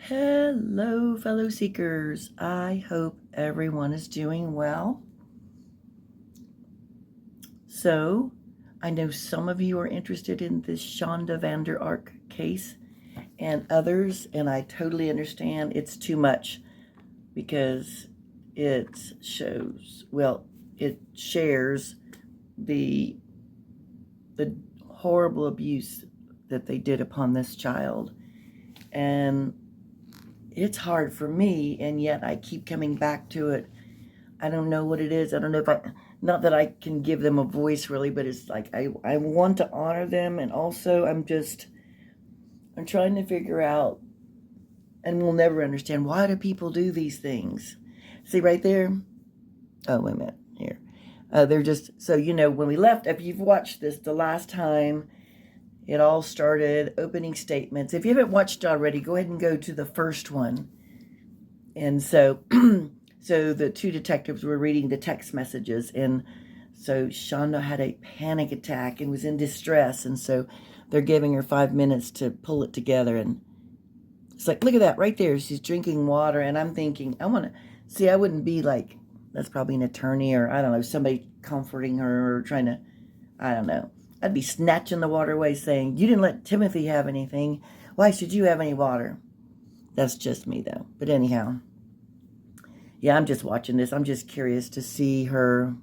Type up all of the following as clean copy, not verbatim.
Hello, fellow seekers. I hope everyone is doing well. So, I know some of you are interested in this Shanda Vander case and others, and I totally understand it's too much because it shares the horrible abuse that they did upon this child. And it's hard for me, and yet I keep coming back to it. I don't know what it is. I don't know if not that I can give them a voice really, but it's like I want to honor them, and also I'm trying to figure out, and we'll never understand, why do people do these things? See right there? Oh, wait a minute. Here. They're just, so when we left, if you've watched this the last time, it all started, opening statements. If you haven't watched already, go ahead and go to the first one. And so, so the two detectives were reading the text messages, and so Shanda had a panic attack and was in distress, and so they're giving her 5 minutes to pull it together. And it's like, look at that right there. She's drinking water, and I'm thinking, I wouldn't be like, that's probably an attorney or, I don't know, somebody comforting her or trying to, I don't know. I'd be snatching the water away saying, you didn't let Timothy have anything. Why should you have any water? That's just me, though. But anyhow, yeah, I'm just watching this. I'm just curious to see her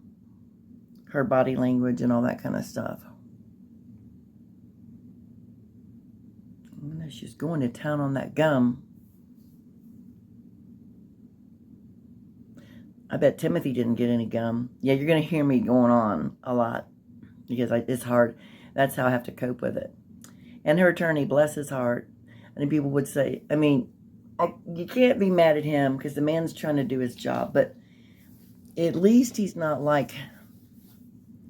body language and all that kind of stuff. She's going to town on that gum. I bet Timothy didn't get any gum. Yeah, you're going to hear me going on a lot because it's hard. That's how I have to cope with it. And her attorney, bless his heart. And people would say, you can't be mad at him because the man's trying to do his job. But at least he's not like,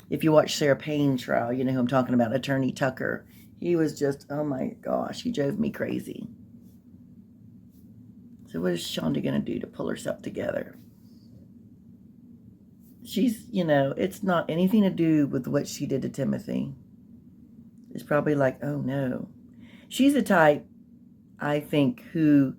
if you watch Sarah Payne's trial, you know who I'm talking about, Attorney Tucker. He was just, oh my gosh, he drove me crazy. So what is Shanda going to do to pull herself together? She's, it's not anything to do with what she did to Timothy. It's probably like, oh no. She's the type, I think, who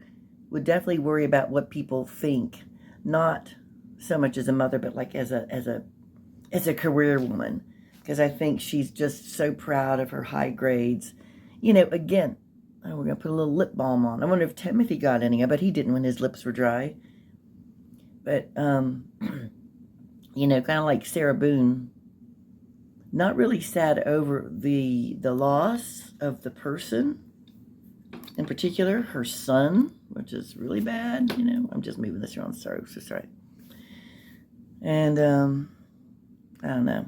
would definitely worry about what people think, not so much as a mother, but like as a career woman, because I think she's just so proud of her high grades. Again, we're going to put a little lip balm on. I wonder if Timothy got any. I bet he didn't when his lips were dry. But, kind of like Sarah Boone, not really sad over the loss of the person, in particular, her son, which is really bad. I'm just moving this around. Sorry, so sorry. And, I don't know.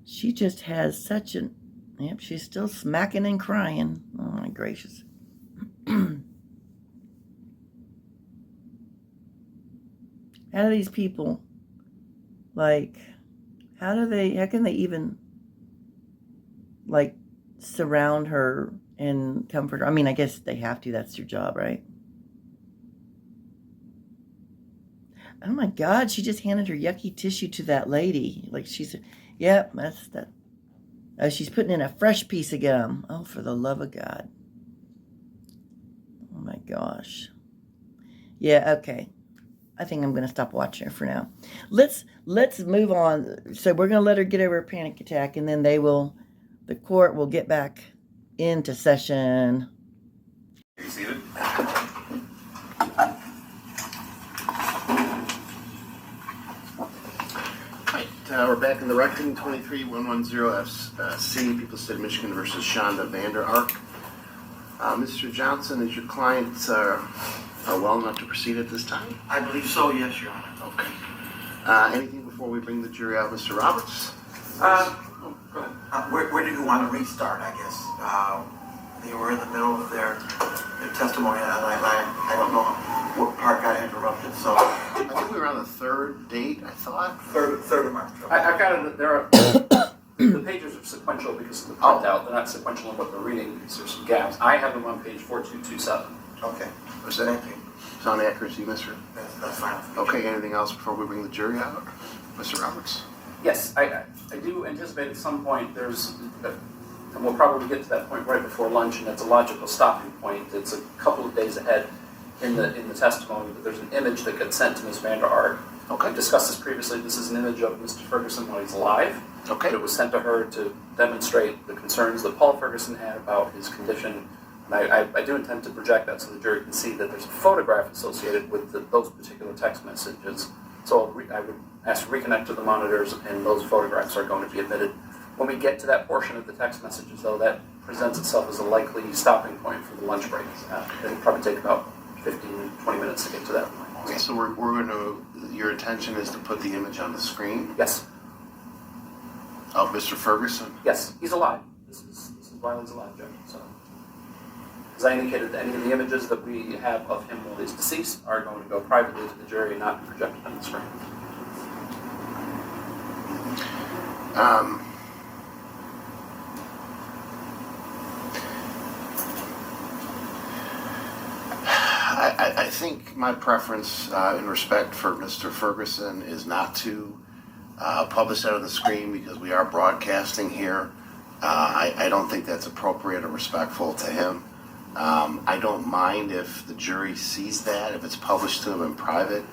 She just has such an, yep, she's still smacking and crying. Oh my gracious. How do these people, how can they even, surround her and comfort her? I guess they have to, that's their job, right? Oh my God, she just handed her yucky tissue to that lady. She said, yep, that's that. Oh, she's putting in a fresh piece of gum. Oh, for the love of God. Oh my gosh. Yeah, okay. I think I'm going to stop watching her for now. Let's move on. So we're going to let her get over a panic attack, and then the court will get back into session. Are you seated? We're back in the reckoning, 23110FC, People's State of Michigan versus Shanda Vander. Mr. Johnson, is your client well enough to proceed at this time? I believe so, yes, Your Honor. Okay. Anything before we bring the jury out, Mr. Roberts? Go ahead. Where do you want to restart, I guess? They were in the middle of their testimony, and I don't know what part got interrupted, so... I think we were on the third date, I thought. Third of March. I've got it, there are, the pages are sequential because of the printout. They're not sequential in what they're reading because there's some gaps. I have them on page 4227. Okay. Was that anything? Sound accuracy, Mr.? That's fine. Okay, anything else before we bring the jury out? Mr. Roberts? Yes, I do, anticipate at some point and we'll probably get to that point right before lunch, and it's a logical stopping point. It's a couple of days ahead in the testimony, but there's an image that gets sent to Ms. Vander Ark. Okay. We've discussed this previously. This is an image of Mr. Ferguson when he's alive. Okay. It was sent to her to demonstrate the concerns that Paul Ferguson had about his condition. And I do intend to project that so the jury can see that there's a photograph associated with those particular text messages. So I would ask to reconnect to the monitors, and those photographs are going to be admitted. When we get to that portion of the text messages, though, that presents itself as a likely stopping point for the lunch break. It'll probably take about 15, 20 minutes to get to that point. Okay, so we're going to, your intention is to put the image on the screen Yes, of Mr. Ferguson? yes, he's alive. This is while he's alive, Judge. So, as I indicated, any of the images that we have of him while he's deceased are going to go privately to the jury and not be projected on the screen. I think my preference in respect for Mr. Ferguson is not to publish that on the screen because we are broadcasting here. I don't think that's appropriate or respectful to him. I don't mind if the jury sees that, if it's published to them in private,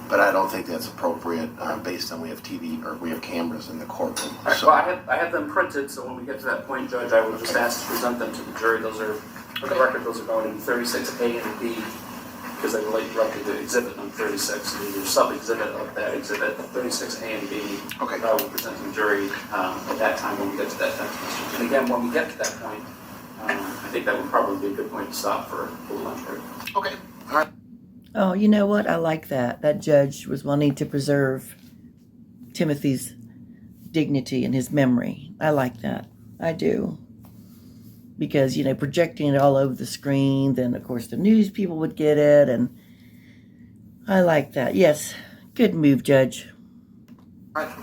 but I don't think that's appropriate based on we have TV or we have cameras in the courtroom. All right, So, well, I have them printed, so when we get to that point, Judge, I will just ask to present them to the jury. Those are, for the record, those are going in 36A and B, because they relate directly to exhibit number 36. So there's a sub-exhibit of that exhibit, 36A and B. Okay. That I will present to the jury at that time when we get to that text message. And again, when we get to that point, I think that would probably be a good point to stop for the lunch break. okay, all right. Oh, you know what? I like that. That judge was wanting to preserve Timothy's dignity and his memory. I like that. I do. Because, projecting it all over the screen, then, of course, the news people would get it, and I like that. Yes, good move, Judge. All right.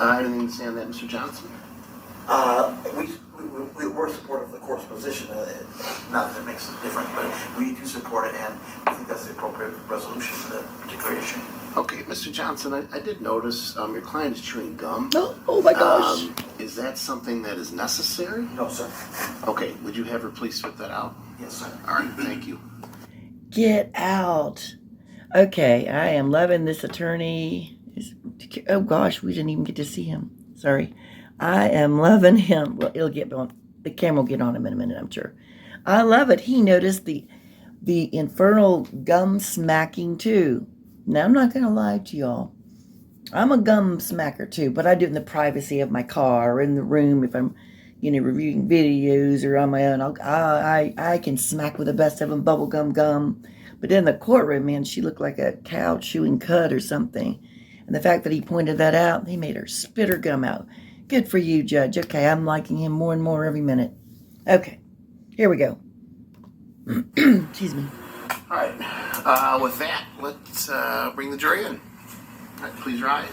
Anything to say on that, Mr. Johnson? We're supportive of the court's position. Not that it makes a difference, but we do support it, and I think that's the appropriate resolution for that particular issue. Okay, Mr. Johnson, I did notice your client is chewing gum. Oh my gosh. Is that something that is necessary? No, sir. Okay, would you have her please spit that out? Yes, sir. All right, thank you. Get out. Okay, I am loving this attorney. Oh gosh, we didn't even get to see him. Sorry. I am loving him. Well, it'll get on. The camera will get on him in a minute, I'm sure. I love it. He noticed the infernal gum smacking too. Now, I'm not going to lie to y'all. I'm a gum smacker too, but I do it in the privacy of my car or in the room if I'm, reviewing videos or on my own. I can smack with the best of them, bubble gum. But in the courtroom, man, she looked like a cow chewing cud or something. And the fact that he pointed that out, he made her spit her gum out. Good for you, Judge. Okay, I'm liking him more and more every minute. Okay, here we go. Excuse me. All right, with that, let's bring the jury in. All right, please rise.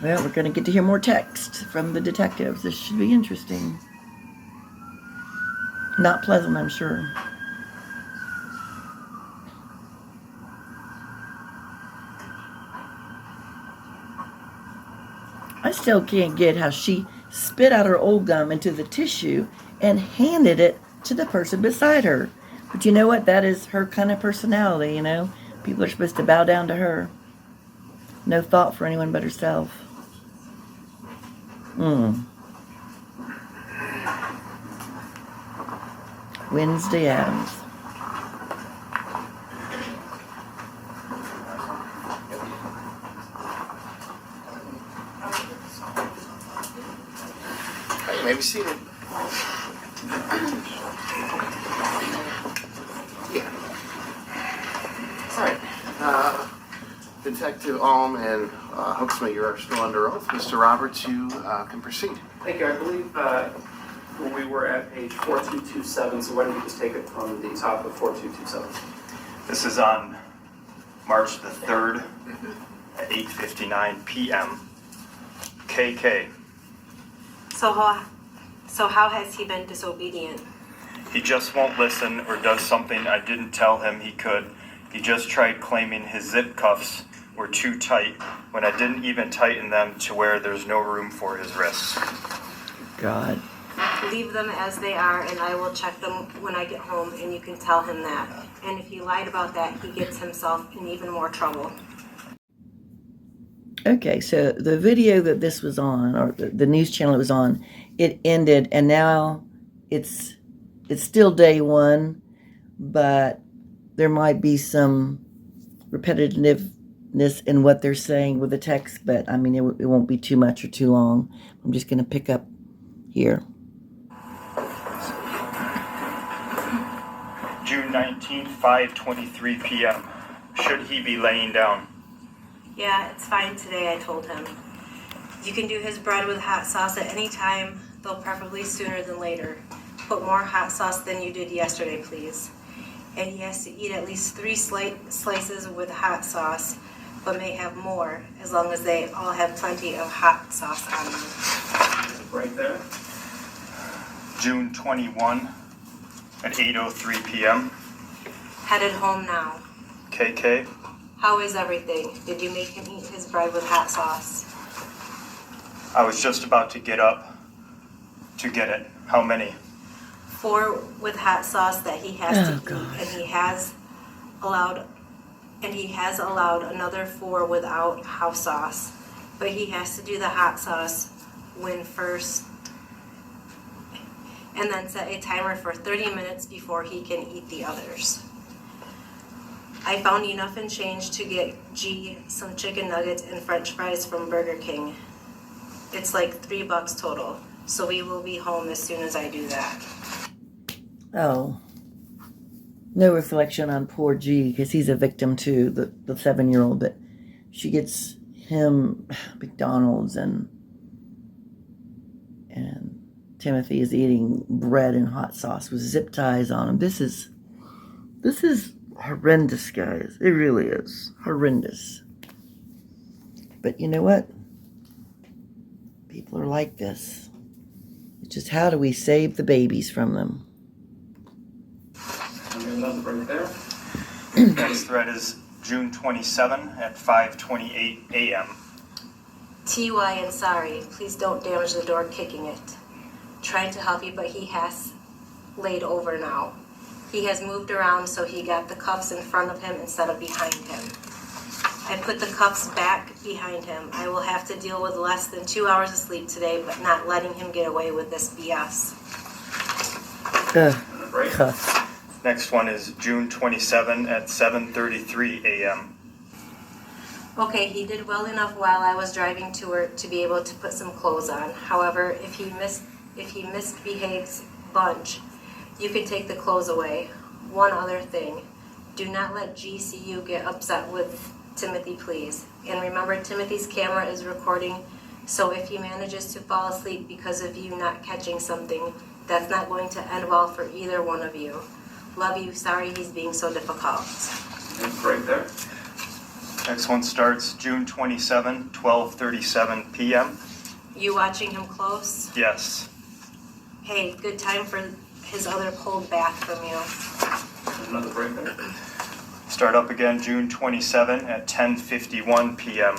Well, we're going to get to hear more text from the detectives. This should be interesting. Not pleasant, I'm sure. I still can't get how she spit out her old gum into the tissue and handed it to the person beside her. But you know what? That is her kind of personality, People are supposed to bow down to her. No thought for anyone but herself. Wednesday Addams. All right, you may be seated. Yeah. All right. Detective Alm and Hooksma, you are still under oath. Mr. Roberts, you can proceed. Thank you. I believe we were at page 4227, so why don't you just take it from the top of 4227? This is on March the 3rd at 8:59 p.m. KK. So how has he been disobedient? He just won't listen or does something I didn't tell him he could. He just tried claiming his zip cuffs were too tight when I didn't even tighten them to where there's no room for his wrists. God. Leave them as they are, and I will check them when I get home, and you can tell him that. And if he lied about that, he gets himself in even more trouble. Okay, so the video that this was on, or the news channel it was on, it ended, and now it's still day one, but there might be some repetitiveness in what they're saying with the text, but I mean, it won't be too much or too long. I'm just going to pick up here. June 19th, 5:23 p.m. Should he be laying down? Yeah, it's fine today, I told him. You can do his bread with hot sauce at any time, though preferably sooner than later. Put more hot sauce than you did yesterday, please. And he has to eat at least 3 slices with hot sauce, but may have more, as long as they all have plenty of hot sauce on them. Right there. June 21 at 8:03 p.m. Headed home now. KK. How is everything? Did you make him eat his bread with hot sauce? I was just about to get up to get it. How many? 4 with hot sauce that he has to God. eat, and he has allowed another 4 without house sauce. But he has to do the hot sauce when first, and then set a timer for 30 minutes before he can eat the others. I found enough in change to get G some chicken nuggets and french fries from Burger King. It's like $3 total, so we will be home as soon as I do that. Oh. No reflection on poor G, because he's a victim too, the 7-year-old, but she gets him McDonald's, and Timothy is eating bread and hot sauce with zip ties on him. This is horrendous, guys. It really is horrendous. But you know what? People are like this. It's just, how do we save the babies from them? Right there. Next thread is June 27 at 5:28 a.m. TY and sorry, please don't damage the door kicking it. Trying to help you, but he has laid over now. He has moved around, so he got the cuffs in front of him instead of behind him. I put the cuffs back behind him. I will have to deal with less than 2 hours of sleep today, but not letting him get away with this BS. Cuffs. Next one is June 27 at 7:33 a.m. Okay, he did well enough while I was driving to work to be able to put some clothes on. However, if he misbehaves bunch, you can take the clothes away. One other thing, do not let GCU get upset with Timothy, please. And remember, Timothy's camera is recording, so if he manages to fall asleep because of you not catching something, that's not going to end well for either one of you. Love you, sorry he's being so difficult. Right there. Next one starts June 27, 12:37 p.m. You watching him close? Yes. Hey, good time for his other cold bath from you. Another break there. Start up again June 27 at 10:51 p.m.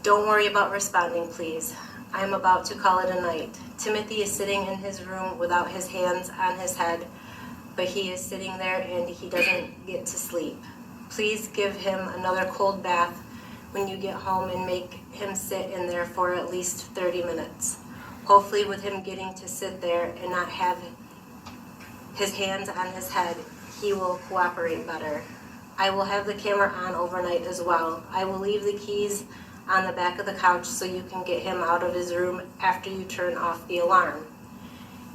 Don't worry about responding, please. I am about to call it a night. Timothy is sitting in his room without his hands on his head, but he is sitting there and he doesn't get to sleep. Please give him another cold bath when you get home and make him sit in there for at least 30 minutes. Hopefully with him getting to sit there and not have his hands on his head, he will cooperate better. I will have the camera on overnight as well. I will leave the keys on the back of the couch so you can get him out of his room after you turn off the alarm.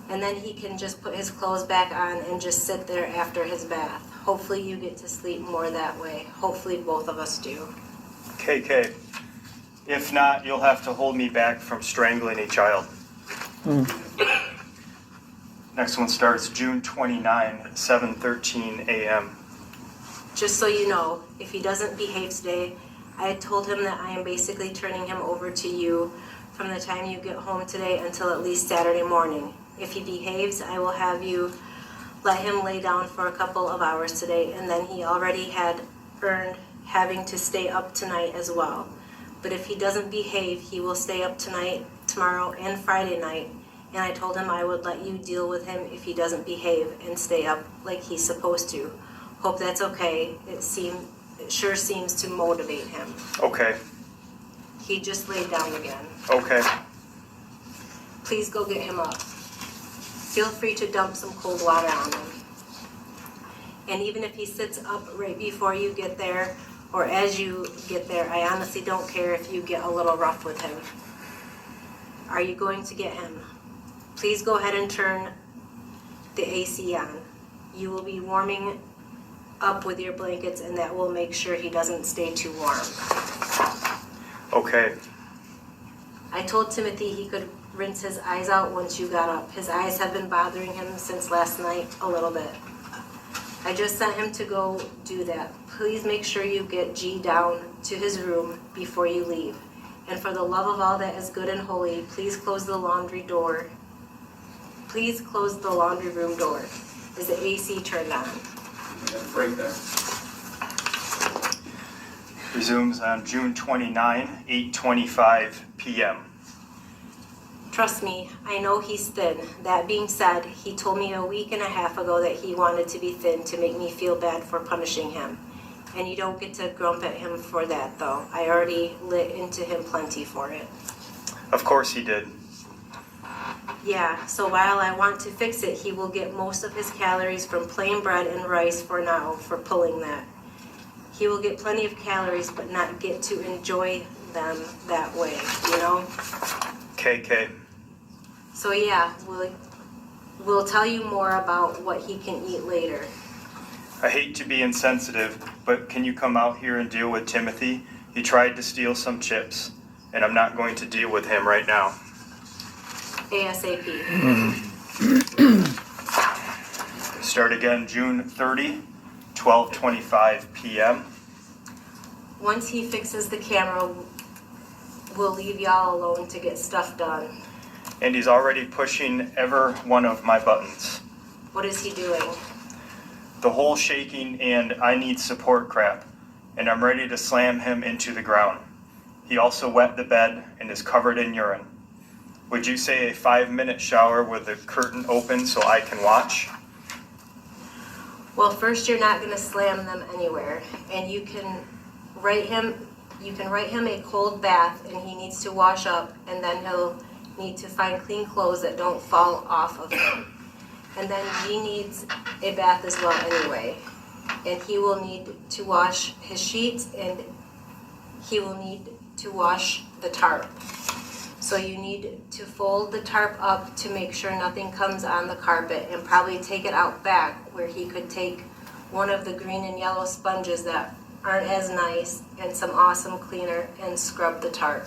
And then he can just put his clothes back on and just sit there after his bath. Hopefully you get to sleep more that way. Hopefully both of us do. KK. If not, you'll have to hold me back from strangling a child. Next one starts June 29 at 7:13 a.m. Just so you know, if he doesn't behave today, I had told him that I am basically turning him over to you from the time you get home today until at least Saturday morning. If he behaves, I will have you let him lay down for a couple of hours today, and then he already had earned having to stay up tonight as well. But if he doesn't behave, he will stay up tonight, tomorrow, and Friday night. And I told him I would let you deal with him if he doesn't behave and stay up like he's supposed to. Hope that's okay. It sure seems to motivate him. Okay. He just laid down again. Okay. Please go get him up. Feel free to dump some cold water on him. And even if he sits up right before you get there, or as you get there, I honestly don't care if you get a little rough with him. Are you going to get him? Please go ahead and turn the AC on. You will be warming up with your blankets, and that will make sure he doesn't stay too warm. Okay. I told Timothy he could rinse his eyes out once you got up. His eyes have been bothering him since last night a little bit. I just sent him to go do that. Please make sure you get G down to his room before you leave. And for the love of all that is good and holy, please close the laundry door. Please close the laundry room door. Is the AC turned on? Break there. Resumes on June 29, 8:25 p.m. Trust me, I know he's thin. That being said, he told me a week and a half ago that he wanted to be thin to make me feel bad for punishing him. And you don't get to grump at him for that, though. I already lit into him plenty for it. Of course he did. Yeah, so while I want to fix it, he will get most of his calories from plain bread and rice for now, for pulling that. He will get plenty of calories, but not get to enjoy them that way, you know? KK. So yeah, we'll tell you more about what he can eat later. I hate to be insensitive, but can you come out here and deal with Timothy? He tried to steal some chips, and I'm not going to deal with him right now. ASAP. Start again June 30, 12:25 p.m. Once he fixes the camera, we'll leave y'all alone to get stuff done. And he's already pushing every one of my buttons. What is he doing? The whole shaking and I need support crap, and I'm ready to slam him into the ground. He also wet the bed and is covered in urine. Would you say a 5-minute shower with the curtain open so I can watch? Well, first you're not going to slam them anywhere, and you can write him a cold bath, and he needs to wash up, and then he'll need to find clean clothes that don't fall off of him. And then he needs a bath as well anyway. And he will need to wash his sheets, and he will need to wash the tarp. So you need to fold the tarp up to make sure nothing comes on the carpet, and probably take it out back where he could take one of the green and yellow sponges that aren't as nice and some awesome cleaner and scrub the tarp.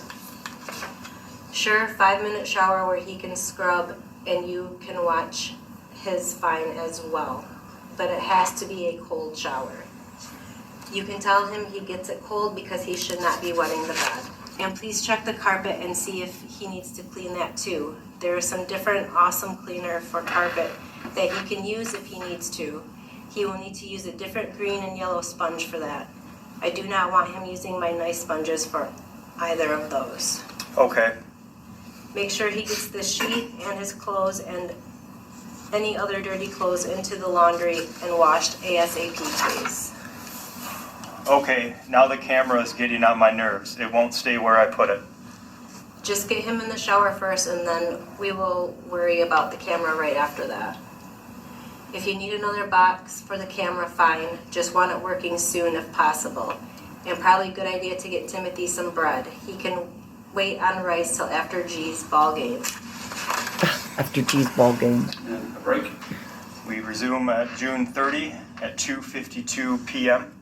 Sure, 5-minute shower where he can scrub and you can watch his fine as well, but it has to be a cold shower. You can tell him he gets it cold because he should not be wetting the bed. And please check the carpet and see if he needs to clean that too. There is some different awesome cleaner for carpet that he can use if he needs to. He will need to use a different green and yellow sponge for that. I do not want him using my nice sponges for either of those. Okay. Make sure he gets the sheet and his clothes and any other dirty clothes into the laundry and washed ASAP, please. Okay, now the camera is getting on my nerves. It won't stay where I put it. Just get him in the shower first, and then we will worry about the camera right after that. If you need another box for the camera, fine. Just want it working soon if possible. And probably a good idea to get Timothy some bread. He can wait on rice till after G's ball game. After G's ball game. And a break. We resume at June 30 at 2:52 p.m.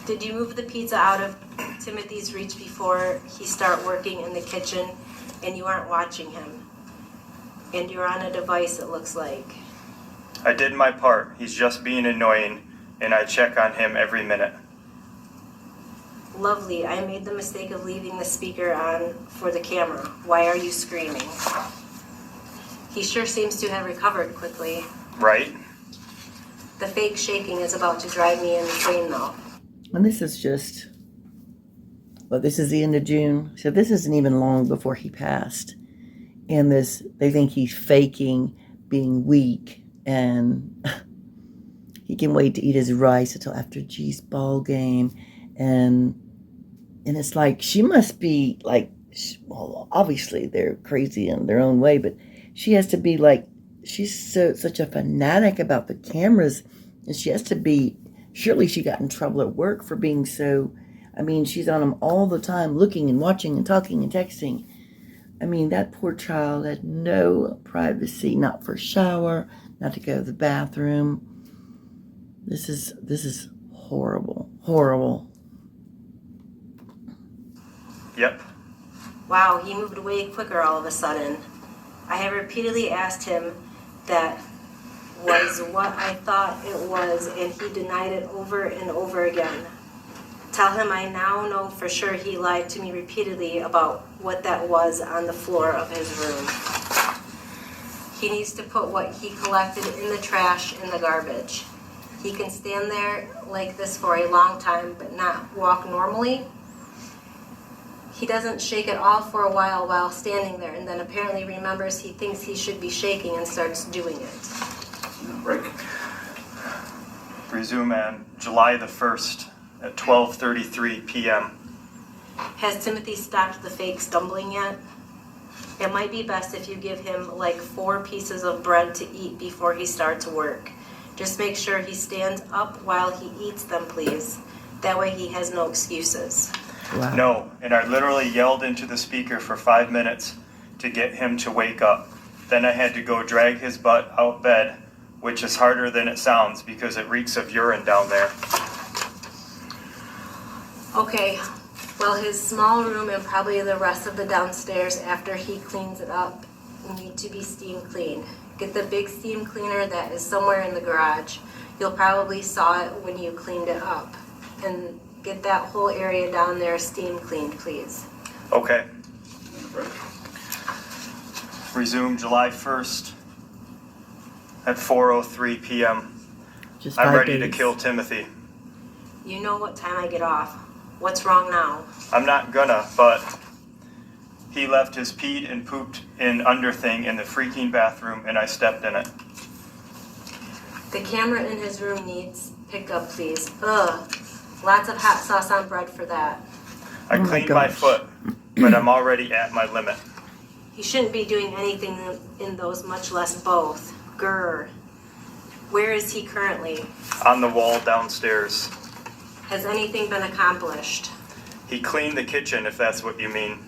Did you move the pizza out of Timothy's reach before he start working in the kitchen and you aren't watching him? And you're on a device, it looks like. I did my part. He's just being annoying, and I check on him every minute. Lovely. I made the mistake of leaving the speaker on for the camera. Why are you screaming? He sure seems to have recovered quickly. Right? The fake shaking is about to drive me insane, though. And this is just, well, this is the end of June. So this isn't even long before he passed. And this, they think he's faking being weak. And he can wait to eat his rice until after G's ball game. And it's like, she must be like, well, obviously they're crazy in their own way, but she has to be like, she's such a fanatic about the cameras, and she has to be, surely she got in trouble at work for being so, I mean, she's on them all the time, looking and watching and talking and texting. I mean, that poor child had no privacy, not for a shower, not to go to the bathroom. This is horrible, horrible. Yep. Wow, he moved way quicker all of a sudden. I have repeatedly asked him that was what I thought it was, and he denied it over and over again. Tell him I now know for sure he lied to me repeatedly about what that was on the floor of his room. He needs to put what he collected in the trash in the garbage. He can stand there like this for a long time but not walk normally. He doesn't shake at all for a while standing there, and then apparently remembers he thinks he should be shaking and starts doing it. Break. Resume on July the 1st at 12:33 p.m. Has Timothy stopped the fake stumbling yet? It might be best if you give him like 4 pieces of bread to eat before he starts work. Just make sure he stands up while he eats them, please. That way he has no excuses. Wow. No, and I literally yelled into the speaker for 5 minutes to get him to wake up. Then I had to go drag his butt out bed, which is harder than it sounds because it reeks of urine down there. Okay, well, his small room and probably the rest of the downstairs after he cleans it up need to be steam cleaned. Get the big steam cleaner that is somewhere in the garage. You'll probably saw it when you cleaned it up. And get that whole area down there steam cleaned, please. Okay. Resume July 1st at 4:03 p.m. Just I'm 5 ready to days. kill Timothy. You know what time I get off. What's wrong now? I'm not gonna, but he left his peed and pooped in underthing in the freaking bathroom and I stepped in it. The camera in his room needs pickup, please. Ugh. Lots of hot sauce on bread for that. I Oh my cleaned my gosh. foot, but I'm already at my limit. He shouldn't be doing anything in those, much less both. Grr. Where is he currently? On the wall downstairs. Has anything been accomplished? He cleaned the kitchen, if that's what you mean.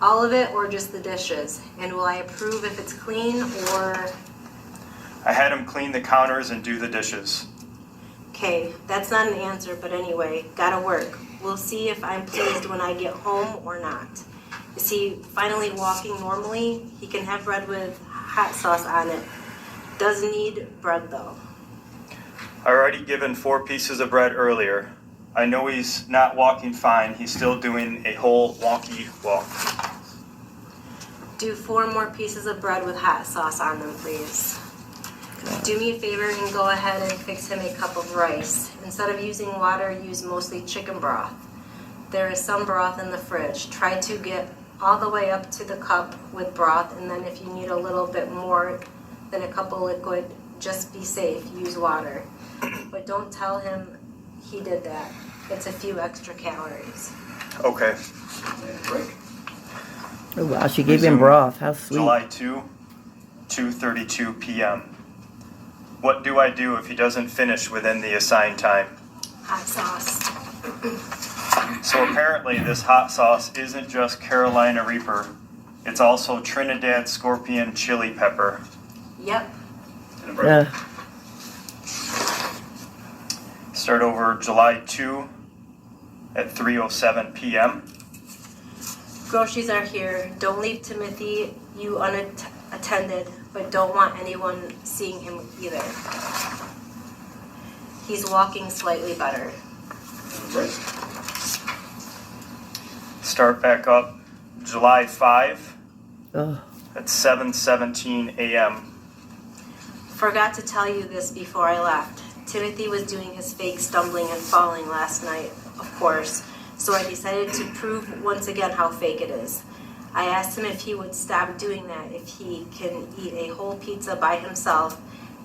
All of it or just the dishes? And will I approve if it's clean or... I had him clean the counters and do the dishes. Okay, that's not an answer, but anyway, gotta work. We'll see if I'm pleased when I get home or not. Is he finally walking normally? He can have bread with hot sauce on it. Does need bread though. I already given 4 pieces of bread earlier. I know he's not walking fine. He's still doing a whole wonky walk. Do 4 more pieces of bread with hot sauce on them, please. Do me a favor and go ahead and fix him a cup of rice. Instead of using water, use mostly chicken broth. There is some broth in the fridge. Try to get all the way up to the cup with broth, and then if you need a little bit more than a cup of liquid, just be safe, use water. But don't tell him he did that. It's a few extra calories. Okay. Break. Oh wow, she gave him Resume broth. How sweet. July 2, 2:32 p.m. What do I do if he doesn't finish within the assigned time? Hot sauce. So apparently this hot sauce isn't just Carolina Reaper. It's also Trinidad Scorpion Chili Pepper. Yep. And a break. Start over July 2 at 3:07 p.m. Groceries are here. Don't leave Timothy you unattended, but don't want anyone seeing him either. He's walking slightly better. And a break. Start back up July 5 Oh, at 7:17 a.m. Forgot to tell you this before I left. Timothy was doing his fake stumbling and falling last night, of course, so I decided to prove once again how fake it is. I asked him if he would stop doing that, if he can eat a whole pizza by himself,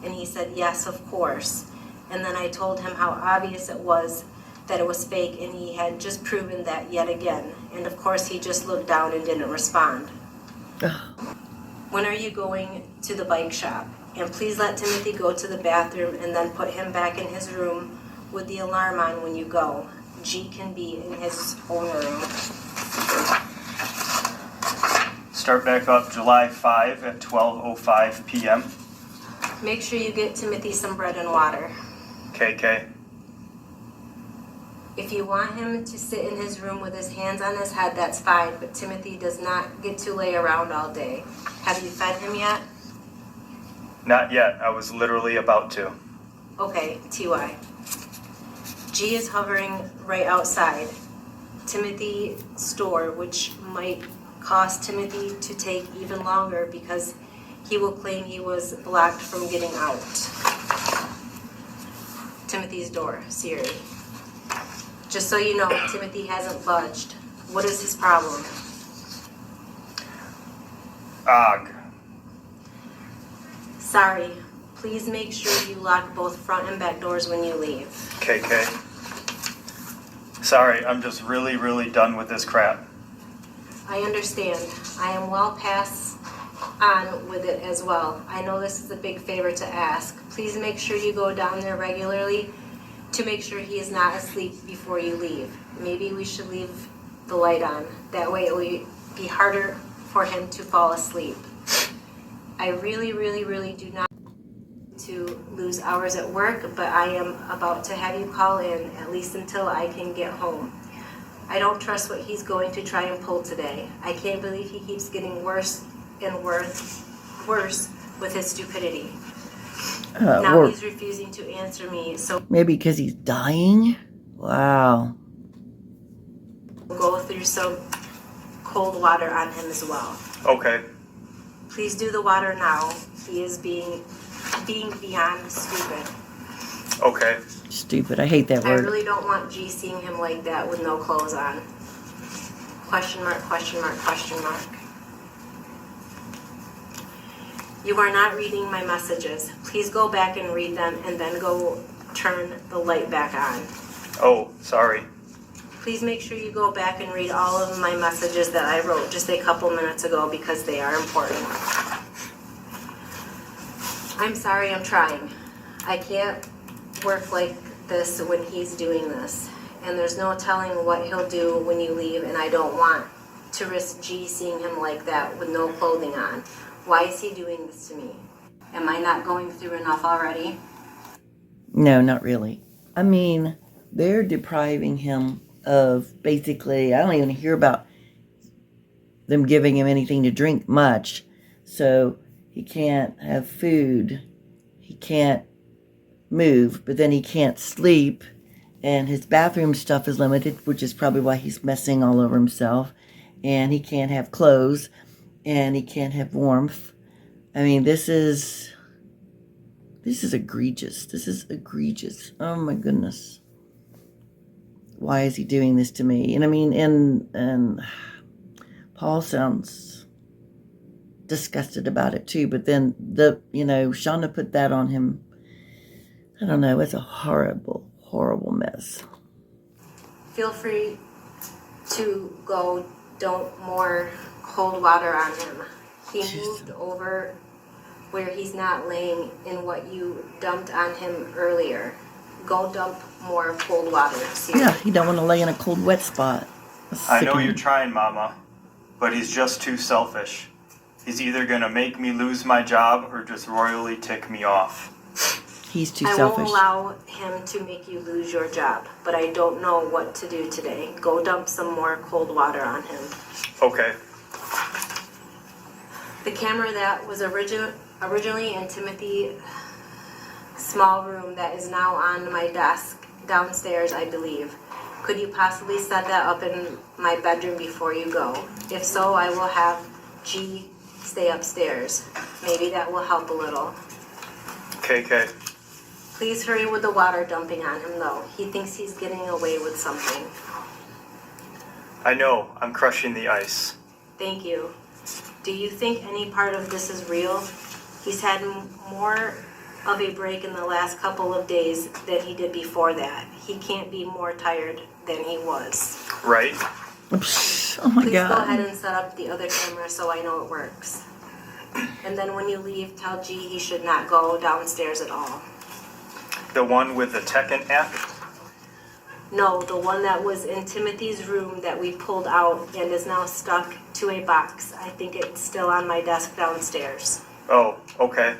and he said yes, of course. And then I told him how obvious it was that it was fake, and he had just proven that yet again. And of course he just looked down and didn't respond. When are you going to the bike shop? And please let Timothy go to the bathroom and then put him back in his room with the alarm on when you go. G can be in his own room. Start back up July 5 at 12:05 p.m. Make sure you get Timothy some bread and water. KK. If you want him to sit in his room with his hands on his head, that's fine, but Timothy does not get to lay around all day. Have you fed him yet? Not yet. I was literally about to. Okay, TY. G is hovering right outside Timothy's store, which might cause Timothy to take even longer because he will claim he was blocked from getting out. Timothy's door, Siri. Just so you know, Timothy hasn't budged. What is his problem? Og. Sorry. Please make sure you lock both front and back doors when you leave. KK. Sorry, I'm just really done with this crap. I understand. I am well past on with it as well. I know this is a big favor to ask. Please make sure you go down there regularly to make sure he is not asleep before you leave. Maybe we should leave the light on. That way it will be harder for him to fall asleep. I really do not want to lose hours at work, but I am about to have you call in, at least until I can get home. I don't trust what he's going to try and pull today. I can't believe he keeps getting worse and worse with his stupidity. Now he's refusing to answer me, so maybe because he's dying? Wow. we'll go through some cold water on him as well. Okay. Please do the water now. He is being beyond stupid. Okay. Stupid. I hate that I word. really don't want G seeing him like that with no clothes on. Question mark, question mark, question mark. You are not reading my messages. Please go back and read them and then go turn the light back on. Oh, sorry. Please make sure you go back and read all of my messages that I wrote just a couple minutes ago because they are important. I'm sorry, I'm trying. I can't work like this when he's doing this. And there's no telling what he'll do when you leave, and I don't want to risk G seeing him like that with no clothing on. Why is he doing this to me? Am I not going through enough already? No, not really. I mean, they're depriving him of basically, I don't even hear about them giving him anything to drink much. So he can't have food. He can't move, but then he can't sleep. And his bathroom stuff is limited, which is probably why he's messing all over himself. And he can't have clothes. And he can't have warmth. I mean, this is egregious. This is egregious. Oh my goodness. Why is he doing this to me? And I mean, and Paul sounds disgusted about it too. But then Shanda put that on him. I don't know. It's a horrible mess. Feel free to go dump more cold water on him. He moved over where he's not laying in what you dumped on him earlier. Go dump more cold water. Seriously. Yeah, he don't want to lay in a cold, wet spot. I know you're trying, Mama, but he's just too selfish. He's either going to make me lose my job or just royally tick me off. He's too I selfish. won't allow him to make you lose your job, but I don't know what to do today. Go dump some more cold water on him. Okay. The camera that was originally in Timothy's small room that is now on my desk downstairs, I believe. Could you possibly set that up in my bedroom before you go? If so, I will have G stay upstairs. Maybe that will help a little. KK. Please hurry with the water dumping on him, though. He thinks he's getting away with something. I know, I'm crushing the ice. Thank you. Do you think any part of this is real? He's had more of a break in the last couple of days than he did before that. He can't be more tired than he was. Right? Oh my Please God. go ahead and set up the other camera so I know it works. And then when you leave, tell G he should not go downstairs at all. The one with the Tekken app? No, the one that was in Timothy's room that we pulled out and is now stuck to a box. I think it's still on my desk downstairs. Oh, okay.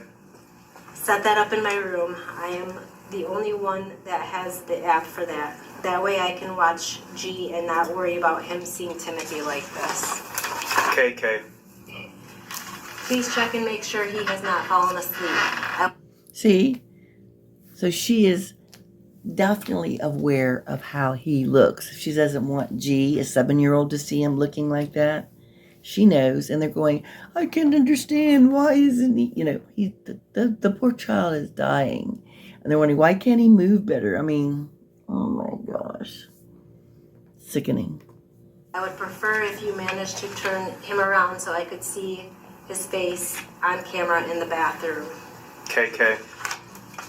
Set that up in my room. I am the only one that has the app for that. That way I can watch G and not worry about him seeing Timothy like this. KK. Please check and make sure he has not fallen asleep. See? So she is definitely aware of how he looks. If she doesn't want G, a 7-year-old, to see him looking like that, she knows. And they're going, I can't understand. Why isn't he? You know, the poor child is dying. And they're wondering, why can't he move better? I mean, oh my gosh. Sickening. I would prefer if you managed to turn him around so I could see his face on camera in the bathroom. KK.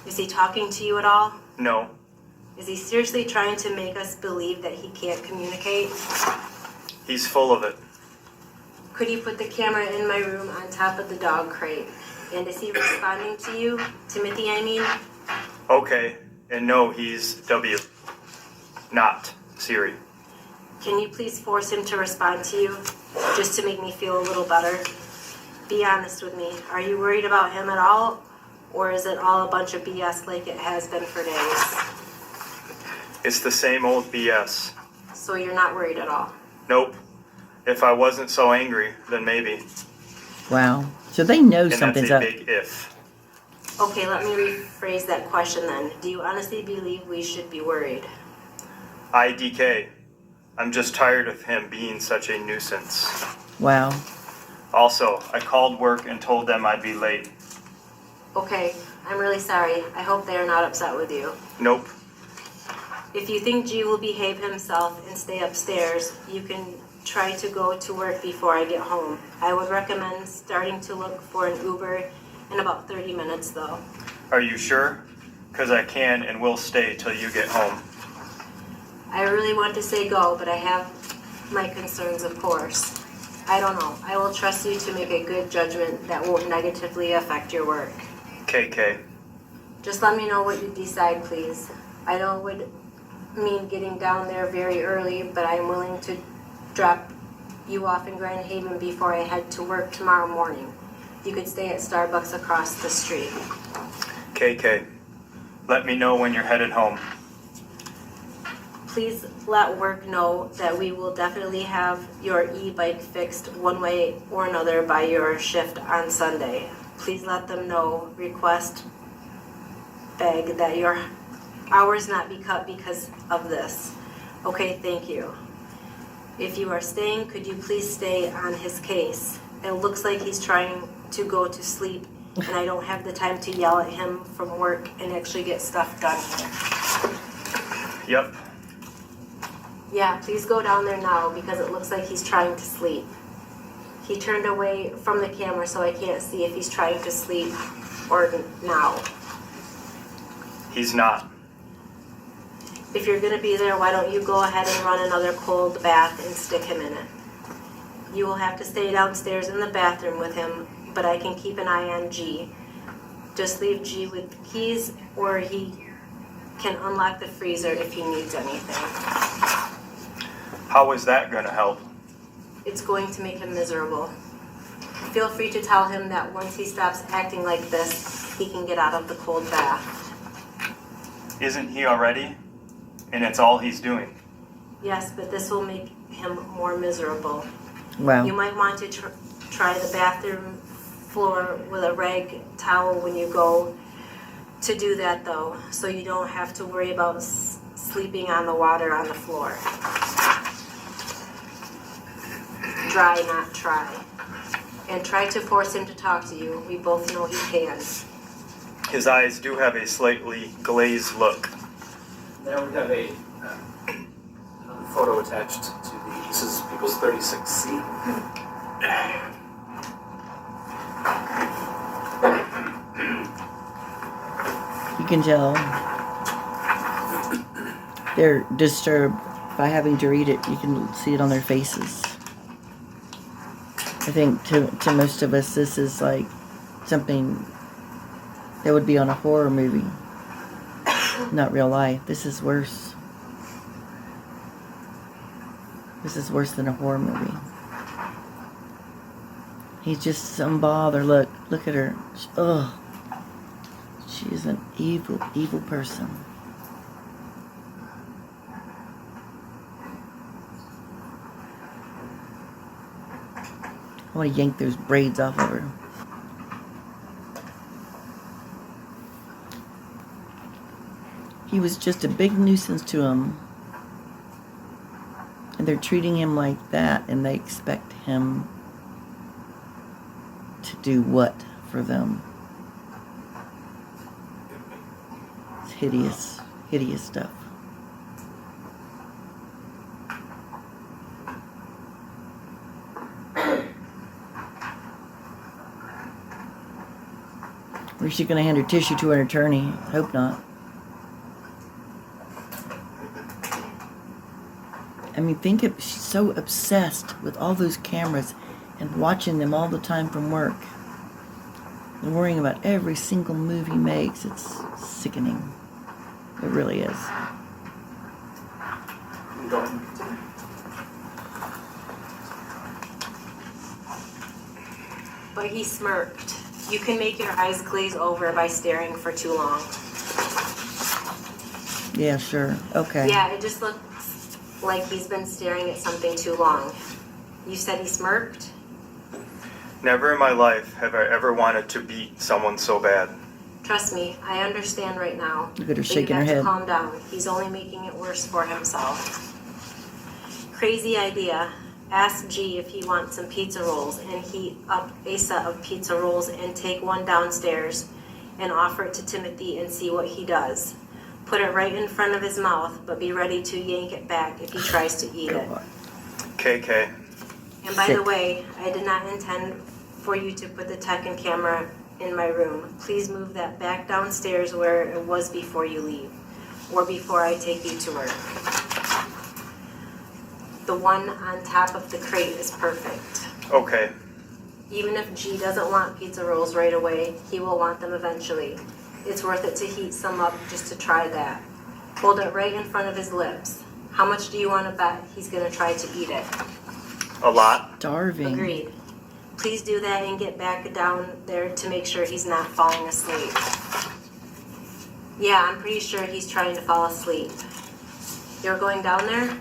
Is he talking to you at all? No. Is he seriously trying to make us believe that he can't communicate? He's full of it. Could you put the camera in my room on top of the dog crate? And is he responding to you? Timothy, I mean? Okay. And no, he's W. Not Siri. Can you please force him to respond to you? Just to make me feel a little better? Be honest with me. Are you worried about him at all? Or is it all a bunch of BS like it has been for days? It's the same old BS. So you're not worried at all? Nope. If I wasn't so angry, then maybe. Wow. So they know And something's that's up. a big if. Okay, let me rephrase that question then. Do you honestly believe we should be worried? IDK. I'm just tired of him being such a nuisance. Wow. Also, I called work and told them I'd be late. Okay, I'm really sorry. I hope they are not upset with you. Nope. If you think G will behave himself and stay upstairs, you can try to go to work before I get home. I would recommend starting to look for an Uber in about 30 minutes though. Are you sure? Because I can and will stay till you get home. I really want to say go, but I have my concerns, of course. I don't know. I will trust you to make a good judgment that won't negatively affect your work. KK. Just let me know what you decide, please. I know it would mean getting down there very early, but I'm willing to drop you off in Grand Haven before I head to work tomorrow morning. You could stay at Starbucks across the street. KK. Let me know when you're headed home. Please let work know that we will definitely have your e-bike fixed one way or another by your shift on Sunday. Please let them know, request, beg that your hours not be cut because of this. Okay, thank you. If you are staying, could you please stay on his case? It looks like he's trying to go to sleep and I don't have the time to yell at him from work and actually get stuff done here. Yep. Yeah, please go down there now because it looks like he's trying to sleep. He turned away from the camera so I can't see if he's trying to sleep or now. He's not. If you're gonna be there, why don't you go ahead and run another cold bath and stick him in it? You will have to stay downstairs in the bathroom with him, but I can keep an eye on G. Just leave G with the keys or he can unlock the freezer if he needs anything. How is that going to help? It's going to make him miserable. Feel free to tell him that once he stops acting like this, he can get out of the cold bath. Isn't he already? And it's all he's doing. Yes, but this will make him more miserable. Wow. You might want to try the bathroom floor with a rag towel when you go to do that though, so you don't have to worry about sleeping on the water on the floor. Dry, not try. and try to force him to talk to you. We both know he can. His eyes do have a slightly glazed look. There we have another photo attached to this is People's 36C. You can tell they're disturbed by having to read it. You can see it on their faces. I think to most of us, this is like something that would be on a horror movie, not real life. This is worse. This is worse than a horror movie. He's just unbothered. Look at her. Ugh. She is an evil, evil person. I want to yank those braids off of her. He was just a big nuisance to him. And they're treating him like that, and they expect him to do what for them? It's hideous, hideous stuff. Or is she going to hand her tissue to an attorney? Hope not. I mean, think of, she's so obsessed with all those cameras and watching them all the time from work. And worrying about every single move he makes. It's sickening. It really is. Go ahead and continue. But he smirked. You can make your eyes glaze over by staring for too long. Yeah, sure. Okay. Yeah, it just looks like he's been staring at something too long. You said he smirked? Never in my life have I ever wanted to beat someone so bad. Trust me, I understand right now. Look at her But shaking you her have head. to calm down. He's only making it worse for himself. Crazy idea. Ask G if he wants some pizza rolls and heat up a set of pizza rolls and take one downstairs and offer it to Timothy and see what he does. Put it right in front of his mouth, but be ready to yank it back if he tries to eat it. KK. And by the Sick. way, I did not intend for you to put the tech and camera in my room. Please move that back downstairs where it was before you leave, or before I take you to work. The one on top of the crate is perfect. Okay. Even if G doesn't want pizza rolls right away, he will want them eventually. It's worth it to heat some up just to try that. Hold it right in front of his lips. How much do you want to bet he's going to try to eat it? A lot. Starving. Agreed. Please do that and get back down there to make sure he's not falling asleep. Yeah, I'm pretty sure he's trying to fall asleep. You're going down there?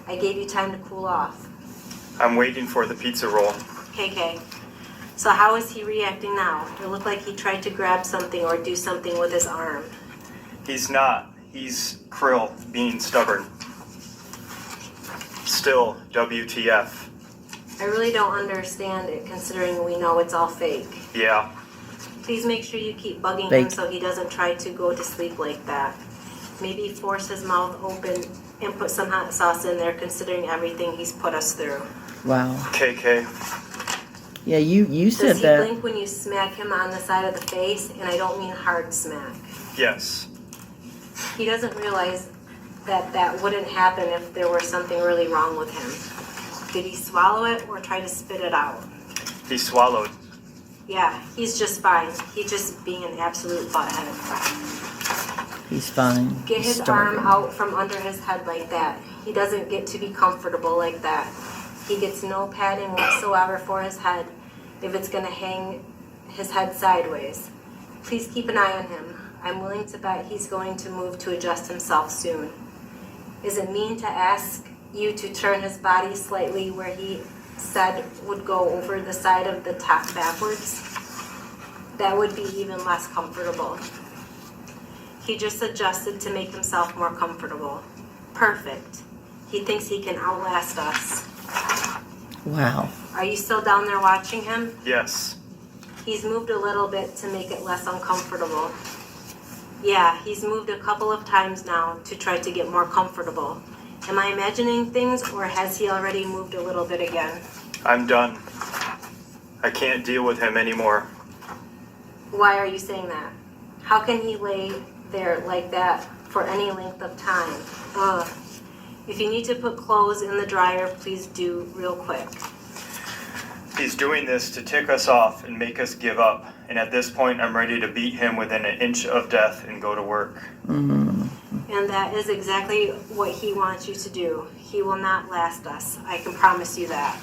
I gave you time to cool off. I'm waiting for the pizza roll. KK. So how is he reacting now? It looked like he tried to grab something or do something with his arm. He's not. He's Krill being stubborn. Still, WTF. I really don't understand it considering we know it's all fake. Yeah. Please make sure you keep bugging him Fake. so he doesn't try to go to sleep like that. Maybe force his mouth open and put some hot sauce in there considering everything he's put us through. Wow. KK. Yeah, you said Does he that. blink when you smack him on the side of the face? And I don't mean hard smack. Yes. He doesn't realize that that wouldn't happen if there were something really wrong with him. Did he swallow it or try to spit it out? He swallowed. Yeah, he's just fine. He's just being an absolute butthead. He's fine. Get He's his arm starving. out from under his head like that. He doesn't get to be comfortable like that. He gets no padding whatsoever for his head if it's going to hang his head sideways. Please keep an eye on him. I'm willing to bet he's going to move to adjust himself soon. Is it mean to ask you to turn his body slightly where he said would go over the side of the top backwards? That would be even less comfortable. He just adjusted to make himself more comfortable. Perfect. He thinks he can outlast us. Wow. Are you still down there watching him? Yes. He's moved a little bit to make it less uncomfortable. Yeah, he's moved a couple of times now to try to get more comfortable. Am I imagining things, or has he already moved a little bit again? I'm done. I can't deal with him anymore. Why are you saying that? How can he lay there like that for any length of time? Ugh. If you need to put clothes in the dryer, please do real quick. He's doing this to tick us off and make us give up. And at this point, I'm ready to beat him within an inch of death and go to work. Mm. And that is exactly what he wants you to do. He will not last us. I can promise you that.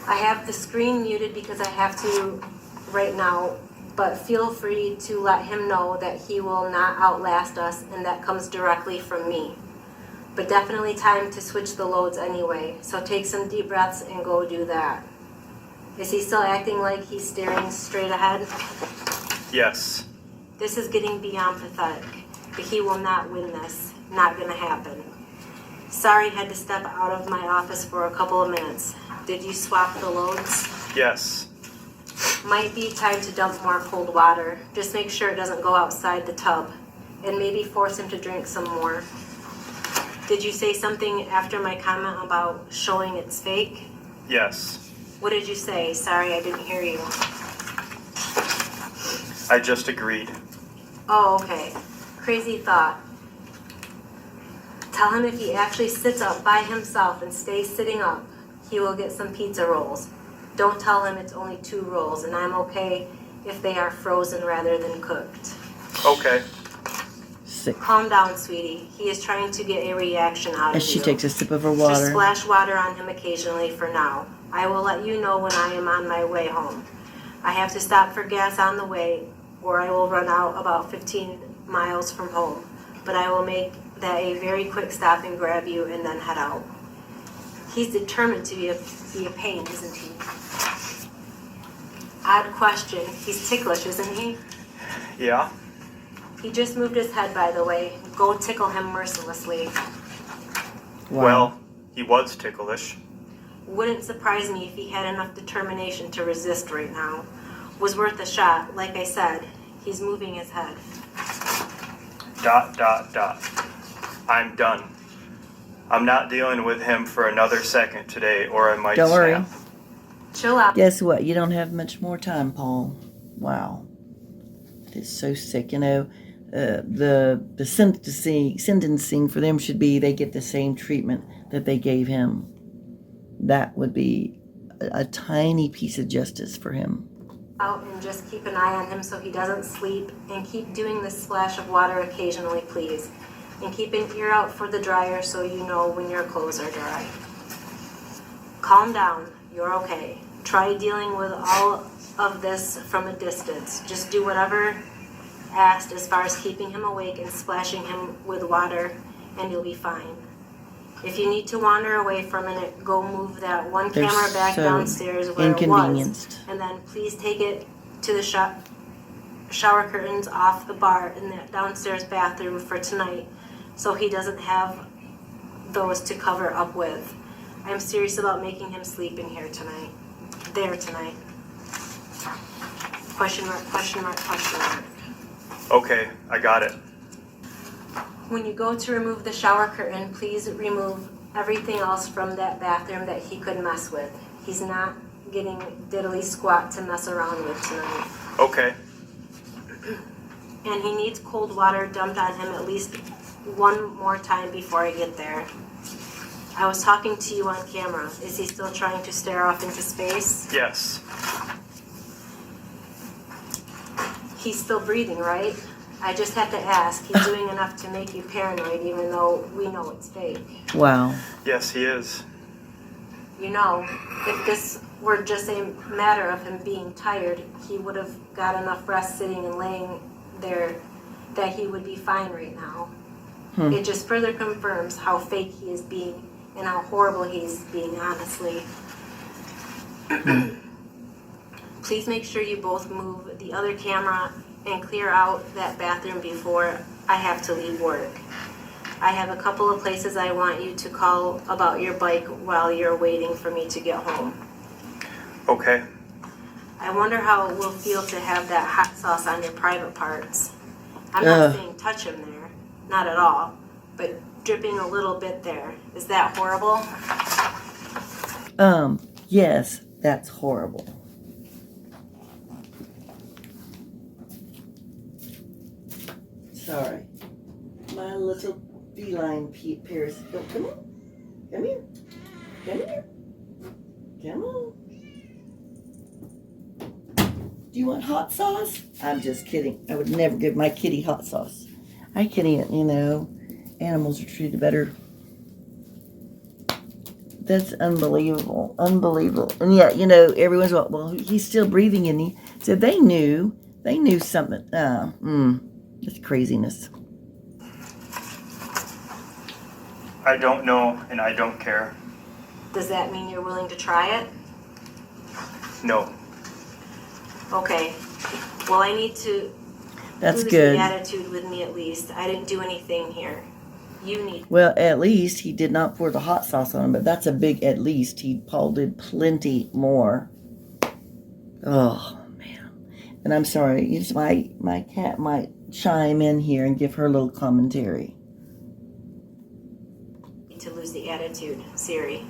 I have the screen muted because I have to right now, but feel free to let him know that he will not outlast us, and that comes directly from me. But definitely time to switch the loads anyway, so take some deep breaths and go do that. Is he still acting like he's staring straight ahead? Yes. This is getting beyond pathetic, but he will not win this. Not gonna happen. Sorry, had to step out of my office for a couple of minutes. Did you swap the loads? Yes. Might be time to dump more cold water. Just make sure it doesn't go outside the tub, and maybe force him to drink some more. Did you say something after my comment about showing it's fake? Yes. What did you say? Sorry, I didn't hear you. I just agreed. Oh, okay. Crazy thought. Tell him if he actually sits up by himself and stays sitting up, he will get some pizza rolls. Don't tell him it's only 2 rolls, and I'm okay if they are frozen rather than cooked. Okay. Sick. Calm down, sweetie. He is trying to get a reaction out of As she you. takes a sip of her Just water. splash water on him occasionally for now. I will let you know when I am on my way home. I have to stop for gas on the way, or I will run out about 15 miles from home. But I will make that a very quick stop and grab you and then head out. He's determined to be a pain, isn't he? Odd question. He's ticklish, isn't he? Yeah? He just moved his head, by the way. Go tickle him mercilessly. Wow. Well, he was ticklish. Wouldn't surprise me if he had enough determination to resist right now. Was worth a shot. Like I said, he's moving his head. ... I'm done. I'm not dealing with him for another second today, or I might Don't worry. snap. Chill out. Guess what? You don't have much more time, Paul. Wow. It is so sick. You know, the sentencing for them should be they get the same treatment that they gave him. That would be a tiny piece of justice for him. Out and just keep an eye on him so he doesn't sleep, and keep doing this splash of water occasionally, please. And keep an ear out for the dryer so you know when your clothes are dry. Calm down. You're okay. Try dealing with all of this from a distance. Just do whatever asked as far as keeping him awake and splashing him with water, and you'll be fine. If you need to wander away for a minute, go move that one They're camera back so downstairs where it was. inconvenienced. And then please take it to the shower curtains off the bar in that downstairs bathroom for tonight, so he doesn't have those to cover up with. I'm serious about making him sleep in here tonight. There tonight. Question mark, question mark, question mark. Okay, I got it. When you go to remove the shower curtain, please remove everything else from that bathroom that he could mess with. He's not getting diddly squat to mess around with tonight. Okay. And he needs cold water dumped on him at least one more time before I get there. I was talking to you on camera. Is he still trying to stare off into space? Yes. He's still breathing, right? I just have to ask. He's doing enough to make you paranoid, even though we know it's fake. Wow. Yes, he is. You know, if this were just a matter of him being tired, he would have got enough rest sitting and laying there that he would be fine right now. It just further confirms how fake he is being and how horrible he's being, honestly. Please make sure you both move the other camera and clear out that bathroom before I have to leave work. I have a couple of places I want you to call about your bike while you're waiting for me to get home. Okay. I wonder how it will feel to have that hot sauce on your private parts. I'm not saying touch him there, not at all, but dripping a little bit there. Is that horrible? Yes, that's horrible. Sorry. My little feline Pierce. Oh, come on. Come here. Come here. Come on. Do you want hot sauce? I'm just kidding. I would never give my kitty hot sauce. I can't, animals are treated better. That's unbelievable. Unbelievable. And yet, everyone's like, well, he's still breathing, and he said they knew something. That's craziness. I don't know, and I don't care. Does that mean you're willing to try it? No. Okay. Well, I need to That's lose good. the attitude with me at least. I didn't do anything here. You need. Well, at least he did not pour the hot sauce on him, but that's a big at least. Paul did plenty more. Oh, man. And I'm sorry, my cat might chime in here and give her a little commentary. To lose the attitude, Siri.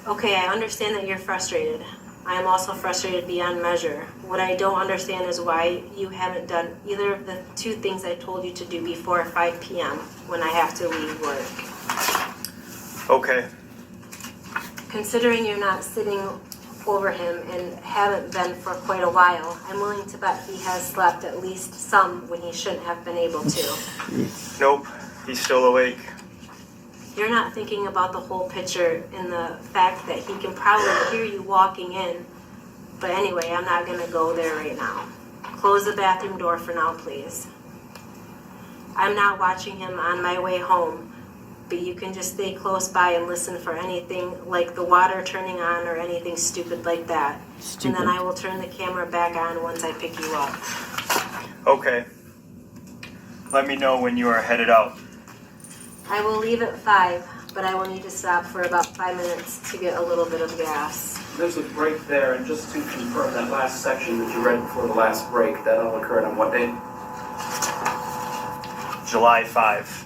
Okay, I understand that you're frustrated. I am also frustrated beyond measure. What I don't understand is why you haven't done either of the two things I told you to do before 5 p.m. when I have to leave work. Okay. Considering you're not sitting over him and haven't been for quite a while, I'm willing to bet he has slept at least some when he shouldn't have been able to. Nope. He's still awake. You're not thinking about the whole picture in the fact that he can probably hear you walking in. But anyway, I'm not going to go there right now. Close the bathroom door for now, please. I'm not watching him on my way home, but you can just stay close by and listen for anything like the water turning on or anything stupid like that. Stupid. And then I will turn the camera back on once I pick you up. Okay. Let me know when you are headed out. I will leave at 5, but I will need to stop for about 5 minutes to get a little bit of gas. There's a break there, and just to confirm that last section that you read before the last break, that all occurred on what date? July 5.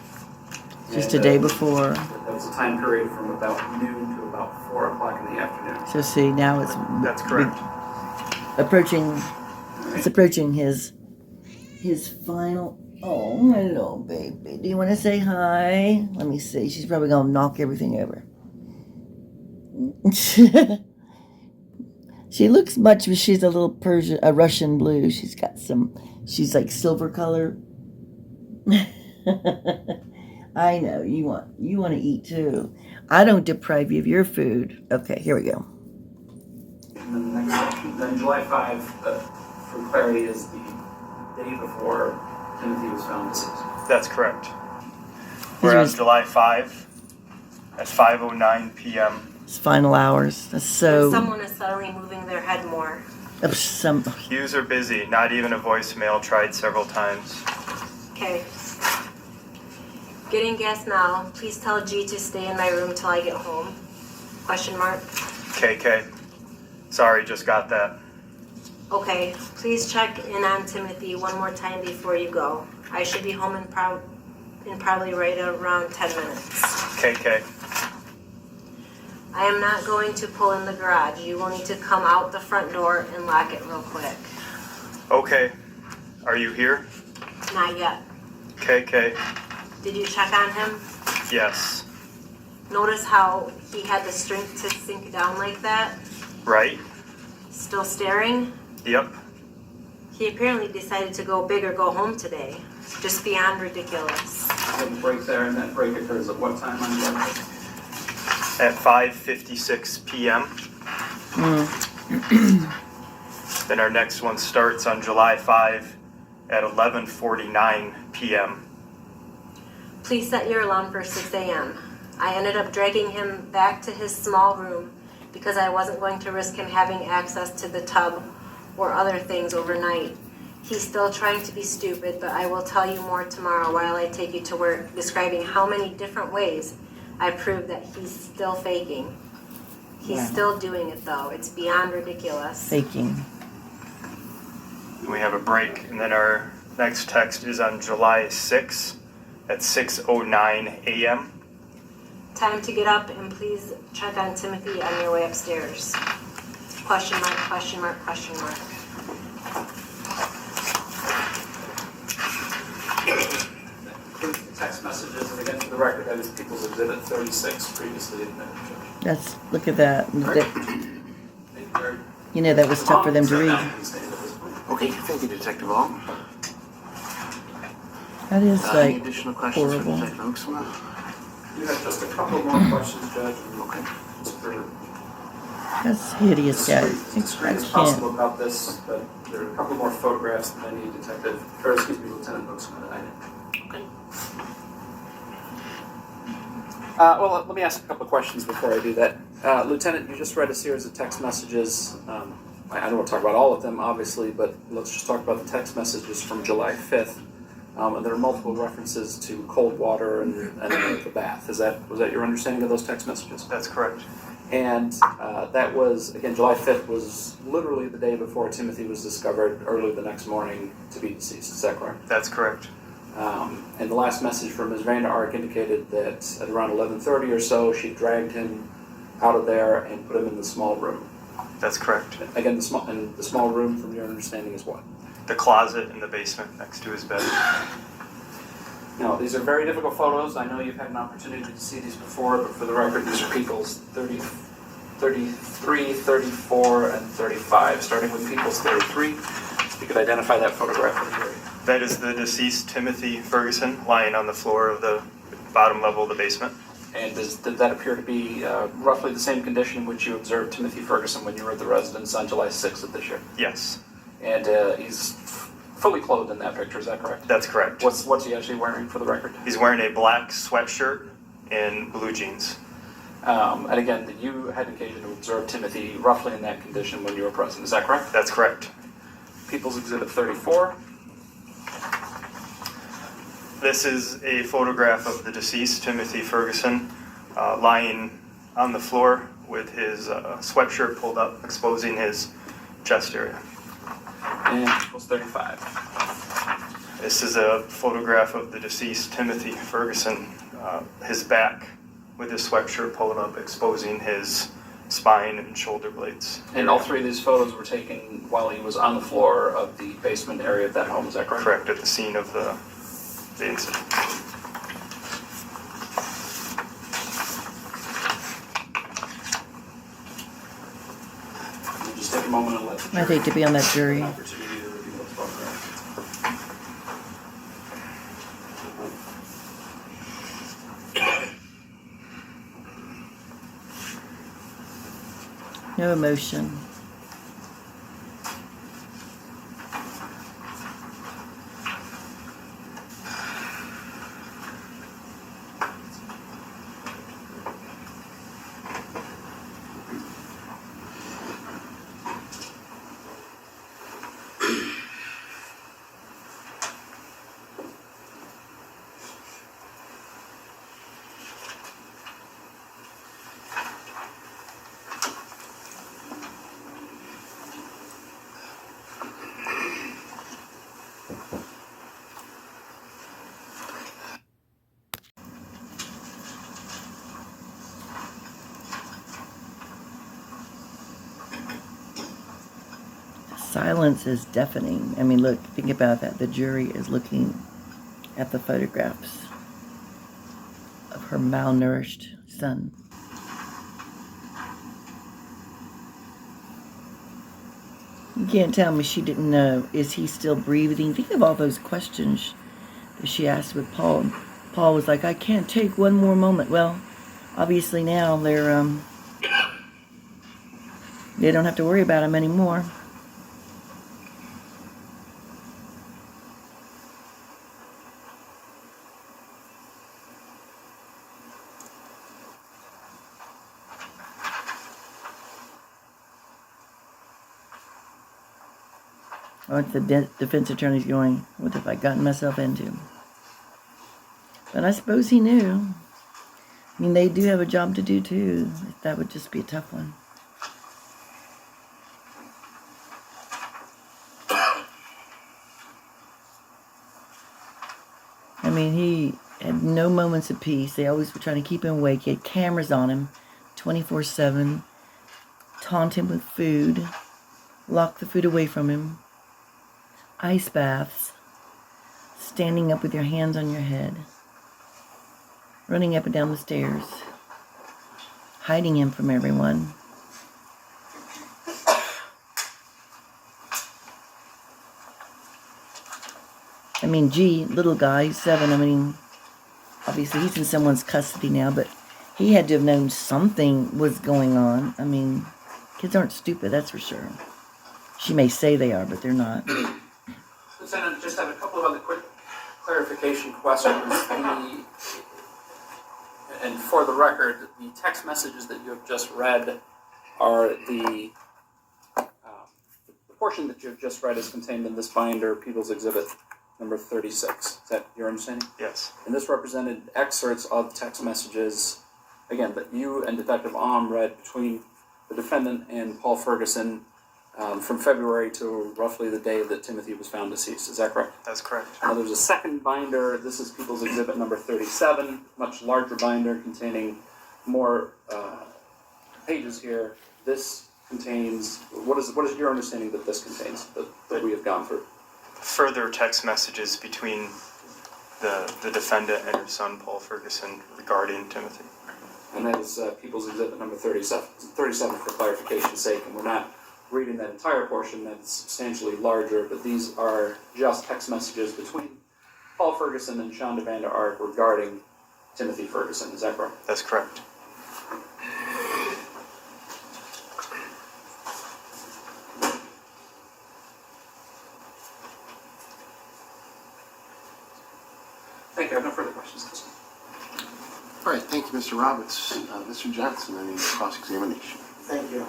Just a day before. That was a time period from about noon to about 4 o'clock in the afternoon. So see, now it's That's correct. It's approaching his final. Oh, hello, baby. Do you want to say hi? Let me see. She's probably going to knock everything over. She looks much, but she's a little a Russian blue. She's like silver color. I know, you want to eat too. I don't deprive you of your food. Okay, here we go. And then the next section, then July 5, for clarity, is the day before Timothy was found deceased. That's correct. Whereas July 5 at 5:09 p.m. It's final hours. That's so. Someone is suddenly moving their head more. Queues are busy. Not even a voicemail. Tried several times. Okay. Getting gas now. Please tell G to stay in my room till I get home. Question mark. KK. Sorry, just got that. Okay. Please check in on Timothy one more time before you go. I should be home in probably right around 10 minutes. KK. I am not going to pull in the garage. You will need to come out the front door and lock it real quick. Okay. Are you here? Not yet. KK. Did you check on him? Yes. Notice how he had the strength to sink down like that? Right? Still staring? Yep. He apparently decided to go big or go home today. Just beyond ridiculous. There's a break there, and that break occurs at what time on July 5? At 5:56 p.m. Then our next one starts on July 5 at 11:49 p.m. Please set your alarm for 6 a.m. I ended up dragging him back to his small room because I wasn't going to risk him having access to the tub or other things overnight. He's still trying to be stupid, but I will tell you more tomorrow while I take you to work, describing how many different ways I prove that he's still faking. He's Wow. still doing it, though. It's beyond ridiculous. Faking. We have a break, and then our next text is on July 6th at 6:09 a.m. Time to get up and please check on Timothy on your way upstairs. Question mark, question mark, question mark. Includes the text messages, and again, for the record, that is People's Exhibit 36, previously admitted, Judge. Look at that. Thank you, Jerry. You know, that was tough for them to read. Okay, thank you, Detective Hall. That is Any like additional questions horrible. for Detective Hooksma? You have just a couple more questions, Judge. Okay. Just for That's hideous, guys. discreet I as can't. possible about this, but there are a couple more photographs that I need Lieutenant Brooksman that I need. Okay. Well, let me ask a couple of questions before I do that. Lieutenant, you just read a series of text messages. I don't want to talk about all of them, obviously, but let's just talk about the text messages from July 5th. And there are multiple references to cold water and the bath. Was that your understanding of those text messages? That's correct. And that was, again, July 5th was literally the day before Timothy was discovered early the next morning to be deceased. Is that correct? That's correct. And the last message from Ms. Vander indicated that at around 11:30 or so, she dragged him out of there and put him in the small room. That's correct. Again, the small room, from your understanding, is what? The closet in the basement next to his bed. Now, these are very difficult photos. I know you've had an opportunity to see these before, but for the record, these are People's 33, 34, and 35. Starting with People's 33, you could identify that photograph for the jury. That is the deceased Timothy Ferguson lying on the floor of the bottom level of the basement. And did that appear to be roughly the same condition in which you observed Timothy Ferguson when you were at the residence on July 6th of this year? Yes, And he's fully clothed in that picture, is that correct? that's correct. What's he actually wearing for the record? He's wearing a black sweatshirt and blue jeans. And again, you had occasion to observe Timothy roughly in that condition when you were present, is that correct? That's correct. People's Exhibit 34. This is a photograph of the deceased Timothy Ferguson lying on the floor with his sweatshirt pulled up, exposing his chest area. And People's 35. This is a photograph of the deceased Timothy Ferguson, his back with his sweatshirt pulled up, exposing his spine and shoulder blades. And all three of these photos were taken while he was on the floor of the basement area of that home, is that correct? Correct, at the scene of the incident. We'll just take a moment and let the I'd hate to be on that jury. an opportunity to review those photographs. No emotion. Silence is deafening. I mean, look, think about that. The jury is looking at the photographs of her malnourished son. You can't tell me she didn't know. Is he still breathing? Think of all those questions that she asked with Paul. And Paul was like, I can't take one more moment. Well, obviously now they don't have to worry about him anymore. Or the defense attorney's going, what have I gotten myself into? But I suppose he knew. I mean, they do have a job to do too. That would just be a tough one. I mean, he had no moments of peace. They always were trying to keep him awake. He had cameras on him 24/7, taunt him with food, lock the food away from him, ice baths, standing up with your hands on your head, running up and down the stairs, hiding him from everyone. I mean, gee, little guy, he's 7. I mean, obviously he's in someone's custody now, but he had to have known something was going on. I mean, kids aren't stupid, that's for sure. She may say they are, but they're not. Senator, just have a couple of other quick clarification questions. And for the record, the text messages that you have just read are the portion that you have just read is contained in this binder, People's Exhibit number 36. Is that your understanding? Yes. And this represented excerpts of text messages, again, that you and Detective Ahm read between the defendant and Paul Ferguson from February to roughly the day that Timothy was found deceased. Is that correct? That's correct. Now there's a second binder. This is People's Exhibit number 37, much larger binder containing more pages here. This contains, what is your understanding that this contains, that we have gone through? Further text messages between the defendant and her son, Paul Ferguson, regarding Timothy. And that is People's Exhibit number 37 for clarification's sake, and we're not reading that entire portion. That's substantially larger, but these are just text messages between Paul Ferguson and Shanda Vander regarding Timothy Ferguson. Is that correct? That's correct. Thank you. I have no further questions. All right, thank you, Mr. Roberts. Mr. Johnson, any cross-examination? Thank you.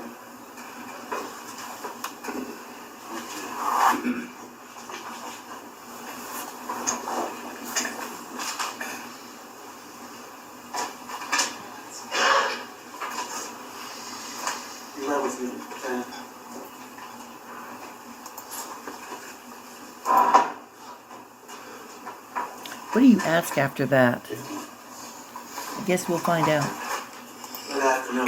You read with me, Lieutenant? What do you ask after that? I guess we'll find out. Good afternoon.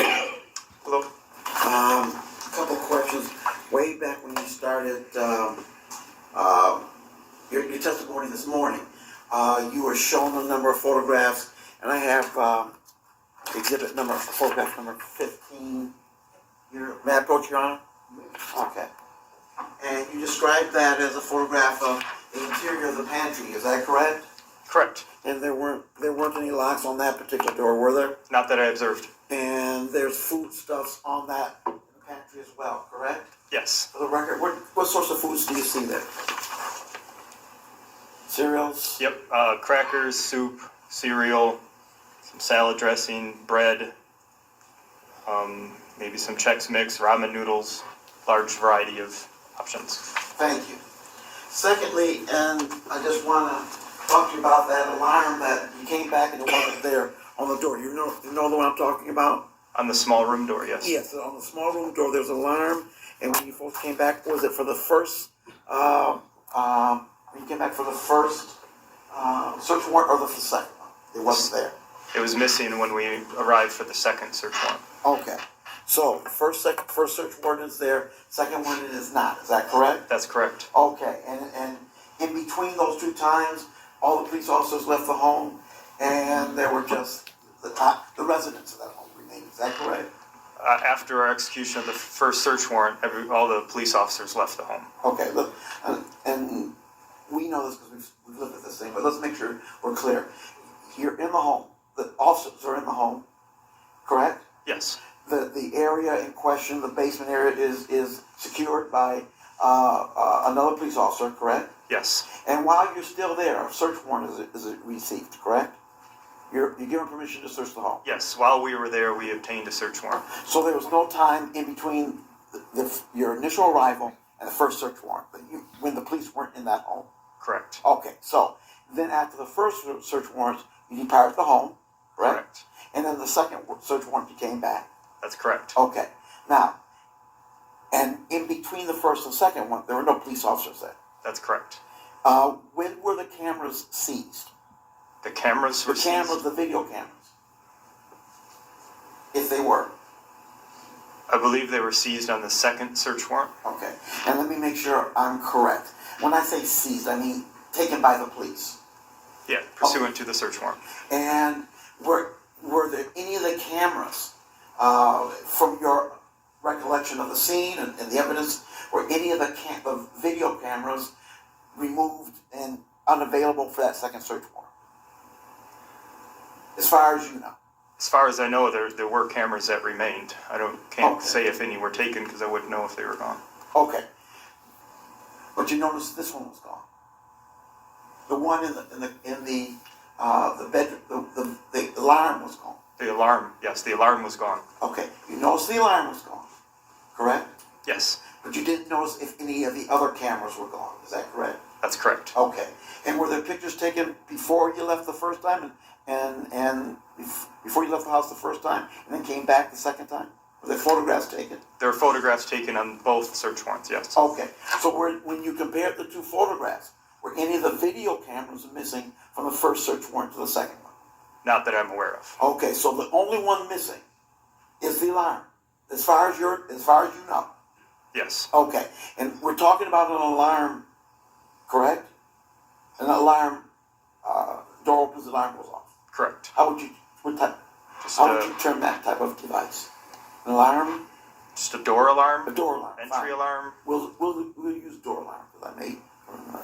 Hello. A couple questions. Way back when you started your testimony this morning, you were shown a number of photographs, and I have photograph number 15. May I approach, Your Honor? Okay. And you described that as a photograph of the interior of the pantry. Is that correct? Correct. And there weren't any locks on that particular door, were there? Not that I observed. And there's foodstuffs on that in the pantry as well, correct? Yes. For the record, what sorts of foods do you see there? Cereals? Yep. Crackers, soup, cereal, some salad dressing, bread, maybe some Chex Mix, ramen noodles, large variety of options. Thank you. Secondly, and I just want to talk to you about that alarm that you came back and it wasn't there on the door. You know the one I'm talking about? On the small room door, yes. Yes, on the small room door there's an alarm, and when you folks came back, was it for the first, when you came back for the first search warrant or the second one? It wasn't there. It was missing when we arrived for the second search warrant. Okay. So first search warrant is there, second one it is not. Is that correct? That's correct. Okay. And in between those two times, all the police officers left the home, and there were just the residents of that home remaining. Is that correct? After our execution of the first search warrant, all the police officers left the home. Okay. Look, and we know this because we've lived with this thing, but let's make sure we're clear. You're in the home. The officers are in the home, correct? Yes. The area in question, the basement area, is secured by another police officer, correct? Yes. And while you're still there, a search warrant is received, correct? You're given permission to search the home. Yes. While we were there, we obtained a search warrant. So there was no time in between your initial arrival and the first search warrant, when the police weren't in that home. Correct. Okay, so then after the first search warrant, you departed the home, correct? And then the second search warrant, you came back. That's correct. Okay, now, and in between the first and second one, there were no police officers there. That's correct. When were the cameras seized? The cameras were seized? The video cameras. If they were. I believe they were seized on the second search warrant. Okay, and let me make sure I'm correct. When I say seized, I mean taken by the police. Yeah, pursuant to the search warrant. And were there any of the cameras, from your recollection of the scene and the evidence, were any of the video cameras removed and unavailable for that second search warrant? As far as you know. As far as I know, there were cameras that remained. Can't Okay. say if any were taken because I wouldn't know if they were gone. Okay. But you notice this one was gone. The one in the bedroom, the alarm was gone. The alarm, yes, the alarm was gone. Okay. You notice the alarm was gone, correct? Yes, But you didn't notice if any of the other cameras were gone. Is that correct? that's correct. Okay. And were there pictures taken before you left the first time and before you left the house the first time and then came back the second time? Were there photographs taken? There were photographs taken on both search warrants, yes. Okay. So when you compared the two photographs, were any of the video cameras missing from the first search warrant to the second one? Not that I'm aware of. Okay. So the only one missing is the alarm, as far as you know. Yes, Okay. And we're talking about an alarm, correct? An alarm, door opens, alarm goes off. correct. How would you term that type of device? An alarm? Just a door alarm, A door alarm. entry Fine. alarm. We'll use door alarm because I may.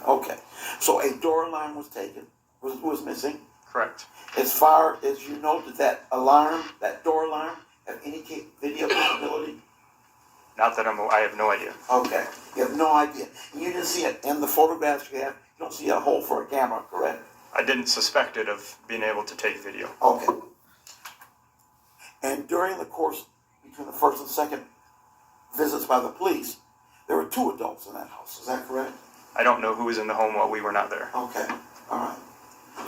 Okay. So a door alarm was taken, was missing. Correct. As far as you know, did that alarm, that door alarm, have any video capability? Not that I have no idea. Okay. You have no idea. You didn't see it in the photographs you have. You don't see a hole for a camera, correct? I didn't suspect it of being able to take video. Okay. And during the course between the first and second visits by the police, there were 2 adults in that house. Is that correct? I don't know who was in the home while we were not there. Okay. All right.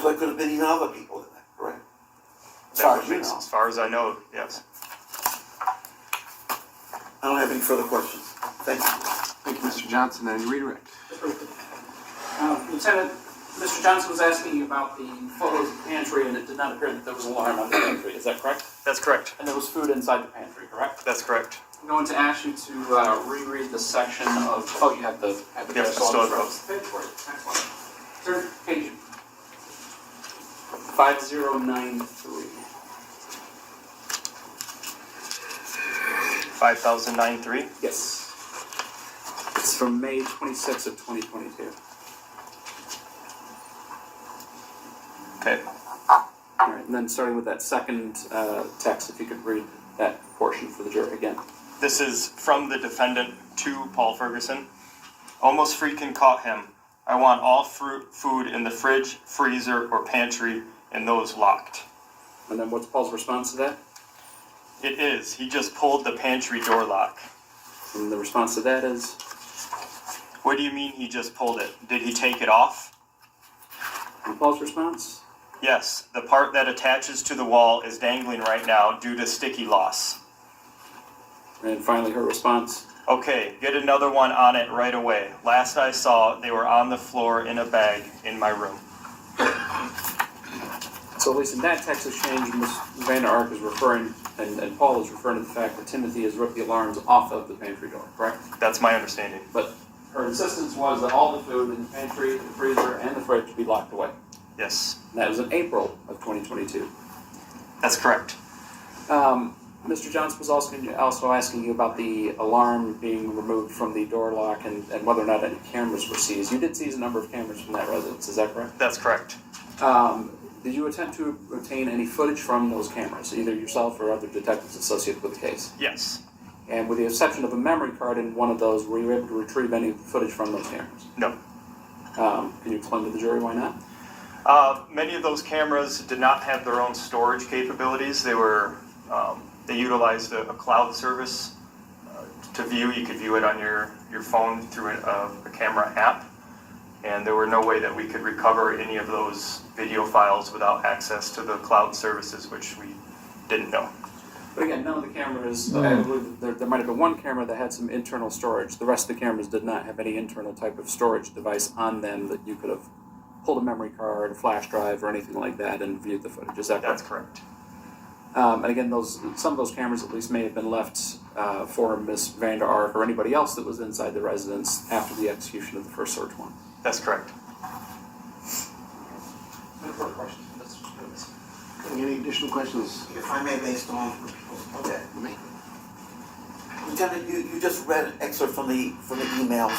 So there could have been even other people in there, correct? As That far would as you make- know. As far as I know, yes. I don't have any further questions. Thank you. Thank you, Mr. Johnson. Any redirect? Lieutenant, Mr. Johnson was asking you about the photos of the pantry, and it did not appear that there was an alarm on the pantry. Is that correct? That's correct. And there was food inside the pantry, correct? That's correct. I'm going to ask you to reread the section of. Oh, you have the. Yes, I still have those. Page for it. Excellent. Turn page 5093. 5093. Yes. It's from May 26th of 2022. Okay. All right, and then starting with that second text, if you could read that portion for the jury again. This is from the defendant to Paul Ferguson. Almost freaking caught him. I want all food in the fridge, freezer, or pantry, and those locked. And then what's Paul's response to that? It is. He just pulled the pantry door lock. And the response to that is? What do you mean he just pulled it? Did he take it off? And Paul's response? Yes. The part that attaches to the wall is dangling right now due to sticky loss. And finally her response? Okay, get another one on it right away. Last I saw, they were on the floor in a bag in my room. So at least in that text exchange, Ms. Vander is referring, and Paul is referring to the fact that Timothy has ripped the alarms off of the pantry door, correct? That's my understanding. But her insistence was that all the food in the pantry, the freezer, and the fridge be locked away. Yes, And that was in April of 2022. that's correct. Mr. Johnson was also asking you about the alarm being removed from the door lock and whether or not any cameras were seized. You did seize a number of cameras from that residence, is that correct? That's correct. Did you attempt to obtain any footage from those cameras, either yourself or other detectives associated with the case? Yes. And with the exception of a memory card in one of those, were you able to retrieve any footage from those cameras? No. Can you explain to the jury why not? Many of those cameras did not have their own storage capabilities. They were they utilized a cloud service to view. You could view it on your phone through a camera app, and there were no way that we could recover any of those video files without access to the cloud services, which we didn't know. But again, none of the cameras, I believe there might have been one camera that had some internal storage. The rest of the cameras did not have any internal type of storage device on them that you could have pulled a memory card, a flash drive, or anything like that and viewed the footage. Is that correct? That's correct. And again, some of those cameras at least may have been left for Miss Vander or anybody else that was inside the residence after the execution of the first search warrant. That's correct. Any further questions? Any additional questions? If I may, based on, okay. Me? Lieutenant, you just read an excerpt from the emails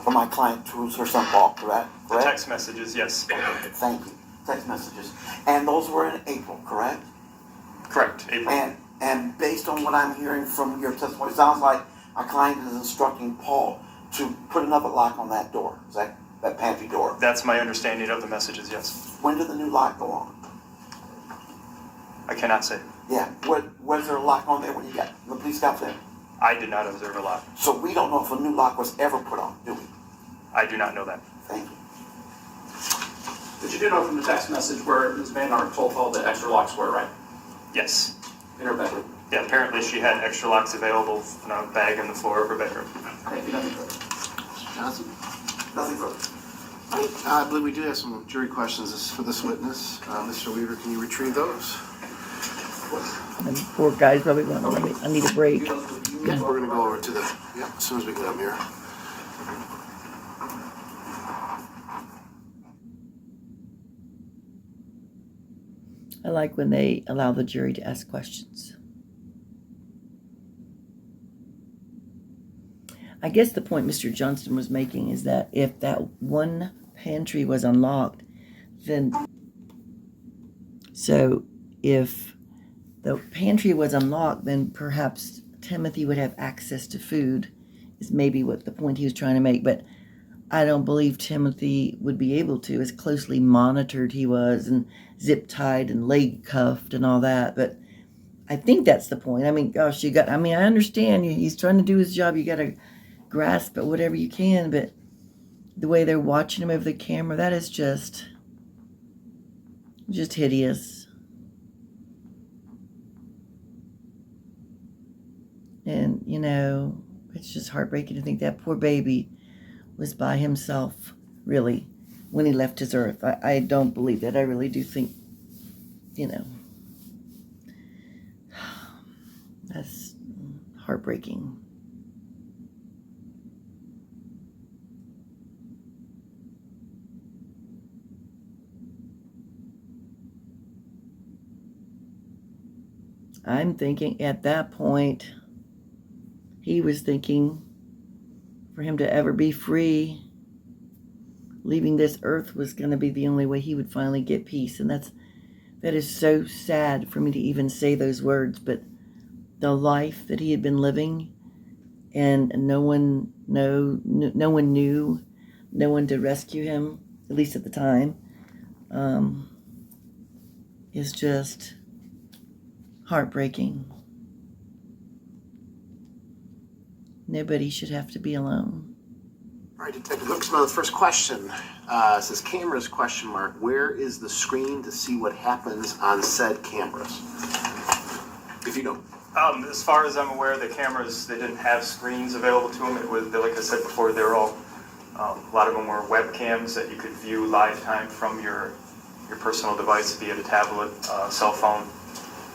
from my client to her son Paul, correct? The text messages, yes. Okay, thank you. Text messages. And those were in April, correct? Correct, April. And based on what I'm hearing from your testimony, it sounds like my client is instructing Paul to put another lock on that door. Is that pantry door? That's my understanding of the messages, yes. When did the new lock go on? I cannot say. Yeah. Was there a lock on there when the police got there? I did not observe a lock. So we don't know if a new lock was ever put on, do we? I do not know that. Thank you. But you do know from the text message where Ms. Vander told Paul that extra locks were, right? Yes. In her bedroom. Yeah, apparently she had extra locks available in a bag in the floor of her bedroom. Thank you. Nothing further. Mr. Johnson? Nothing further. I believe we do have some jury questions for this witness. Mr. Weaver, can you retrieve those? And poor guy's probably going, I need a break. Yeah, we're going to go over to as soon as we get up here. I like when they allow the jury to ask questions. I guess the point Mr. Johnston was making is that if that one pantry was unlocked, then so if the pantry was unlocked, then perhaps Timothy would have access to food, is maybe what the point he was trying to make. But I don't believe Timothy would be able to, as closely monitored he was and zip-tied and leg-cuffed and all that. But I think that's the point. I mean, gosh, I understand he's trying to do his job. You got to grasp at whatever you can, but the way they're watching him over the camera, that is just hideous. And, it's just heartbreaking to think that poor baby was by himself, really, when he left his earth. I don't believe that. I really do think, that's heartbreaking. I'm thinking at that point, he was thinking for him to ever be free, leaving this earth was going to be the only way he would finally get peace. And that is so sad for me to even say those words, but the life that he had been living and no one knew, no one to rescue him, at least at the time, is just heartbreaking. Nobody should have to be alone. All right, Detective Hooksman, the first question says cameras, ? Where is the screen to see what happens on said cameras? If you know. As far as I'm aware, the cameras, they didn't have screens available to them. It was, like I said before, they were all, a lot of them were webcams that you could view live time from your personal device via the tablet, cell phone.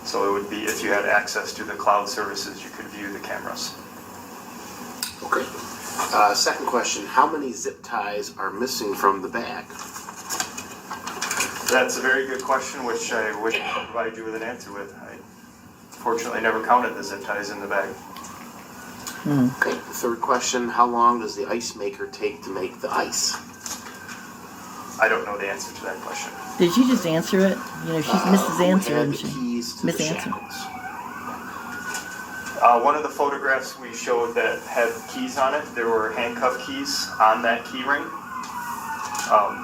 So it would be, if you had access to the cloud services, you could view the cameras. Okay. Second question, how many zip ties are missing from the bag? That's a very good question, which I wish I could provide you with an answer with. I fortunately never counted the zip ties in the bag. Okay. The third question, how long does the ice maker take to make the ice? I don't know the answer to that question. Did you just answer it? She's Mrs. Answer, Who had isn't the she? keys to Miss the Answer. shackles? One of the photographs we showed that had keys on it, there were handcuff keys on that key ring.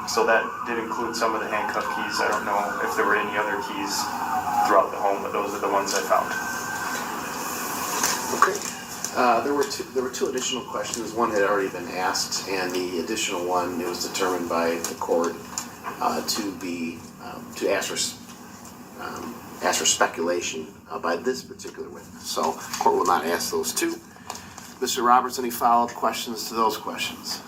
So that did include some of the handcuff keys. I don't know if there were any other keys throughout the home, but those are the ones I found. Okay. There were two additional questions. One had already been asked, and the additional one, it was determined by the court to ask for speculation by this particular witness. So the court will not ask those two. Mr. Roberts, any follow-up questions to those questions?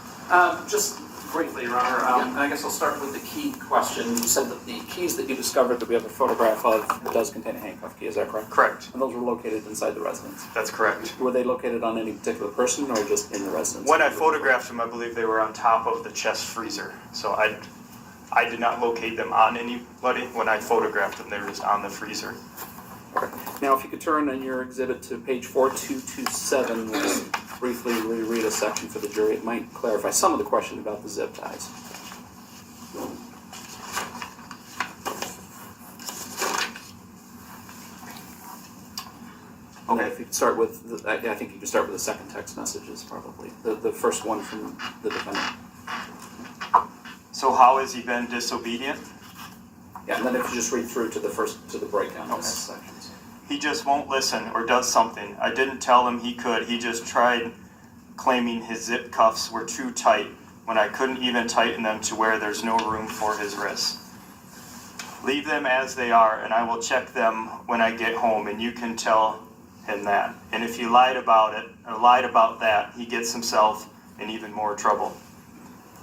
Just briefly, Your Honor, and I guess I'll start with the key question. You said that the keys that you discovered that we have a photograph of does contain a handcuff key, is that correct? Correct. And those were located inside the residence? That's correct. Were they located on any particular person or just in the residence? When I photographed them, I believe they were on top of the chest freezer. So I did not locate them on anybody. When I photographed them, they were just on the freezer. Okay. Now, if you could turn in your exhibit to page 4227, we'll just briefly reread a section for the jury. It might clarify some of the question about the zip ties. Okay, if you could start with, I think you could start with the second text messages, probably. The first one from the defendant. So how has he been disobedient? Yeah, and then if you just read through to the breakdown of sections. He just won't listen or does something. I didn't tell him he could. He just tried, claiming his zip cuffs were too tight when I couldn't even tighten them to where there's no room for his wrists. Leave them as they are, and I will check them when I get home, and you can tell him that. And if he lied about it, or lied about that, he gets himself in even more trouble.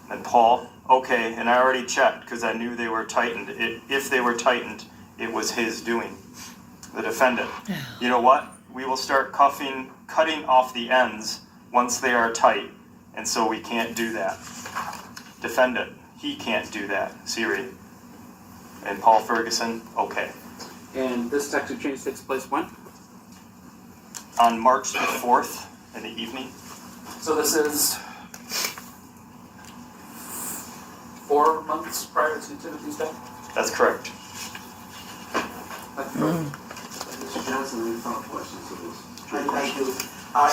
And Paul, okay, and I already checked because I knew they were tightened. If they were tightened, it was his doing. The defendant, you know what? We will start cutting off the ends once they are tight, and so we can't do that. Defendant, he can't do that. Siri. And Paul Ferguson, okay. And this text exchange takes place when? On March the 4th in the evening. So this is 4 months prior to Timothy's death? That's correct. Mr. Johnson, any follow-up questions to this? I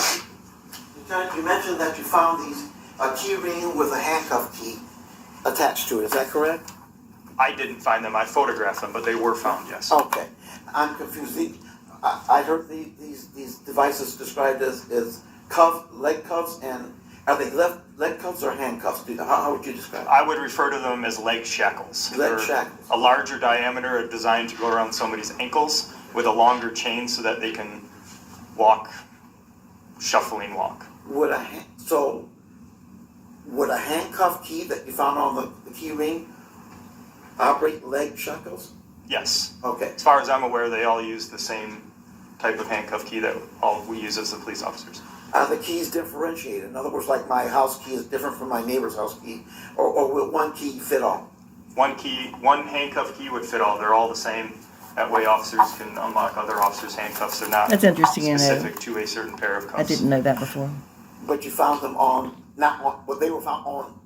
do. You mentioned that you found a key ring with a handcuff key attached to it. Is that correct? I didn't find them. I photographed them, but they were found, yes. Okay. I'm confused. I heard these devices described as leg cuffs, and are they leg cuffs or handcuffs? How would you describe it? I would refer to them as leg shackles. Leg shackles. A larger diameter designed to go around somebody's ankles with a longer chain so that they can walk, shuffling walk. Would a handcuff key that you found on the key ring operate leg shackles? Yes. Okay. As far as I'm aware, they all use the same type of handcuff key that all we use as the police officers. Are the keys differentiated? In other words, like my house key is different from my neighbor's house key, or will one key fit all? One handcuff key would fit all. They're all the same. That way officers can unlock other officers' handcuffs. They're not That's interesting to know. specific to a certain pair of cuffs. I didn't know that before. But you found them they were found on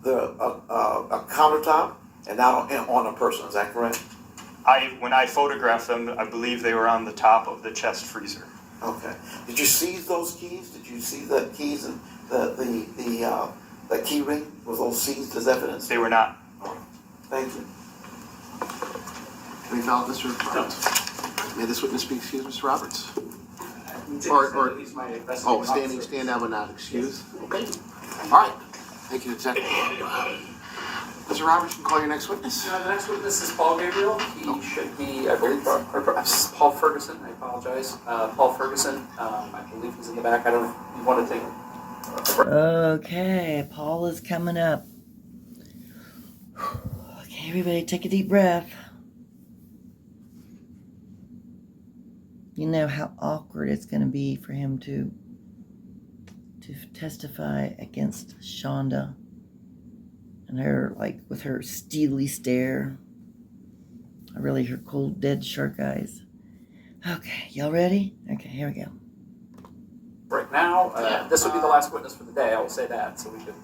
a countertop and not on a person. Is that correct? When I photographed them, I believe they were on the top of the chest freezer. Okay. Did you seize those keys? Did you see the keys and the key ring? Was those seized as evidence? They were not. Thank you. Any follow-up, Mr. Roberts? May this witness be excused, Mr. Roberts? Stand down but not excused. Okay. All right. Thank you, Detective. Mr. Roberts, you can call your next witness. The next witness is Paul Gabriel. He should be, I believe, or Paul Ferguson. I apologize. Paul Ferguson. I believe he's in the back. I don't know if you want to take a break. Okay, Paul is coming up. Okay, everybody take a deep breath. You know how awkward it's going to be for him to testify against Shanda and her, like, with her steely stare. Really, her cold, dead shark eyes. Okay, y'all ready? Okay, here we go. Right now, this would be the last witness for the day. I will say that, so we could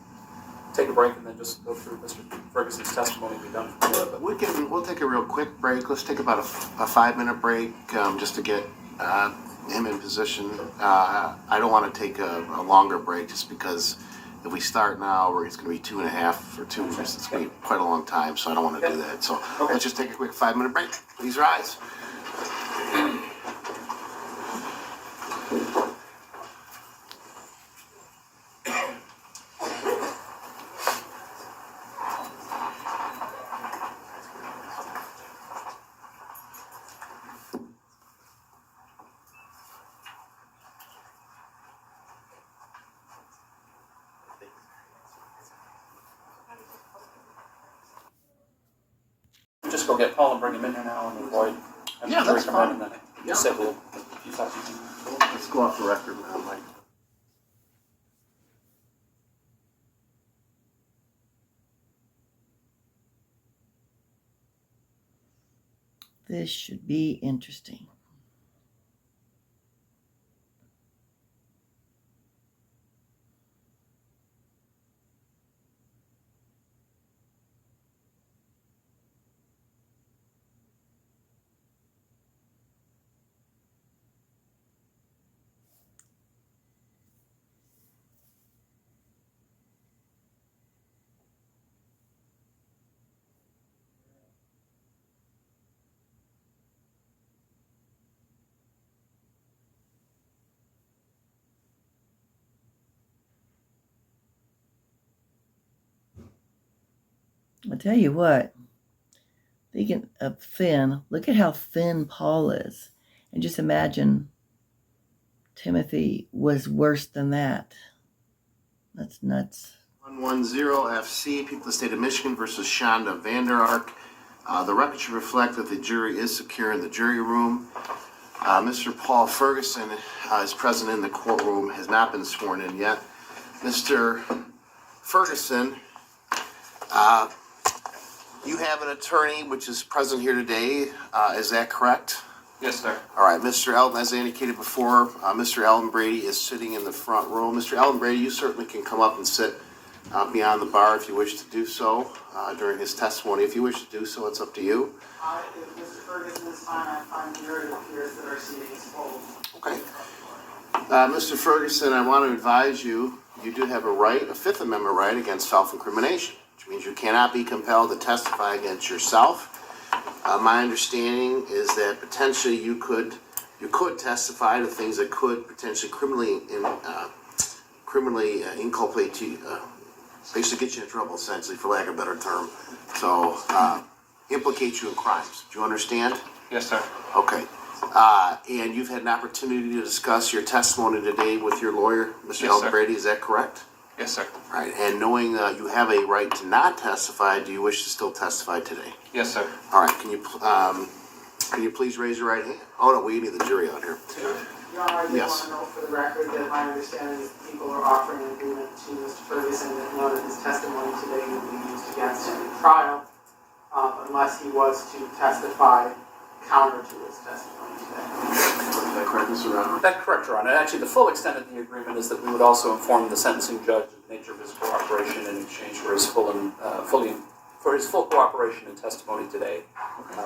take a break and then just go through Mr. Ferguson's testimony and be done from there. But We'll take a real quick break. Let's take about a 5-minute break just to get him in position. I don't want to take a longer break just because if we start now, it's going to be 2.5 or 2 years. It's going to be quite a long time, so I don't want to do that. So let's just take a quick 5-minute break. Please rise. just go get Paul and bring him in here now and avoid having Yeah, the jury that's come fine. in and then Yeah. say, well, you thought you can. Let's go off the record now, Mike. This should be interesting. I'll tell you what, speaking of thin, look at how thin Paul is. And just imagine Timothy was worse than that. That's nuts. 110 FC, people of the state of Michigan versus Shanda Vander. The record should reflect that the jury is secure in the jury room. Mr. Paul Ferguson is present in the courtroom, has not been sworn in yet. Mr. Ferguson, you have an attorney which is present here today. Is that correct? Yes, sir. All right, Mr. Eldon, as I indicated before, Mr. Eldon Brady is sitting in the front row. Mr. Eldon Brady, you certainly can come up and sit beyond the bar if you wish to do so during his testimony. If you wish to do so, it's up to you. If Mr. Ferguson is fine, I'm fine here. It appears that our seating is full. Okay. Mr. Ferguson, I want to advise you, you do have a right, a Fifth Amendment right against self-incrimination, which means you cannot be compelled to testify against yourself. My understanding is that potentially you could testify to things that could potentially criminally inculpate you, basically get you in trouble, essentially, for lack of a better term. So, implicate you in crimes. Do you understand? Yes, sir. Okay. And you've had an opportunity to discuss your testimony today with your lawyer, Mr. Yes, Eldon sir. Brady. Is that correct? Yes, sir. All right. And knowing you have a right to not testify, do you wish to still testify today? Yes, sir. All right. Can you please raise your right hand? Oh no, we need the jury out here. Your Honor, I just Yes. want to note for the record that my understanding is that people are offering an agreement to Mr. Ferguson that none of his testimony today will be used against him in trial unless he was to testify counter to his testimony today. Is that correct, Mr. Brown? That's correct, Your Honor. Actually, the full extent of the agreement is that we would also inform the sentencing judge of the nature of his cooperation in exchange for his full cooperation and testimony today.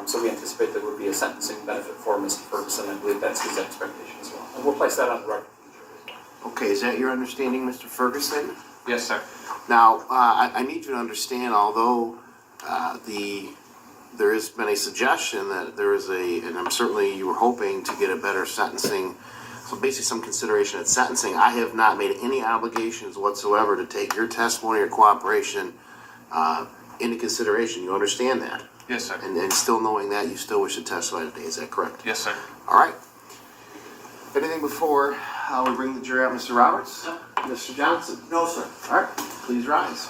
So we anticipate there would be a sentencing benefit for Mr. Ferguson. I believe that's his expectation as well. And we'll place that on the record for the jury as well. Okay. Is that your understanding, Mr. Ferguson? Yes, sir. Now, I need you to understand, although there has been a suggestion that there is and I'm certainly you were hoping to get a better sentencing, so basically some consideration at sentencing. I have not made any obligations whatsoever to take your testimony or cooperation into consideration. You understand that? Yes, sir. And still knowing that, you still wish to testify today. Is that correct? Yes, sir. All right. Anything before we bring the jury out, Mr. Roberts? No. Mr. Johnson? No, sir. All right. Please rise.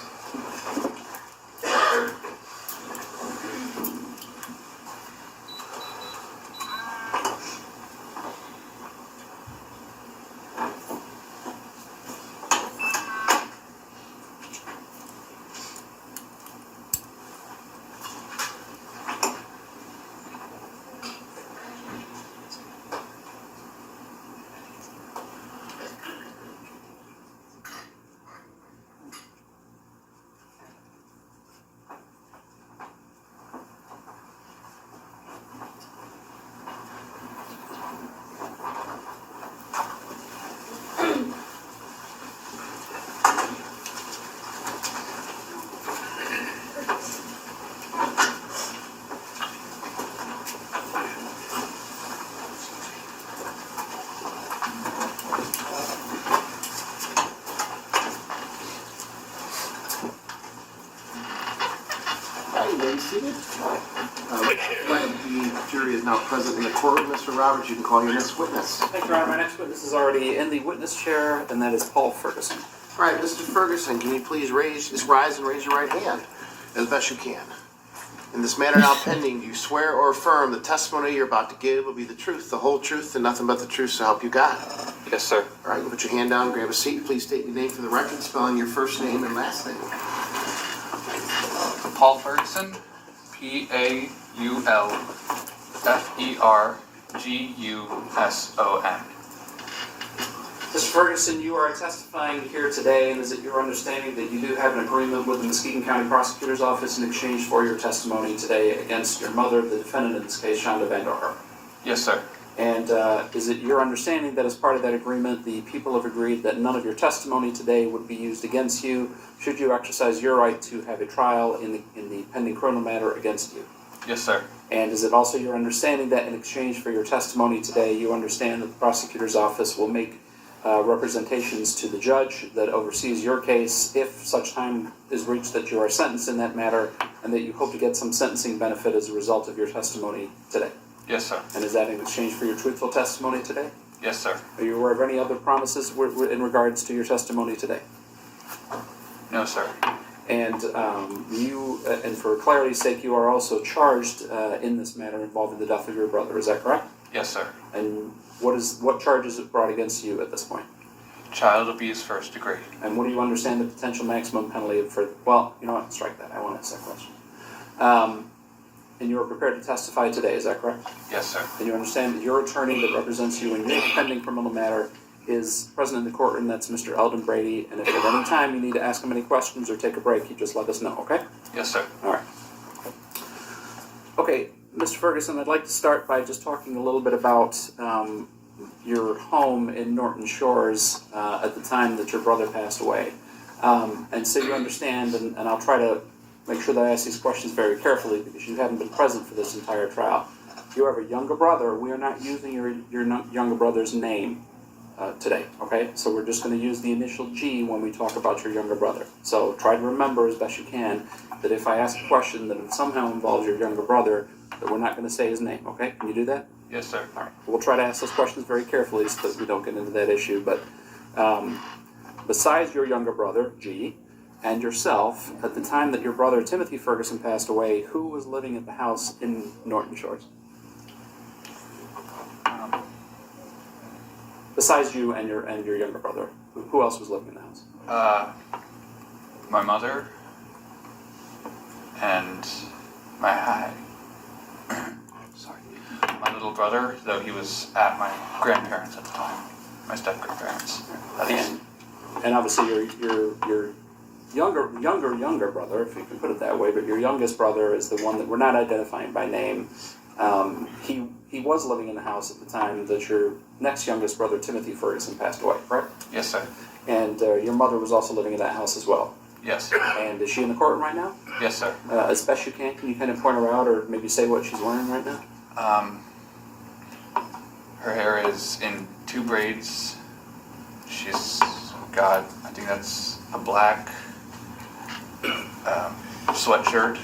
Seated. The jury is now present in the courtroom. Mr. Roberts, you can call your next witness. Thank you, Your Honor. My next witness is already in the witness chair, and that is Paul Ferguson. All right, Mr. Ferguson, can you please rise and raise your right hand as best you can? In this matter now pending, do you swear or affirm the testimony you're about to give will be the truth, the whole truth, and nothing but the truth, so help you God? Yes, sir. All right, you put your hand down, grab a seat. Please state your name for the record, spelling your first name and last name. Paul Ferguson, Paulferguson. Mr. Ferguson, you are testifying here today, and is it your understanding that you do have an agreement with the Muskegon County Prosecutor's Office in exchange for your testimony today against your mother, the defendant in this case, Shanda and Vander? Yes, sir. And is it your understanding that as part of that agreement, the people have agreed that none of your testimony today would be used against you should you exercise your right to have a trial in the pending criminal matter against you? Yes, sir. And is it also your understanding that in exchange for your testimony today, you understand that the prosecutor's office will make representations to the judge that oversees your case if such time is reached that you are sentenced in that matter, and that you hope to get some sentencing benefit as a result of your testimony today? Yes, sir. And is that in exchange for your truthful testimony today? Yes, sir. Are you aware of any other promises in regards to your testimony today? No, sir. And and for clarity's sake, you are also charged in this matter involving the death of your brother. Is that correct? Yes, sir. And what charges are brought against you at this point? Child abuse first degree. And what do you understand the potential maximum penalty for? Well, you know what? Strike that. I won't ask that question. And you are prepared to testify today. Is that correct? Yes, sir. And you understand that your attorney that represents you in your pending criminal matter is present in the courtroom. That's Mr. Eldon Brady. And if at any time you need to ask him any questions or take a break, you just let us know. Okay? Yes, sir. All right. Okay, Mr. Ferguson, I'd like to start by just talking a little bit about your home in Norton Shores at the time that your brother passed away. And so you understand, and I'll try to make sure that I ask these questions very carefully because you haven't been present for this entire trial. You have a younger brother. We are not using your younger brother's name today, okay? So we're just going to use the initial G when we talk about your younger brother. So try to remember as best you can that if I ask a question that somehow involves your younger brother, that we're not going to say his name, okay? Can you do that? Yes, sir. All right. We'll try to ask those questions very carefully so that we don't get into that issue. But besides your younger brother, G, and yourself, at the time that your brother Timothy Ferguson passed away, who was living at the house in Norton Shores? Besides you and your younger brother, who else was living in the house? My mother and my my little brother, though he was at my grandparents at the time, my step grandparents. And obviously your younger brother, if you can put it that way, but your youngest brother is the one that we're not identifying by name. He was living in the house at the time that your next youngest brother, Timothy Ferguson, passed away, correct? Yes, sir. And your mother was also living in that house as well. Yes. And is she in the courtroom right now? Yes, sir. As best you can you kind of point her out or maybe say what she's wearing right now? Her hair is in 2 braids. She's got, I think that's a black sweatshirt.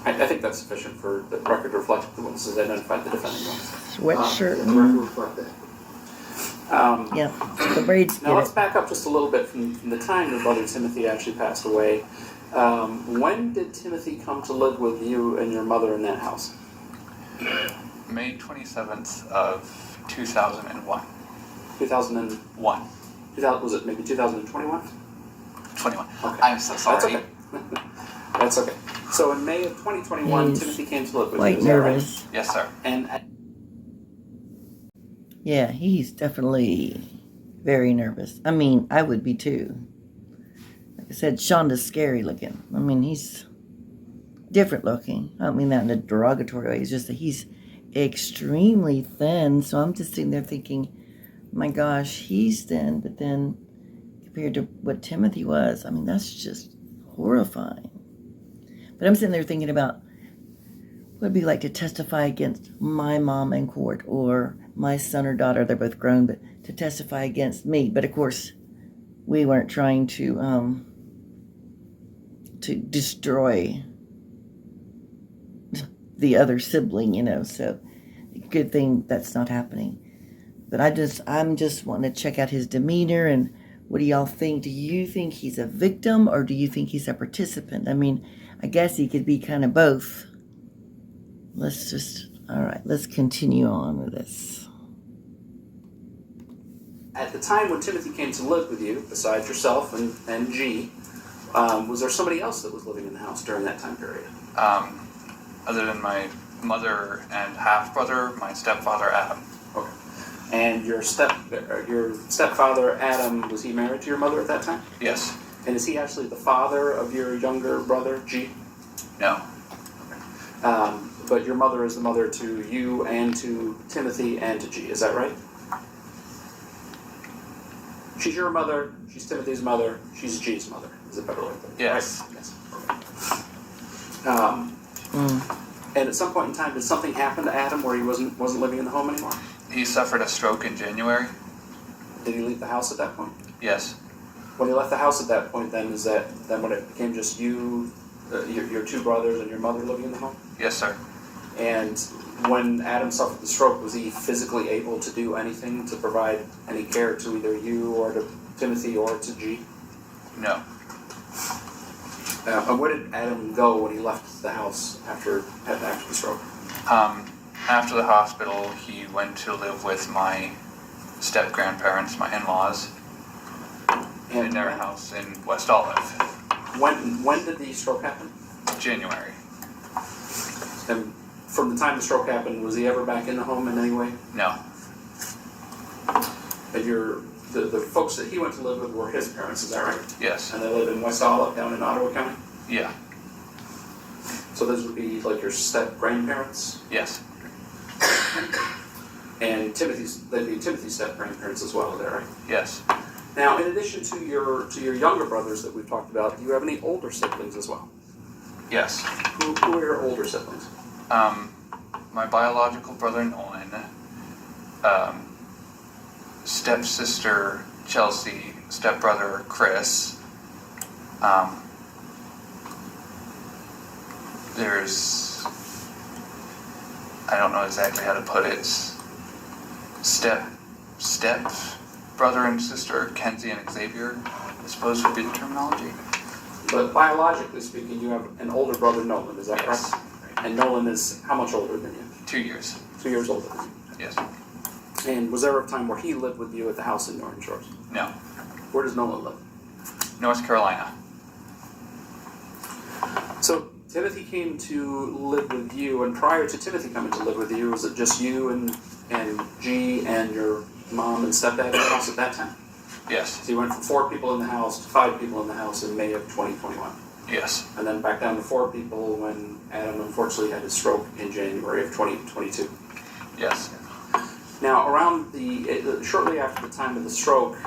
I think that's sufficient for the record to reflect the witnesses identified the defendant. Sweatshirt. The record reflect that. Yeah, the braids Now get let's it. back up just a little bit from the time your brother Timothy actually passed away. When did Timothy come to live with you and your mother in that house? May 27th of 2001. 2001. Was it maybe 2021? 21. Okay. I'm so sorry. That's okay. That's okay. So in May of 2021, He's Timothy came to live with you. Quite Is that right? nervous. Yes, sir. And Yeah, he's definitely very nervous. I mean, I would be too. Like I said, Shonda's scary looking. I mean, he's different looking. I don't mean that in a derogatory way. It's just that he's extremely thin. So I'm just sitting there thinking, my gosh, he's thin. But then compared to what Timothy was, I mean, that's just horrifying. But I'm sitting there thinking about what it'd be like to testify against my mom in court or my son or daughter. They're both grown, but to testify against me. But of course, we weren't trying to destroy the other sibling, you know. So good thing that's not happening. But I'm just wanting to check out his demeanor and what do y'all think? Do you think he's a victim or do you think he's a participant? I mean, I guess he could be kind of both. All right, let's continue on with this. At the time when Timothy came to live with you, besides yourself and G, was there somebody else that was living in the house during that time period? Other than my mother and half-brother, my stepfather, Adam. Okay. And your stepfather, Adam, was he married to your mother at that time? Yes. And is he actually the father of your younger brother, G? No. But your mother is the mother to you and to Timothy and to G, is that right? She's your mother, she's Timothy's mother, she's G's mother. Is it better like that? Yes. Right? Yes. And at some point in time, did something happen to Adam where he wasn't living in the home anymore? He suffered a stroke in January. Did he leave the house at that point? Yes. When he left the house at that point, then when it became just you, your two brothers, and your mother living in the home? Yes, sir. And when Adam suffered the stroke, was he physically able to do anything to provide any care to either you or to Timothy or to G? No. And where did Adam go when he left the house after the stroke? After the hospital, he went to live with my step-grandparents, my in-laws, in their house in West Olive. When did the stroke happen? January. And from the time the stroke happened, was he ever back in the home in any way? No. And the folks that he went to live with were his parents, is that right? Yes. And they live in West Olive, down in Ottawa County? Yeah. So those would be like your step-grandparents? Yes. And they'd be Timothy's step-grandparents as well, is that right? Yes. Now, in addition to your younger brothers that we've talked about, do you have any older siblings as well? Yes. Who are your older siblings? My biological brother Nolan, stepsister Chelsea, stepbrother Chris. There's, I don't know exactly how to put it, step brother and sister Kenzie and Xavier, I suppose would be the terminology. But biologically speaking, you have an older brother, Nolan, is that Yes. correct? And Nolan is how much older than you? 2 years. 2 years older than you. Yes. And was there a time where he lived with you at the house in Norton Shores? No. Where does Nolan live? North Carolina. So Timothy came to live with you, and prior to Timothy coming to live with you, was it just you and G and your mom and stepdad in the house at that time? Yes. So you went from 4 people in the house to 5 people in the house in May of 2021. Yes. And then back down to 4 people when Adam unfortunately had his stroke in January of 2022. Yes. Now, around shortly after the time of the stroke,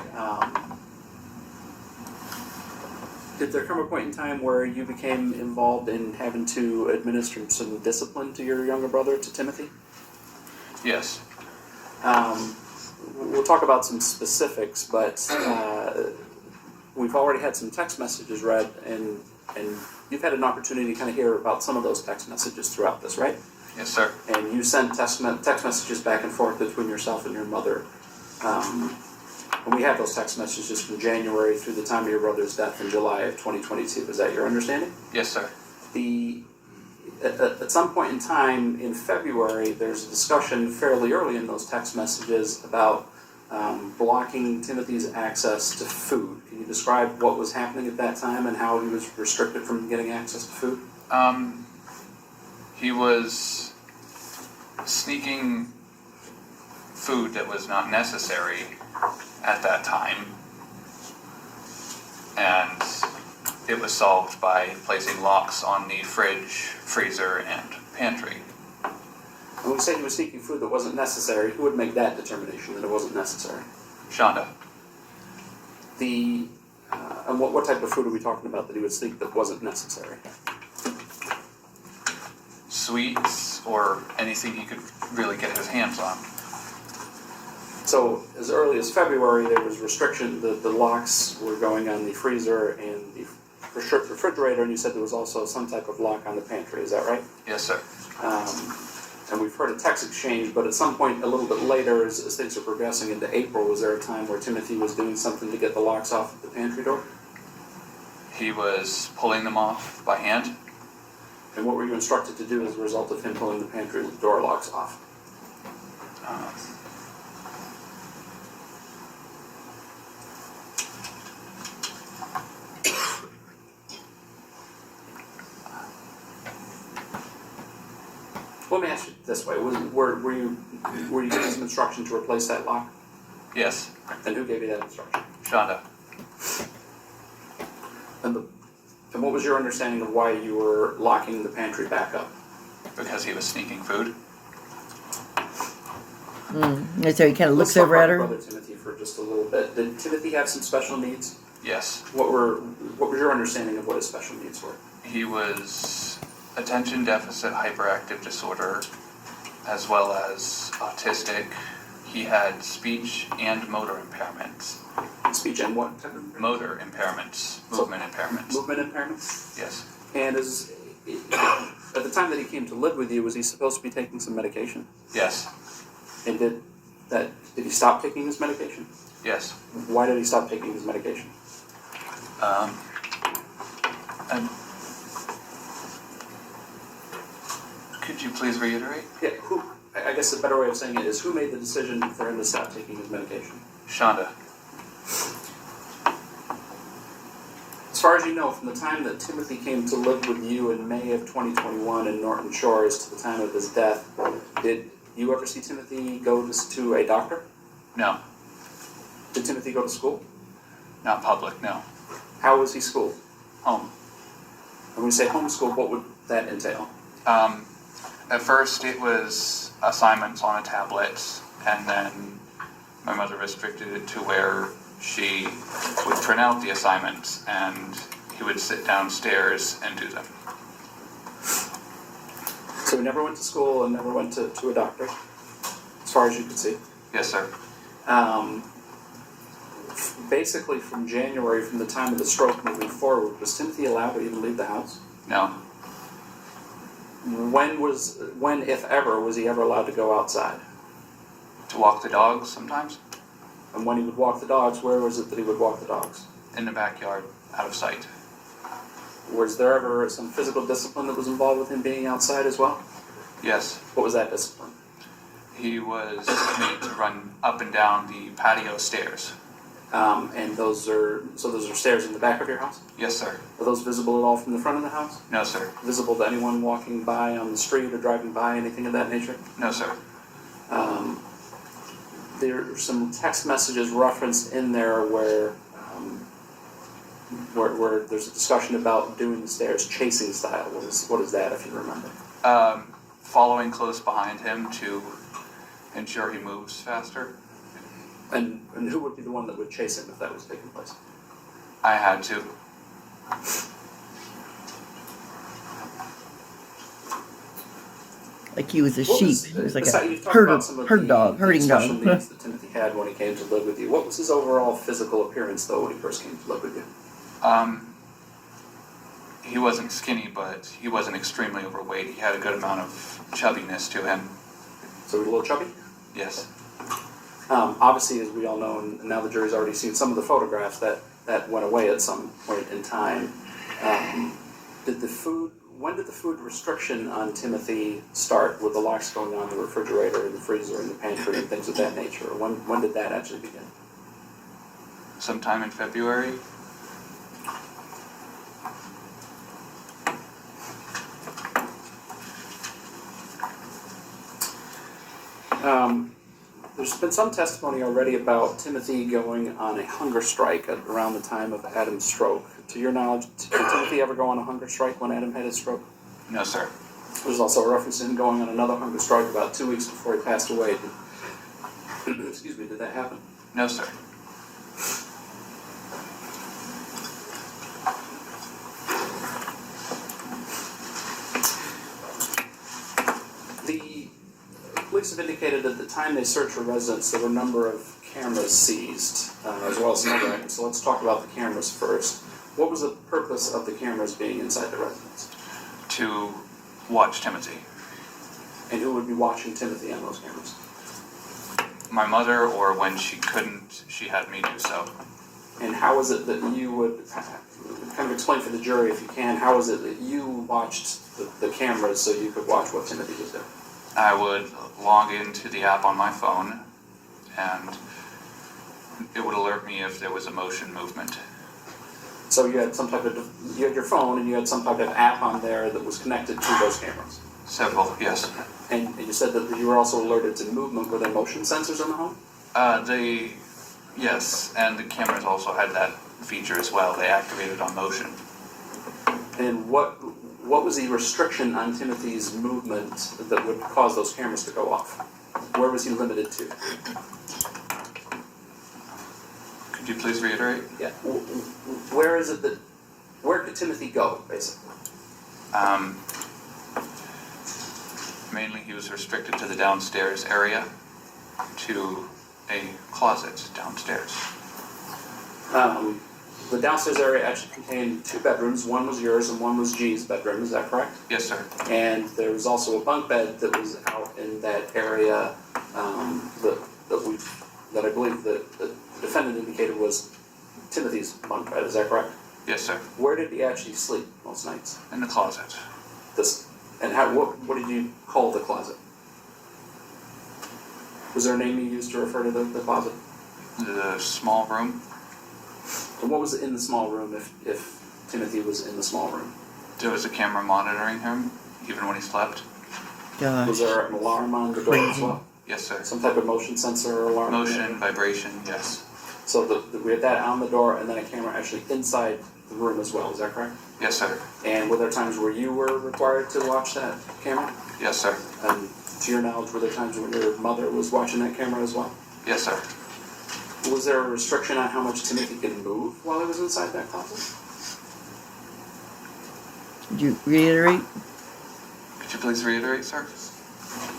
did there come a point in time where you became involved in having to administer some discipline to your younger brother, to Timothy? Yes. We'll talk about some specifics, but we've already had some text messages read, and you've had an opportunity to kind of hear about some of those text messages throughout this, right? Yes, sir. And you sent text messages back and forth between yourself and your mother. And we have those text messages from January through the time of your brother's death in July of 2022. Is that your understanding? Yes, sir. At some point in time in February, there's a discussion fairly early in those text messages about blocking Timothy's access to food. Can you describe what was happening at that time and how he was restricted from getting access to food? He was sneaking food that was not necessary at that time, and it was solved by placing locks on the fridge, freezer, and pantry. When we say he was sneaking food that wasn't necessary, who would make that determination that it wasn't necessary? Shanda. And what type of food are we talking about that he would sneak that wasn't necessary? Sweets or anything he could really get his hands on. So as early as February, there was restriction. The locks were going on the freezer and the refrigerator, and you said there was also some type of lock on the pantry. Is that right? Yes, sir. And we've heard a text exchange, but at some point a little bit later, as things are progressing into April, was there a time where Timothy was doing something to get the locks off of the pantry door? He was pulling them off by hand. And what were you instructed to do as a result of him pulling the pantry door locks off? Let me ask you this way: were you given some instruction to replace that lock? Yes. And who gave you that instruction? Shanda. And what was your understanding of why you were locking the pantry back up? Because he was sneaking food. And so he kind of looks Let's talk over about at her. Brother Timothy for just a little bit. Did Timothy have some special needs? Yes. What was your understanding of what his special needs were? He was attention deficit hyperactive disorder, as well as autistic. He had speech and motor impairments. Speech and what type of impairment? Motor impairments. Movement impairments. Movement impairments? Yes. And at the time that he came to live with you, was he supposed to be taking some medication? Yes. And did he stop taking his medication? Yes. Why did he stop taking his medication? And could you please reiterate? Yeah, I guess the better way of saying it is, who made the decision for him to stop taking his medication? Shanda. As far as you know, from the time that Timothy came to live with you in May of 2021 in Norton Shores to the time of his death, did you ever see Timothy go to a doctor? No. Did Timothy go to school? Not public, no. How was he schooled? Home. And when you say homeschool, what would that entail? At first it was assignments on a tablet, and then my mother restricted it to where she would print out the assignments and he would sit downstairs and do them. So he never went to school and never went to a doctor, as far as you could see? Yes, sir. Basically from January, from the time of the stroke moving forward, was Timothy allowed to even leave the house? No. When, if ever, was he ever allowed to go outside? To walk the dogs sometimes? And when he would walk the dogs, where was it that he would walk the dogs? In the backyard, out of sight. Was there ever some physical discipline that was involved with him being outside as well? Yes. What was that discipline? He was made to run up and down the patio stairs. And those are stairs in the back of your house? Yes, sir. Are those visible at all from the front of the house? No, sir. Visible to anyone walking by on the street or driving by, anything of that nature? No, sir. There are some text messages referenced in there where there's a discussion about doing the stairs chasing style. What is that, if you remember? Following close behind him to ensure he moves faster. And who would be the one that would chase him if that was taking place? I had to. Like he was a sheep. He was like a you've talked about some of herding dog. special needs that Timothy had when he came to live with you. What was his overall physical appearance, though, when he first came to live with you? He wasn't skinny, but he wasn't extremely overweight. He had a good amount of chubbiness to him. So he was a little chubby? Yes. Obviously, as we all know, and now the jury's already seen some of the photographs that went away at some point in time. When did the food restriction on Timothy start, with the locks going on the refrigerator and the freezer and the pantry and things of that nature? Or when did that actually begin? Sometime in February. There's been some testimony already about Timothy going on a hunger strike at around the time of Adam's stroke. To your knowledge, did Timothy ever go on a hunger strike when Adam had his stroke? No, sir. There's also a reference to him going on another hunger strike about 2 weeks before he passed away. Excuse me, did that happen? No, sir. The police have indicated at the time they searched your residence there were a number of cameras seized, as well as some other items. So let's talk about the cameras first. What was the purpose of the cameras being inside the residence? To watch Timothy. And who would be watching Timothy on those cameras? My mother, or when she couldn't, she had me do so. And how is it that you would kind of explain for the jury, if you can, how is it that you watched the cameras so you could watch what Timothy was doing? I would log into the app on my phone, and it would alert me if there was a motion movement. So you had you had your phone and you had some type of app on there that was connected to those cameras. Several, yes. And you said that you were also alerted to movement. Were there motion sensors in the home? Yes, and the cameras also had that feature as well. They activated on motion. And what was the restriction on Timothy's movement that would cause those cameras to go off? Where was he limited to? Could you please reiterate? Yeah. Where is it that, where could Timothy go, basically? Mainly he was restricted to the downstairs area, to a closet downstairs. The downstairs area actually contained 2 bedrooms. One was yours and one was G's bedroom, is that correct? Yes, sir. And there was also a bunk bed that was out in that area that I believe the defendant indicated was Timothy's bunk bed, is that correct? Yes, sir. Where did he actually sleep most nights? In the closet. What did you call the closet? Was there a name you used to refer to the closet? The small room. And what was in the small room if Timothy was in the small room? There was a camera monitoring him, even when he slept. Gosh. Was there an alarm on the door as well? Yes, sir. Some type of motion sensor or alarm? Motion, vibration, yes. So we had that on the door and then a camera actually inside the room as well, is that correct? Yes, sir. And were there times where you were required to watch that camera? Yes, sir. And to your knowledge, were there times when your mother was watching that camera as well? Yes, sir. Was there a restriction on how much Timothy could move while he was inside that closet? Could you reiterate? Could you please reiterate, sir?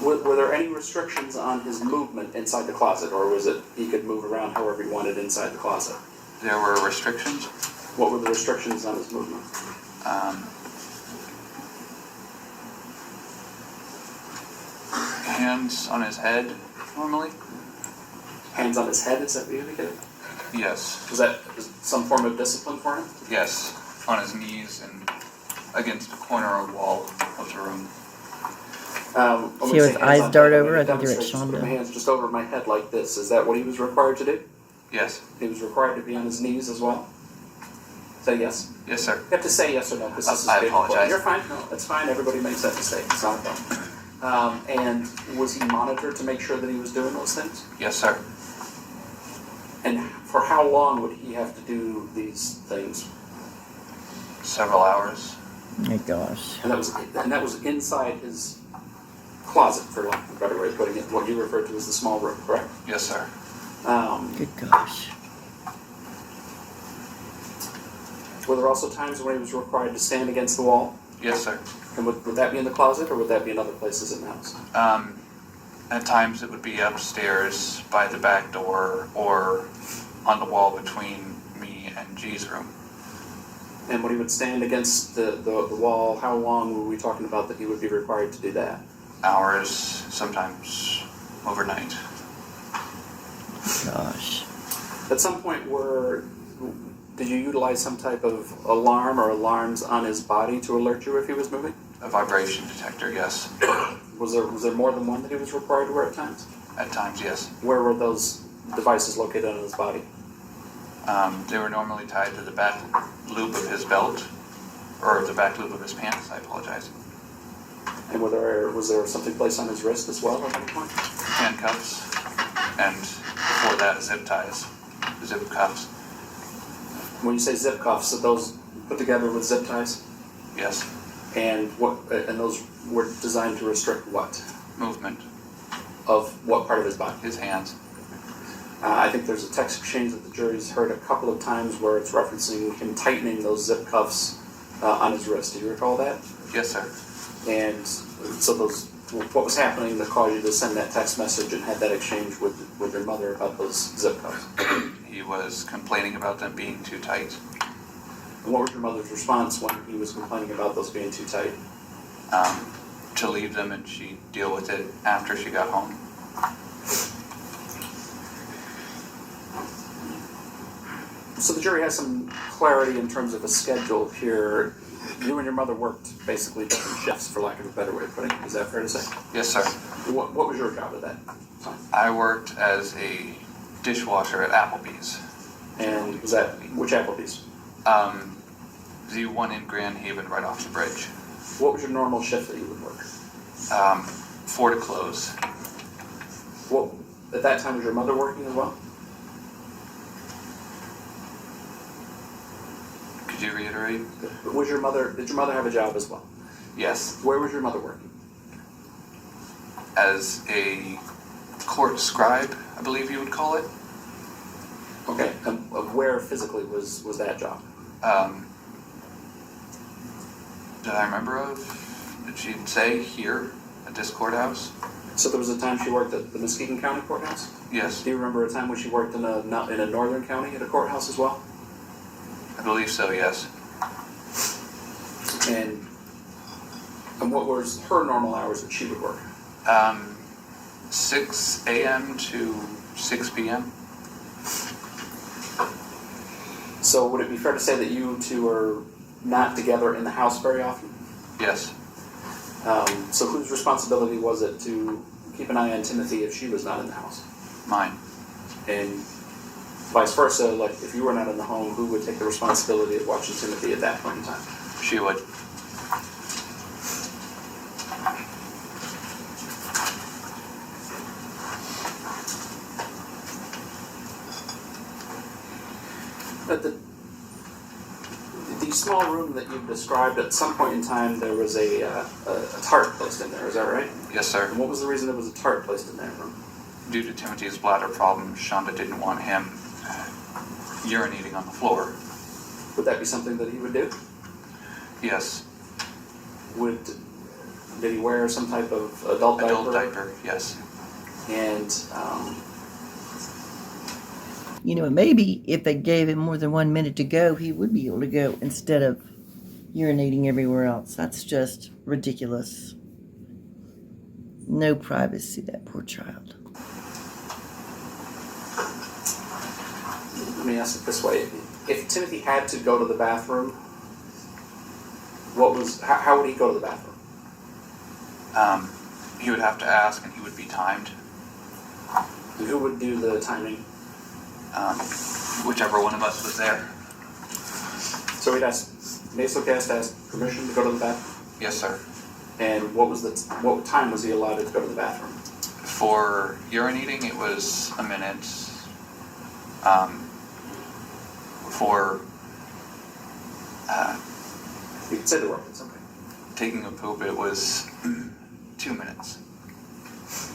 Were there any restrictions on his movement inside the closet, or was it he could move around however he wanted inside the closet? There were restrictions. What were the restrictions on his movement? Hands on his head, normally. Hands on his head, is that what you indicated? Yes. Was that some form of discipline for him? Yes. On his knees and against the corner or wall of the room. When See we say his hands eyes on dart head, over? when I he think you're at demonstrates putting Shanda. my hands just over my head like this. Is that what he was required to do? Yes. He was required to be on his knees as well? Say yes. Yes, sir. You have to say yes or no, because this is I paper court. apologize. You're fine. No, that's fine. Everybody makes that mistake. It's not a problem. And was he monitored to make sure that he was doing those things? Yes, sir. And for how long would he have to do these things? Several hours. My gosh. And that was inside his closet, for lack of a better way of putting it, what you referred to as the small room, correct? Yes, sir. Good gosh. Were there also times when he was required to stand against the wall? Yes, sir. And would that be in the closet, or would that be in other places in the house? At times it would be upstairs by the back door or on the wall between me and G's room. And when he would stand against the wall, how long were we talking about that he would be required to do that? Hours, sometimes overnight. Gosh. At some point, did you utilize some type of alarm or alarms on his body to alert you if he was moving? A vibration detector, yes. Was there more than one that he was required to wear at times? At times, yes. Where were those devices located on his body? They were normally tied to the back loop of his belt, or the back loop of his pants, I apologize. And was there something placed on his wrist as well at any point? Handcuffs, and before that, zip ties, zip cuffs. When you say zip cuffs, are those put together with zip ties? Yes. And those were designed to restrict what? Movement. Of what part of his body? His hands. I think there's a text exchange that the jury's heard a couple of times where it's referencing him tightening those zip cuffs on his wrist. Do you recall that? Yes, sir. And so what was happening that caused you to send that text message and had that exchange with your mother about those zip cuffs? He was complaining about them being too tight. And what was your mother's response when he was complaining about those being too tight? To leave them and she'd deal with it after she got home. So the jury has some clarity in terms of a schedule here. You and your mother worked basically different shifts, for lack of a better way of putting it. Is that fair to say? Yes, sir. What was your job at that time? I worked as a dishwasher at Applebee's. And was that, which Applebee's? The one in Grand Haven right off the bridge. What was your normal shift that you would work? 4 to close. What, at that time, was your mother working as well? Could you reiterate? Did your mother have a job as well? Yes. Where was your mother working? As a court scribe, I believe you would call it. Okay, and where physically was that job? Did I remember of? Did she say here at this courthouse? So there was a time she worked at the Muskegon County Courthouse? Yes. Do you remember a time when she worked in a northern county at a courthouse as well? I believe so, yes. And what was her normal hours that she would work? 6 a.m. to 6 p.m. So would it be fair to say that you two are not together in the house very often? Yes. So whose responsibility was it to keep an eye on Timothy if she was not in the house? Mine. And vice versa, like if you were not in the home, who would take the responsibility of watching Timothy at that point in time? She would. At the small room that you've described, at some point in time there was a tart placed in there, is that right? Yes, sir. And what was the reason there was a tart placed in that room? Due to Timothy's bladder problem, Shanda didn't want him urinating on the floor. Would that be something that he would do? Yes. Did he wear some type of adult diaper? Adult diaper, yes. And You know, maybe if they gave him more than 1 minute to go, he would be able to go instead of urinating everywhere else. That's just ridiculous. No privacy, that poor child. let me ask it this way: if Timothy had to go to the bathroom, how would he go to the bathroom? He would have to ask, and he would be timed. And who would do the timing? Whichever one of us was there. So he'd ask, Masocast has to ask permission to go to the bathroom? Yes, sir. And what time was he allowed to go to the bathroom? For urinating, it was a minute. For You could say the word, it's okay. taking a poop, it was 2 minutes.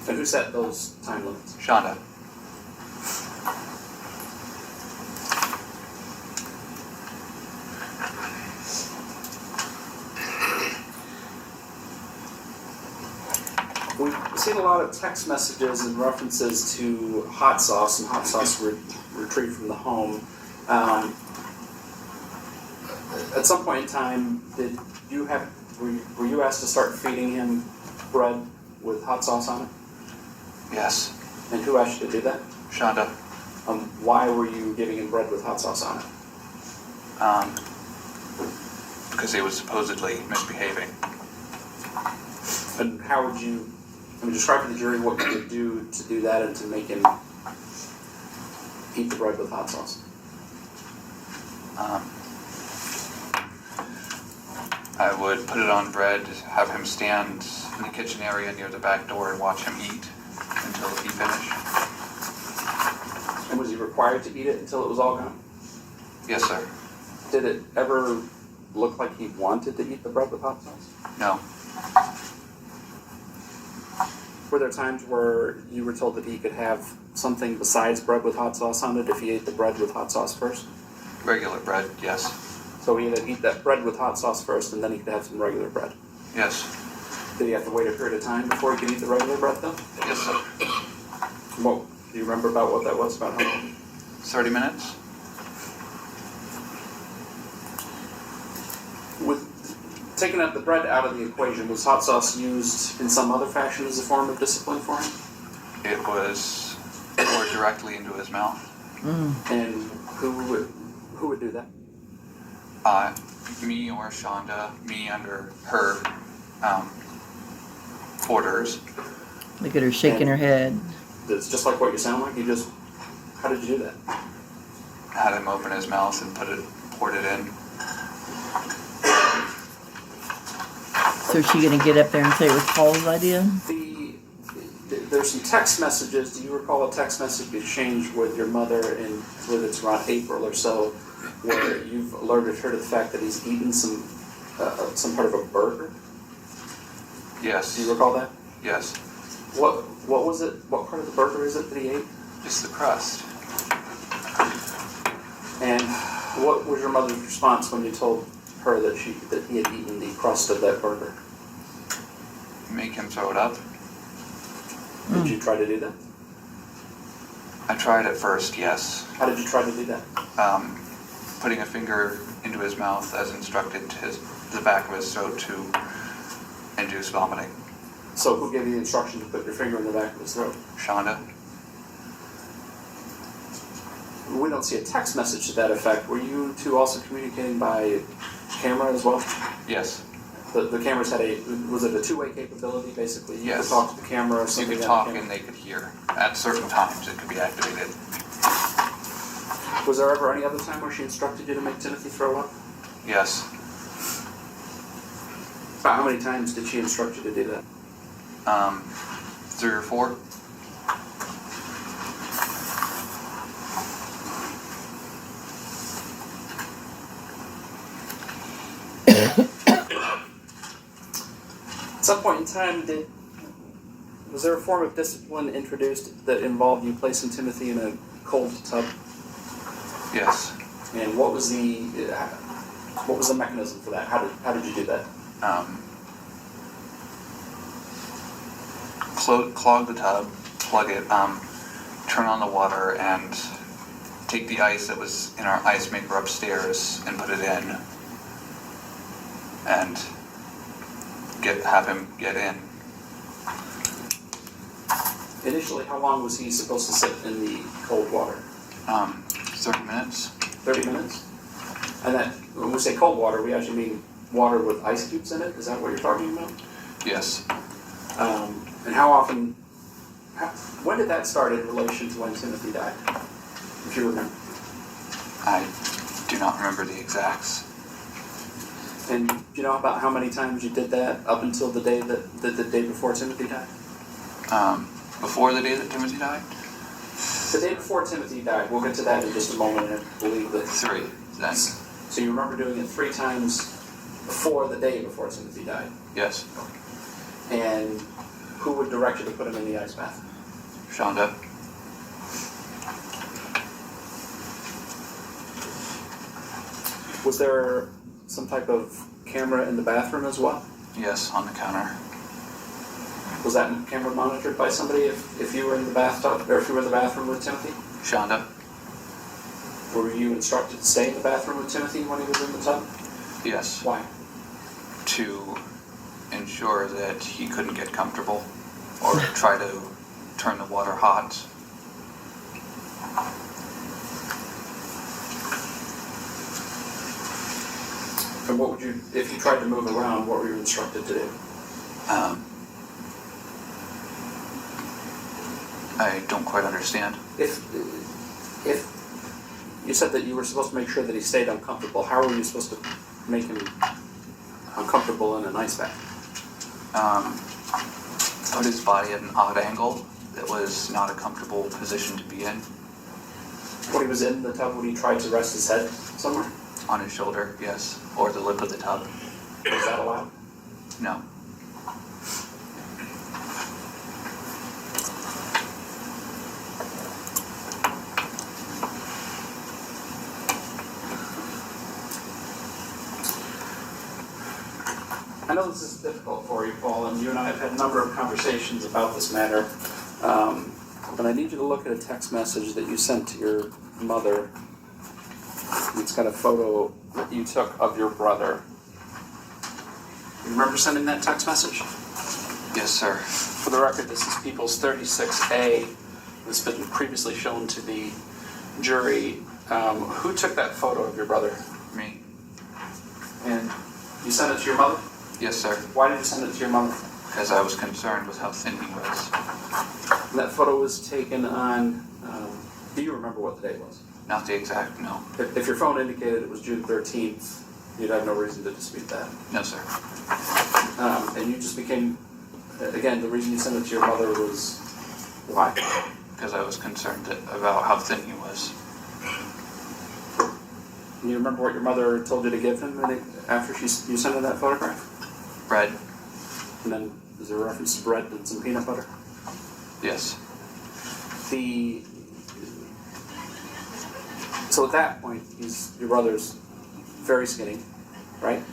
And who set those time limits? Shanda. We've seen a lot of text messages and references to hot sauce and hot sauce retrieved from the home. At some point in time, were you asked to start feeding him bread with hot sauce on it? Yes. And who asked you to do that? Shanda. Why were you giving him bread with hot sauce on it? Because he was supposedly misbehaving. And how would you, describe to the jury what you would do to do that and to make him eat the bread with hot sauce? I would put it on bread, have him stand in the kitchen area near the back door and watch him eat until he finished. And was he required to eat it until it was all gone? Yes, sir. Did it ever look like he wanted to eat the bread with hot sauce? No. Were there times where you were told that he could have something besides bread with hot sauce on it if he ate the bread with hot sauce first? Regular bread, yes. So he had to eat that bread with hot sauce first and then he could have some regular bread? Yes. Did he have to wait a period of time before he could eat the regular bread though? Yes, sir. Well, do you remember about what that was, about how long? 30 minutes? With taking out the bread out of the equation, was hot sauce used in some other fashion as a form of discipline for him? It was poured directly into his mouth. And Who would do that? Me or Shanda, me under her orders. Look at her shaking her head. It's just like what you sound like. How did you do that? Had him open his mouth and poured it in. So is she gonna get up there and say it was Paul's idea? There's some text messages. Do you recall a text message exchange with your mother in, I believe it's around April or so, where you've alerted her to the fact that he's eaten some part of a burger? Yes. Do you recall that? Yes. What was it? What part of the burger is it that he ate? Just the crust. And what was your mother's response when you told her that he had eaten the crust of that burger? Make him throw it up. Did you try to do that? I tried at first, yes. How did you try to do that? Putting a finger into his mouth as instructed to the back of his throat to induce vomiting. So who gave you the instruction to put your finger in the back of his throat? Shanda? We don't see a text message to that effect. Were you two also communicating by camera as well? Yes. The cameras had was it a two-way capability basically? You Yes. could talk to the camera or You something. could talk and they could hear. At certain times it could be activated. Was there ever any other time where she instructed you to make Timothy throw up? Yes. About how many times did she instruct you to do that? 3 or 4. At some point in time, was there a form of discipline introduced that involved you placing Timothy in a cold tub? Yes. And what was the mechanism for that? How did you do that? Clog the tub, plug it, turn on the water, and take the ice that was in our ice maker upstairs and put it in, and have him get in. Initially, how long was he supposed to sit in the cold water? 30 minutes. 30 minutes? And that, when we say cold water, we actually mean water with ice cubes in it? Is that what you're talking about? Yes. And how often, when did that start in relation to when Timothy died? If you remember. I do not remember the exacts. And do you know about how many times you did that up until the day the day before Timothy died? Before the day that Timothy died? The day before Timothy died. We'll get to that in just a moment. And I believe that 3, then. So you remember doing it 3 times before the day before Timothy died. Yes. And who would direct you to put him in the ice bath? Shanda? Was there some type of camera in the bathroom as well? Yes, on the counter. Was that camera monitored by somebody if you were in the bathtub or if you were in the bathroom with Timothy? Shanda? Were you instructed to stay in the bathroom with Timothy when he was in the tub? Yes. Why? To ensure that he couldn't get comfortable or try to turn the water hot. And what would you, if you tried to move around, what were you instructed to do? I don't quite understand. If you said that you were supposed to make sure that he stayed uncomfortable, how were you supposed to make him uncomfortable in an ice bath? Put his body at an odd angle that was not a comfortable position to be in. When he was in the tub, would he try to rest his head somewhere? On his shoulder, yes. Or the lip of the tub. Was that allowed? No. I know this is difficult for you, Paul, and you and I have had a number of conversations about this matter. But I need you to look at a text message that you sent to your mother. It's got a photo that you took of your brother. You remember sending that text message? Yes, sir. For the record, this is People's 36A. It's been previously shown to the jury. Who took that photo of your brother? Me. And you sent it to your mother? Yes, sir. Why did you send it to your mother? Because I was concerned with how thin he was. And that photo was taken on, do you remember what the date was? Not the exact, no. If your phone indicated it was June 13th, you'd have no reason to dispute that. No, sir. And you just became, again, the reason you sent it to your mother was why? Because I was concerned about how thin he was. And you remember what your mother told you to give him after you sent her that photograph? Bread? And then is there a reference to bread and some peanut butter? Yes. So at that point, your brother's very skinny, right?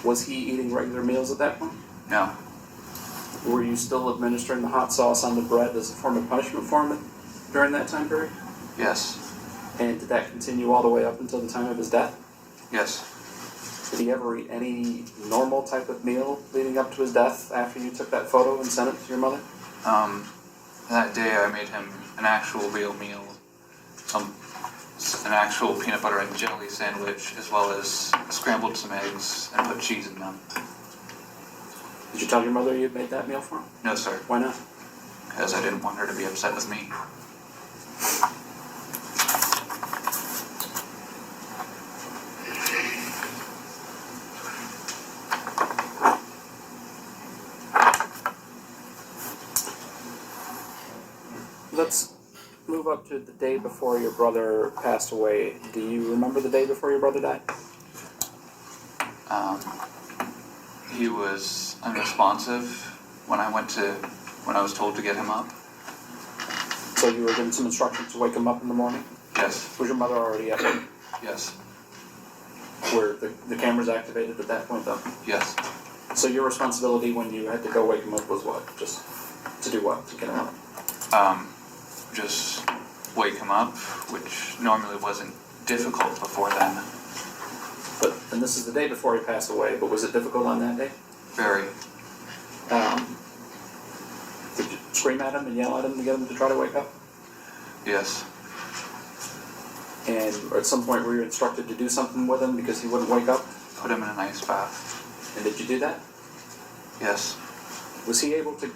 Was he eating regular meals at that point? No. Were you still administering the hot sauce on the bread as a form of punishment for him during that time period? Yes. And did that continue all the way up until the time of his death? Yes. Did he ever eat any normal type of meal leading up to his death after you took that photo and sent it to your mother? That day I made him an actual real meal. An actual peanut butter and jelly sandwich, as well as scrambled some eggs and put cheese in them. Did you tell your mother you had made that meal for him? No, sir. Why not? Because I didn't want her to be upset with me. Let's move up to the day before your brother passed away. Do you remember the day before your brother died? He was unresponsive when I was told to get him up. So you were given some instructions to wake him up in the morning? Yes. Was your mother already at work? Yes. Were the cameras activated at that point, though? Yes. So your responsibility when you had to go wake him up was what? Just to do what? To get him up? Just wake him up, which normally wasn't difficult before then. And this is the day before he passed away, but was it difficult on that day? Very. Did you scream at him and yell at him to get him to try to wake up? Yes. And at some point were you instructed to do something with him because he wouldn't wake up? Put him in an ice bath. And did you do that? Yes. Was he able to...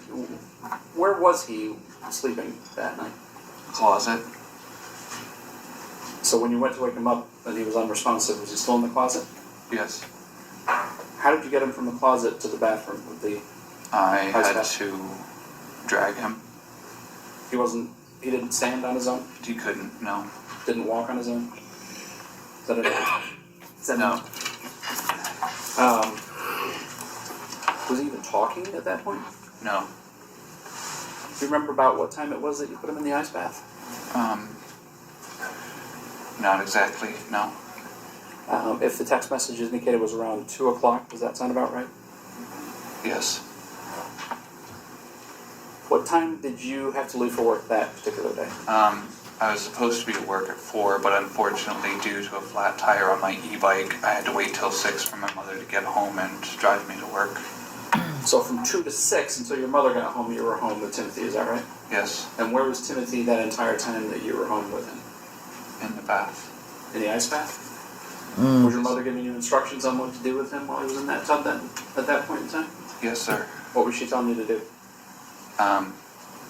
Where was he sleeping that night? Closet. So when you went to wake him up and he was unresponsive, was he still in the closet? Yes. How did you get him from the closet to the bathroom with the... I had to drag him. He didn't stand on his own? He couldn't, no. Didn't walk on his own? Is that No. Was he even talking at that point? No. Do you remember about what time it was that you put him in the ice bath? Not exactly, no. If the text message indicated it was around 2 o'clock, does that sound about right? Yes. What time did you have to leave for work that particular day? I was supposed to be at work at 4, but unfortunately, due to a flat tire on my e-bike, I had to wait till 6 for my mother to get home and drive me to work. So from 2 to 6 until your mother got home, you were home with Timothy, is that right? Yes. And where was Timothy that entire time that you were home with him? In the bath. In the ice bath? Was your mother giving you instructions on what to do with him while he was in that tub at that point in time? Yes, sir. What was she telling you to do?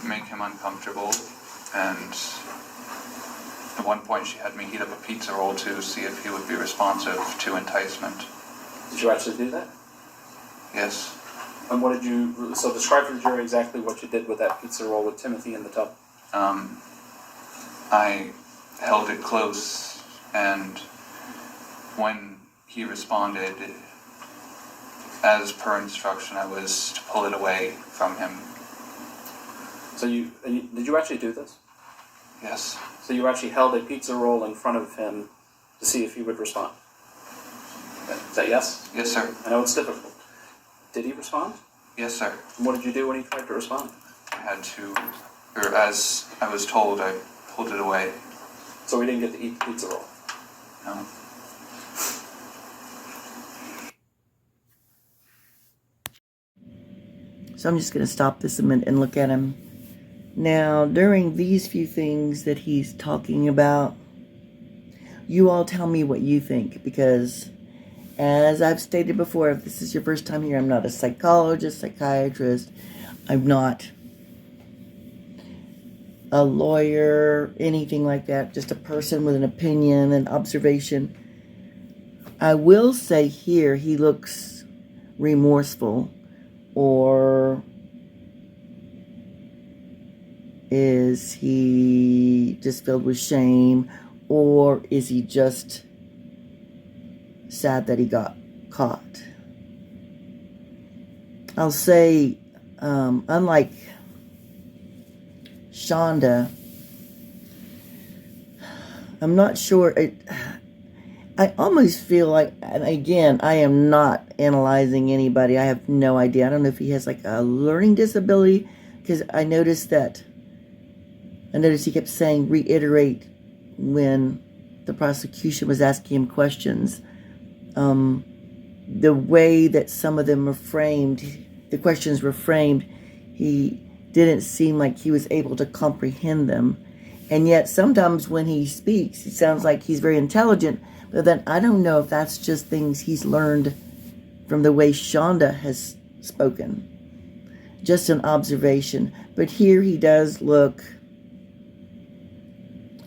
Make him uncomfortable, and at one point she had me heat up a pizza roll to see if he would be responsive to enticement. Did you actually do that? Yes. And what did you... So describe for the jury exactly what you did with that pizza roll with Timothy in the tub. I held it close, and when he responded, as per instruction, I was to pull it away from him. So did you actually do this? Yes. So you actually held a pizza roll in front of him to see if he would respond? Is that yes? Yes, sir. I know it's difficult. Did he respond? Yes, sir. And what did you do when he tried to respond? I had to, or as I was told, I pulled it away. So he didn't get to eat the pizza roll? No. So I'm just going to stop this a minute and look at him. Now, during these few things that he's talking about, you all tell me what you think, because as I've stated before, if this is your first time here, I'm not a psychologist, psychiatrist. I'm not a lawyer, anything like that. Just a person with an opinion and observation. I will say here, he looks remorseful, or is he just filled with shame, or is he just sad that he got caught? I'll say, unlike Shanda, I'm not sure. I almost feel like, and again, I am not analyzing anybody. I have no idea. I don't know if he has like a learning disability, because I noticed he kept saying reiterate when the prosecution was asking him questions. The way that some of them were framed, the questions were framed, he didn't seem like he was able to comprehend them. And yet sometimes when he speaks, it sounds like he's very intelligent, but then I don't know if that's just things he's learned from the way Shanda has spoken. Just an observation. But here he does look,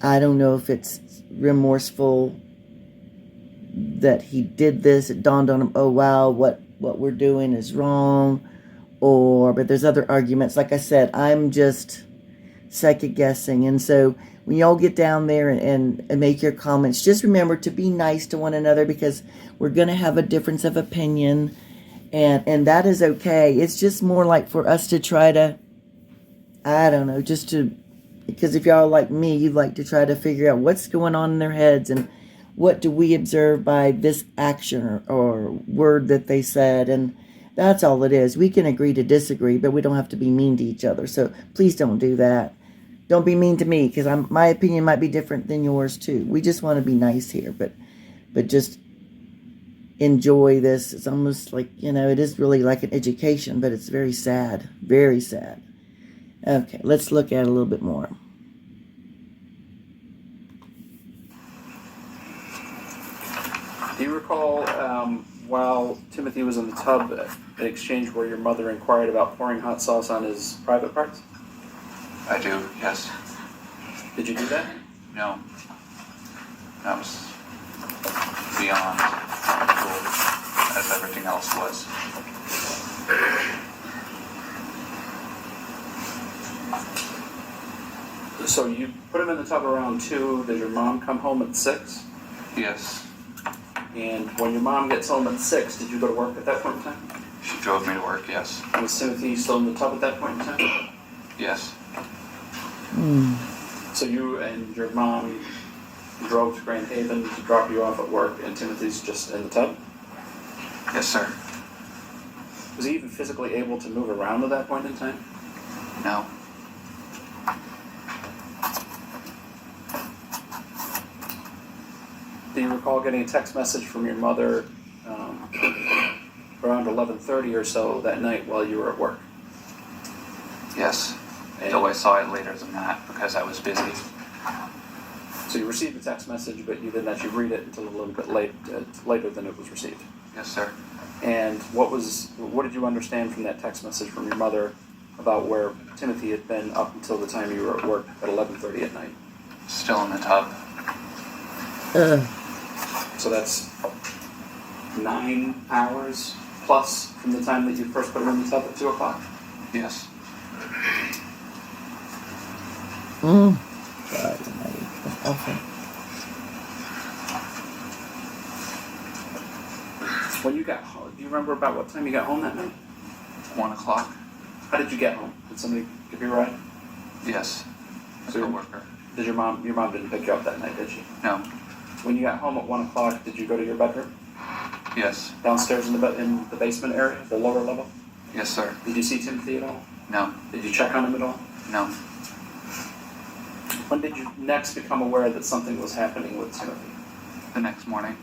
I don't know if it's remorseful that he did this. It dawned on him, oh wow, what we're doing is wrong. But there's other arguments. Like I said, I'm just second guessing. And so when y'all get down there and make your comments, just remember to be nice to one another, because we're going to have a difference of opinion, and that is okay. It's just more like for us to try to, I don't know, because if y'all like me, you'd like to try to figure out what's going on in their heads and what do we observe by this action or word that they said. And that's all it is. We can agree to disagree, but we don't have to be mean to each other. So please don't do that. Don't be mean to me, because my opinion might be different than yours too. We just want to be nice here, but just enjoy this. It's almost like, it is really like an education, but it's very sad. Very sad. Okay, let's look at it a little bit more. Do you recall while Timothy was in the tub, an exchange where your mother inquired about pouring hot sauce on his private parts? I do, yes. Did you do that? No. That was beyond cool, as everything else was. So you put him in the tub around 2. Did your mom come home at 6? Yes. And when your mom gets home at 6, did you go to work at that point in time? She drove me to work, yes. Was Timothy still in the tub at that point in time? Yes. So you and your mom drove to Grand Haven to drop you off at work, and Timothy's just in the tub? Yes, sir. Was he even physically able to move around at that point in time? No. Do you recall getting a text message from your mother around 11:30 or so that night while you were at work? Yes. Though I saw it later than that because I was busy. So you received the text message, but you didn't actually read it until a little bit later than it was received. Yes, sir. And what did you understand from that text message from your mother about where Timothy had been up until the time you were at work at 11:30 at night? Still in the tub. So that's 9 hours plus from the time that you first put him in the tub at 2 o'clock? Yes. God, that's awful. When you got home, do you remember about what time you got home that night? 1 o'clock. How did you get home? Did somebody give you a ride? Yes. A So coworker. Did your mom didn't pick you up that night, did she? No. When you got home at 1 o'clock, did you go to your bedroom? Yes. Downstairs in the basement area, the lower level? Yes, sir. Did you see Timothy at all? No. Did you check on him at all? No. When did you next become aware that something was happening with Timothy? The next morning.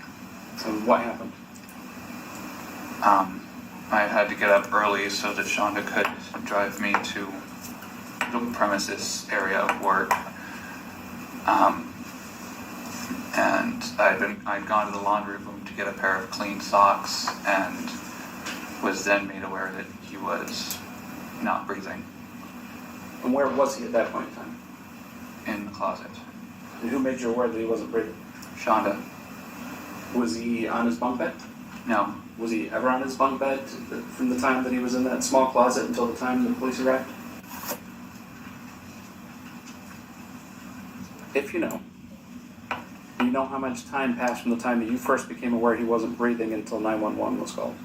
And what happened? I had to get up early so that Shanda could drive me to the premises area of work. and I'd gone to the laundry room to get a pair of clean socks, and was then made aware that he was not breathing And where was he at that point in time? in the closet. And who made you aware that he wasn't breathing? Shanda, Was he on his bunk bed? no, Was he ever on his bunk bed from the time that he was in that small closet until the time the police arrived? If you know, do you know how much time passed from the time that you first became aware he wasn't breathing until 911 was called?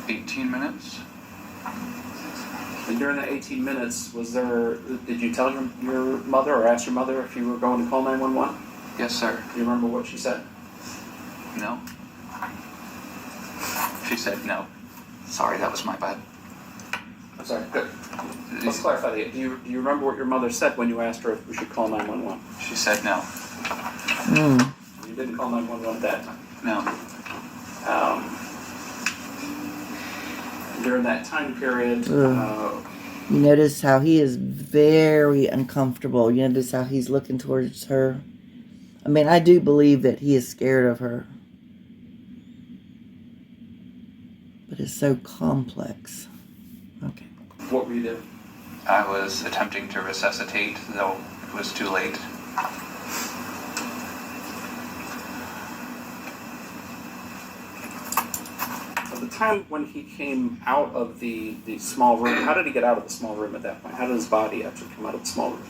18 minutes? And during that 18 minutes, did you tell your mother or ask your mother if you were going to call 911? Yes, sir. Do you remember what she said? No. She said no. Sorry, that was my bad. I'm sorry, good. Let's clarify that. Do you remember what your mother said when you asked her if we should call 911? She said no. You didn't call 911 at that time. No. During that time period, You notice how he is very uncomfortable. You notice how he's looking towards her. I mean, I do believe that he is scared of her. But it's so complex. Okay. what were you doing? I was attempting to resuscitate, though it was too late. At the time when he came out of the small room, how did he get out of the small room at that point? How did his body actually come out of the small room?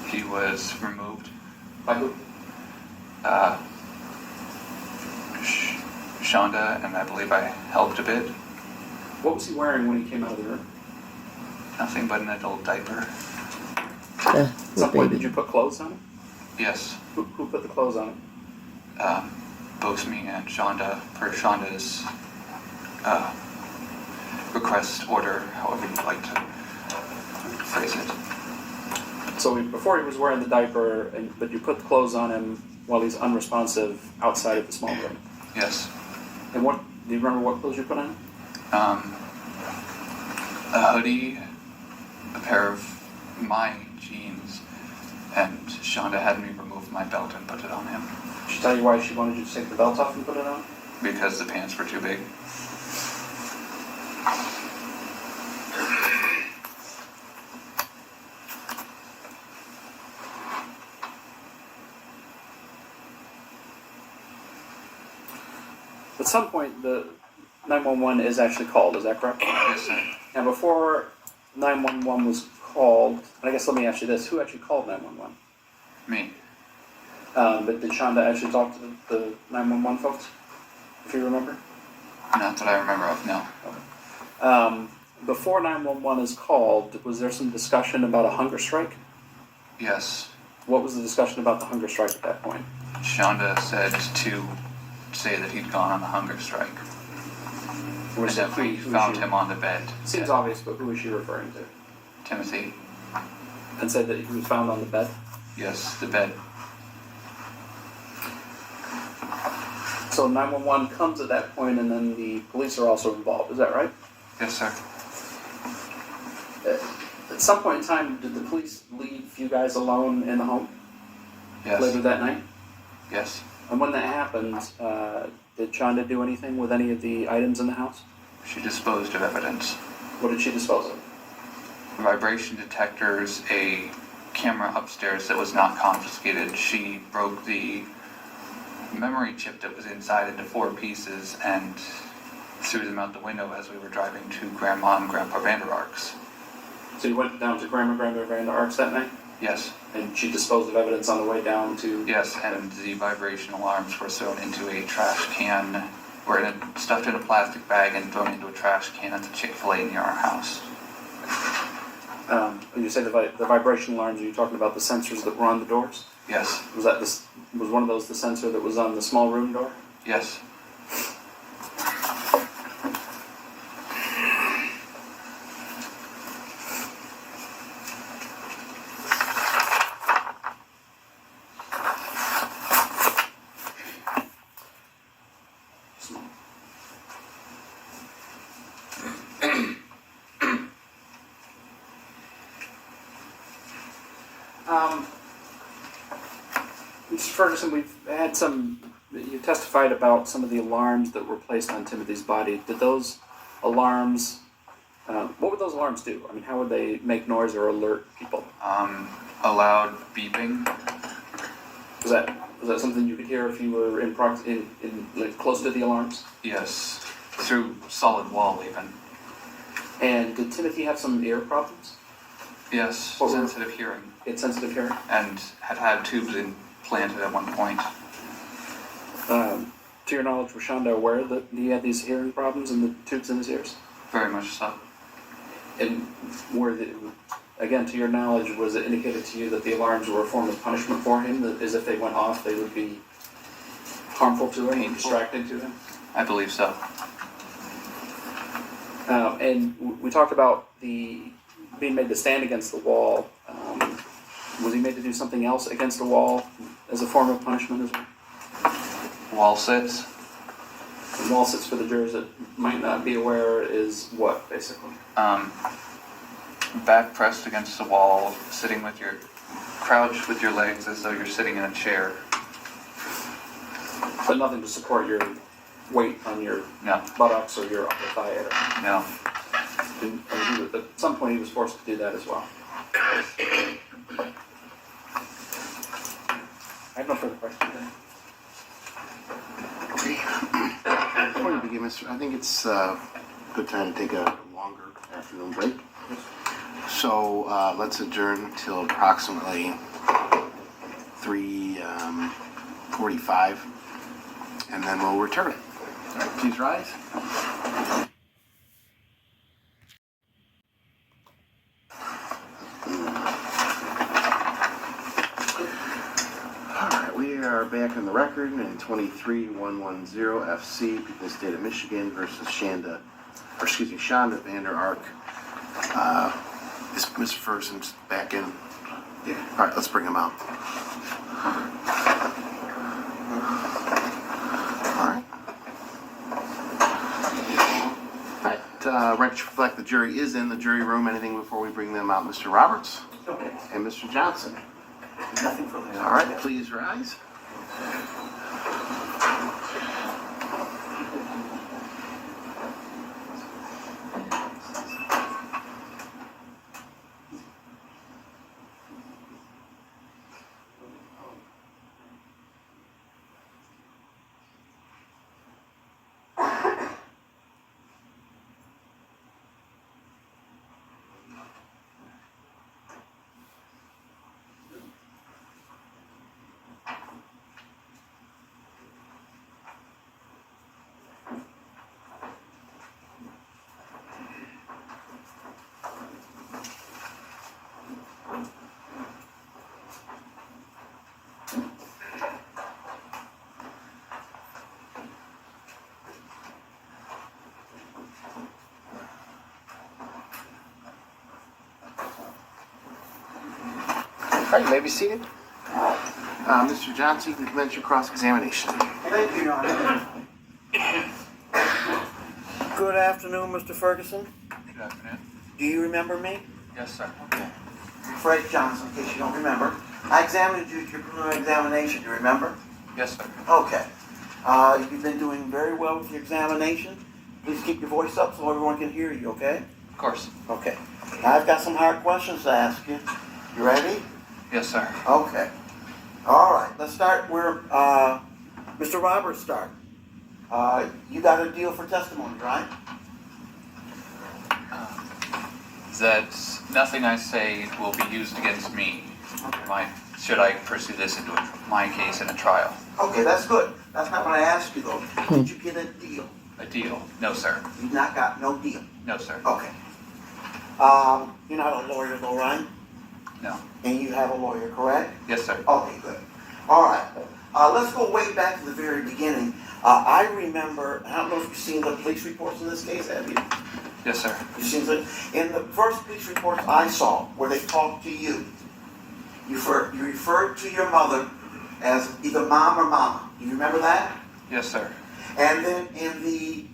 He was removed. By who? Shanda, and I believe I helped a bit. What was he wearing when he came out of the room? Nothing but an adult diaper. At some point, did you put clothes on him? Yes. Who put the clothes on him? Both me and Shanda, per Shanda's request, order, however you'd like to phrase it. So before he was wearing the diaper, but you put the clothes on him while he's unresponsive outside of the small room. Yes. And do you remember what clothes you put on him? A hoodie, a pair of my jeans, and Shanda had me remove my belt and put it on him. Did she tell you why she wanted you to take the belt off and put it on? Because the pants were too big. At some point, the 911 is actually called, is that correct? Yes, sir. Now, before 911 was called, and I guess let me ask you this, who actually called 911? Me. But did Shanda actually talk to the 911 folks, if you remember? Not that I remember of, no. Before 911 is called, was there some discussion about a hunger strike? Yes. What was the discussion about the hunger strike at that point? Shanda said to say that he'd gone on a hunger strike. And that we found him on the bed. Seems obvious, but who is she referring to? Timothy. And said that he was found on the bed? Yes, the bed. So 911 comes at that point, and then the police are also involved, is that right? Yes, sir. At some point in time, did the police leave you guys alone in the home? Yes. Later that night? Yes. And when that happened, did Shanda do anything with any of the items in the house? She disposed of evidence. What did she dispose of? Vibration detectors, a camera upstairs that was not confiscated. She broke the memory chip that was inside into 4 pieces and threw them out the window as we were driving to Grandma and Grandpa Vander Ark's. So you went down to Grandma Vander Ark's that night? Yes. And she disposed of evidence on the way down to... Yes, and the vibration alarms were thrown into a trash can, stuffed in a plastic bag and thrown into a trash can at the Chick-fil-A near our house. When you say the vibration alarms, are you talking about the sensors that were on the doors? Yes. Was one of those the sensor that was on the small room door? Yes. Mr. Ferguson, we've had you testified about some of the alarms that were placed on Timothy's body. Did those alarms, what would those alarms do? I mean, how would they make noise or alert people? Allowed beeping. Was that something you could hear if you were in like, close to the alarms? Yes. Through solid wall even. And did Timothy have some ear problems? Yes. What were- Sensitive hearing. It's sensitive hearing? And had tubes implanted at one point. To your knowledge, was Shanda aware that he had these hearing problems and the tubes in his ears? Very much so. And again, to your knowledge, was it indicated to you that the alarms were a form of punishment for him, that as if they went off, they would be harmful to him, distracting to him? I believe so. And we talked about being made to stand against the wall. Was he made to do something else against the wall as a form of punishment as well? Wall sits. And wall sits, for the jurors that might not be aware, is what, basically? Back pressed against the wall, crouched with your legs as though you're sitting in a chair. But nothing to support your weight on your No. buttocks or your upper thigh. No. And at some point he was forced to do that as well. I have no further questions. Before we begin, I think it's a good time to take a longer afternoon break. So let's adjourn till approximately 3:45, and then we'll return. All right, please rise. All right, we are back on the record in 23-110 FC, People's State of Michigan versus Shanda Vander Ark. Is Mr. Ferguson back in? Yeah. All right, let's bring him out. All right. Record to reflect the jury is in the jury room. Anything before we bring them out? Mr. Roberts? Okay. And Mr. Johnson? Nothing further. All right, please rise. All right, you may be seated. Mr. Johnson, you can commence your cross-examination. Thank you, Your Honor. Good afternoon, Mr. Ferguson. Good afternoon. Do you remember me? Yes, sir. Okay. Fred Johnson, in case you don't remember. I examined you at your preliminary examination. Do you remember? Yes, sir. Okay. You've been doing very well with your examination. Please keep your voice up so everyone can hear you, okay? Of course. Okay. Now I've got some hard questions to ask you. You ready? Yes, sir. Okay. All right. Let's start where Mr. Roberts started. You got a deal for testimony, right? That nothing I say will be used against me. Should I pursue this into my case in a trial? Okay, that's good. That's not what I asked you, though. Did you get a deal? A deal? No, sir. You've not got no deal. No, sir. Okay. You're not a lawyer, though, right? No. And you have a lawyer, correct? Yes, sir. Okay, good. All right. Let's go way back to the very beginning. I remember, I don't know if you've seen the police reports in this case, have you? Yes, sir. You've seen the, in the first police reports I saw, where they talked to you, you referred to your mother as either mom or mama. Do you remember that? Yes, sir. And then in the,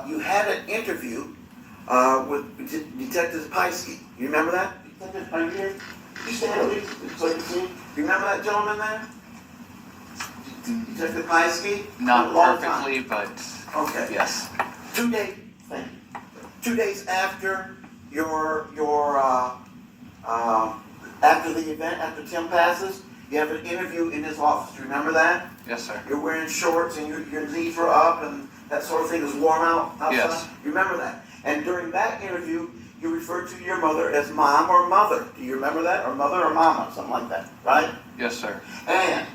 you had an interview with Detective Piesky. You remember that? Detective, are you here? You stand up so you can see. Do you remember that gentleman there? Detective Paisky? Not A long perfectly, but time. Okay. yes. 2 days, thank you. 2 days after after the event, after Tim passes, you have an interview in his office. Do you remember that? Yes, sir. You're wearing shorts and your knees were up and that sort of thing is warm outside. Yes. You remember that? And during that interview, you referred to your mother as mom or mother. Do you remember that? Or mother or mama, something like that, right? Yes, sir. And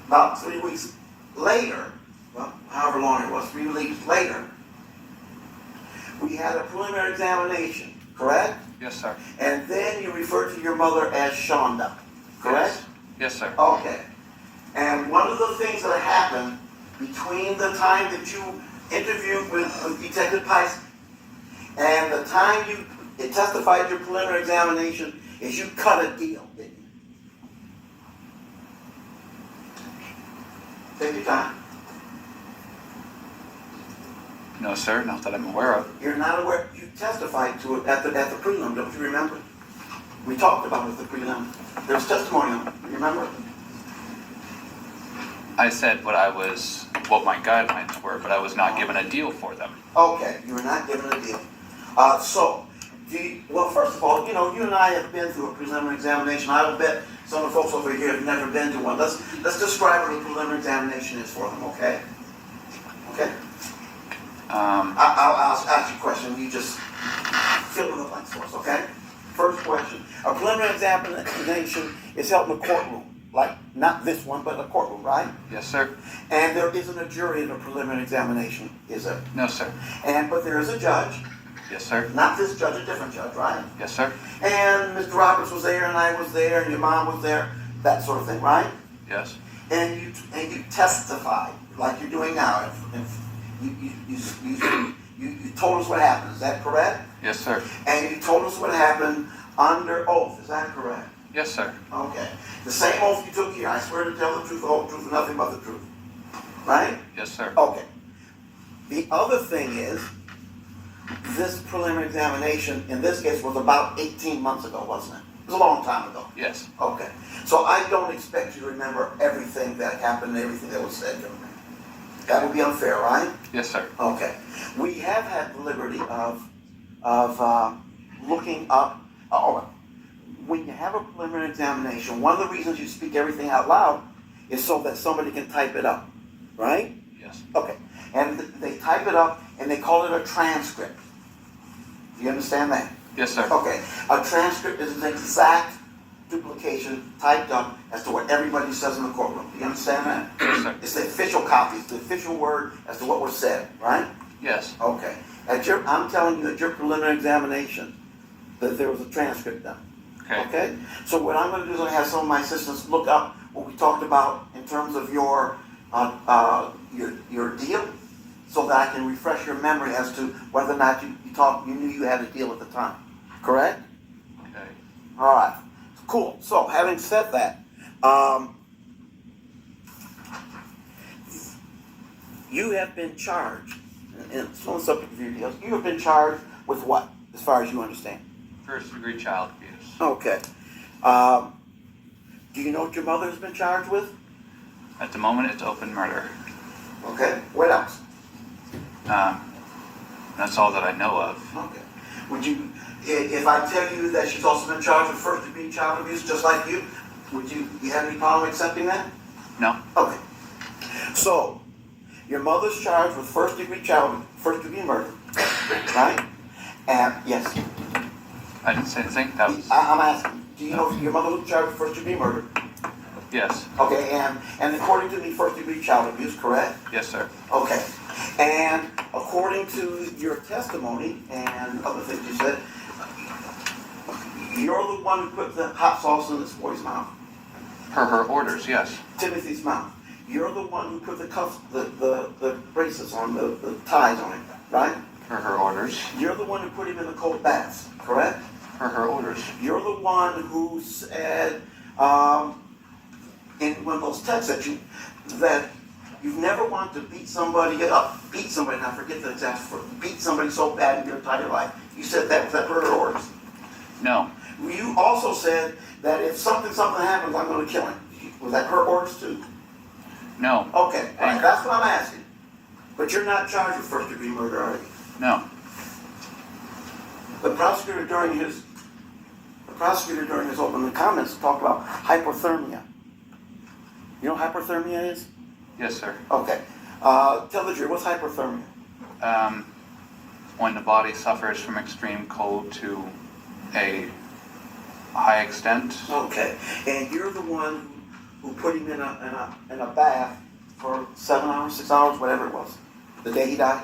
about 3 weeks later, well, however long it was, 3 weeks later, we had a preliminary examination, correct? Yes, sir. And then you referred to your mother as Shanda, correct? Yes, sir. Okay. And one of the things that happened between the time that you interviewed with Detective Pice and the time you testified your preliminary examination is you cut a deal, didn't you? Take your time. No, sir. Not that I'm aware of. You're not aware. You testified to it at the prelim, don't you remember? We talked about it at the prelim. There was testimony on it. You remember? I said what my guidelines were, but I was not given a deal for them. Okay, you were not given a deal. Well, first of all, you and I have been through a preliminary examination. I will bet some of the folks over here have never been to one. Let's describe what a preliminary examination is for them, okay? Okay? I'll ask you a question. You just fill in the blanks for us, okay? First question. A preliminary examination is held in a courtroom. Like, not this one, but a courtroom, right? Yes, sir. And there isn't a jury in a preliminary examination, is there? No, sir. But there is a judge. Yes, sir. Not this judge, a different judge, right? Yes, sir. And Mr. Roberts was there, and I was there, and your mom was there, that sort of thing, right? Yes. And you testified, like you're doing now. You told us what happened, is that correct? Yes, sir. And you told us what happened under oath, is that correct? Yes, sir. Okay. The same oath you took here, I swear to tell the truth, the whole truth, and nothing but the truth. Right? Yes, sir. Okay. The other thing is, this preliminary examination, in this case, was about 18 months ago, wasn't it? It was a long time ago. Yes. Okay. So I don't expect you to remember everything that happened and everything that was said. That would be unfair, right? Yes, sir. Okay. We have had the liberty of looking up. When you have a preliminary examination, one of the reasons you speak everything out loud is so that somebody can type it up, right? Yes. Okay. And they type it up and they call it a transcript. Do you understand that? Yes, sir. Okay. A transcript is an exact duplication typed up as to what everybody says in the courtroom. Do you understand that? Yes, sir. It's the official copy, it's the official word as to what was said, right? Yes. Okay. I'm telling you at your preliminary examination that there was a transcript done. Okay. Okay? So what I'm going to do is I'm going to have some of my assistants look up what we talked about in terms of your deal, so that I can refresh your memory as to whether or not you knew you had a deal at the time. Correct? Okay. All right. Cool. So having said that, you have been charged, and it's on the subject of your deals, you have been charged with what, as far as you understand? First-degree child abuse. Okay. Do you know what your mother has been charged with? At the moment, it's open murder. Okay. What else? That's all that I know of. Okay. Would you, if I tell you that she's also been charged with first-degree child abuse, just like you have any problem accepting that? No. Okay. So, your mother's charged with first-degree murder, right? And yes, I didn't say anything. That was. I'm asking. Do you know if your mother was charged with first-degree murder? Yes. Okay, and according to the first-degree child abuse, correct? Yes, sir. Okay. And according to your testimony and other things you said, you're the one who put the hot sauce in this boy's mouth. Per her orders, yes. Timothy's mouth. You're the one who put the cuffs, the braces on, the ties on him, right? Per her orders. You're the one who put him in the cold baths, correct? Per her orders. You're the one who said in one of those texts that you've never wanted to beat somebody up. Beat somebody, and I forget the exact word. Beat somebody so bad in your entire life. You said that was that per her orders. No. You also said that if something happens, I'm going to kill him. Was that her orders too? No. Okay, all right, that's what I'm asking. But you're not charged with first-degree murder, are you? No. The prosecutor during his opening comments talked about hypothermia. You know what hypothermia is? Yes, sir. Okay. Tell the jury, what's hypothermia? When the body suffers from extreme cold to a high extent. Okay. And you're the one who put him in a bath for 7 hours, 6 hours, whatever it was, the day he died?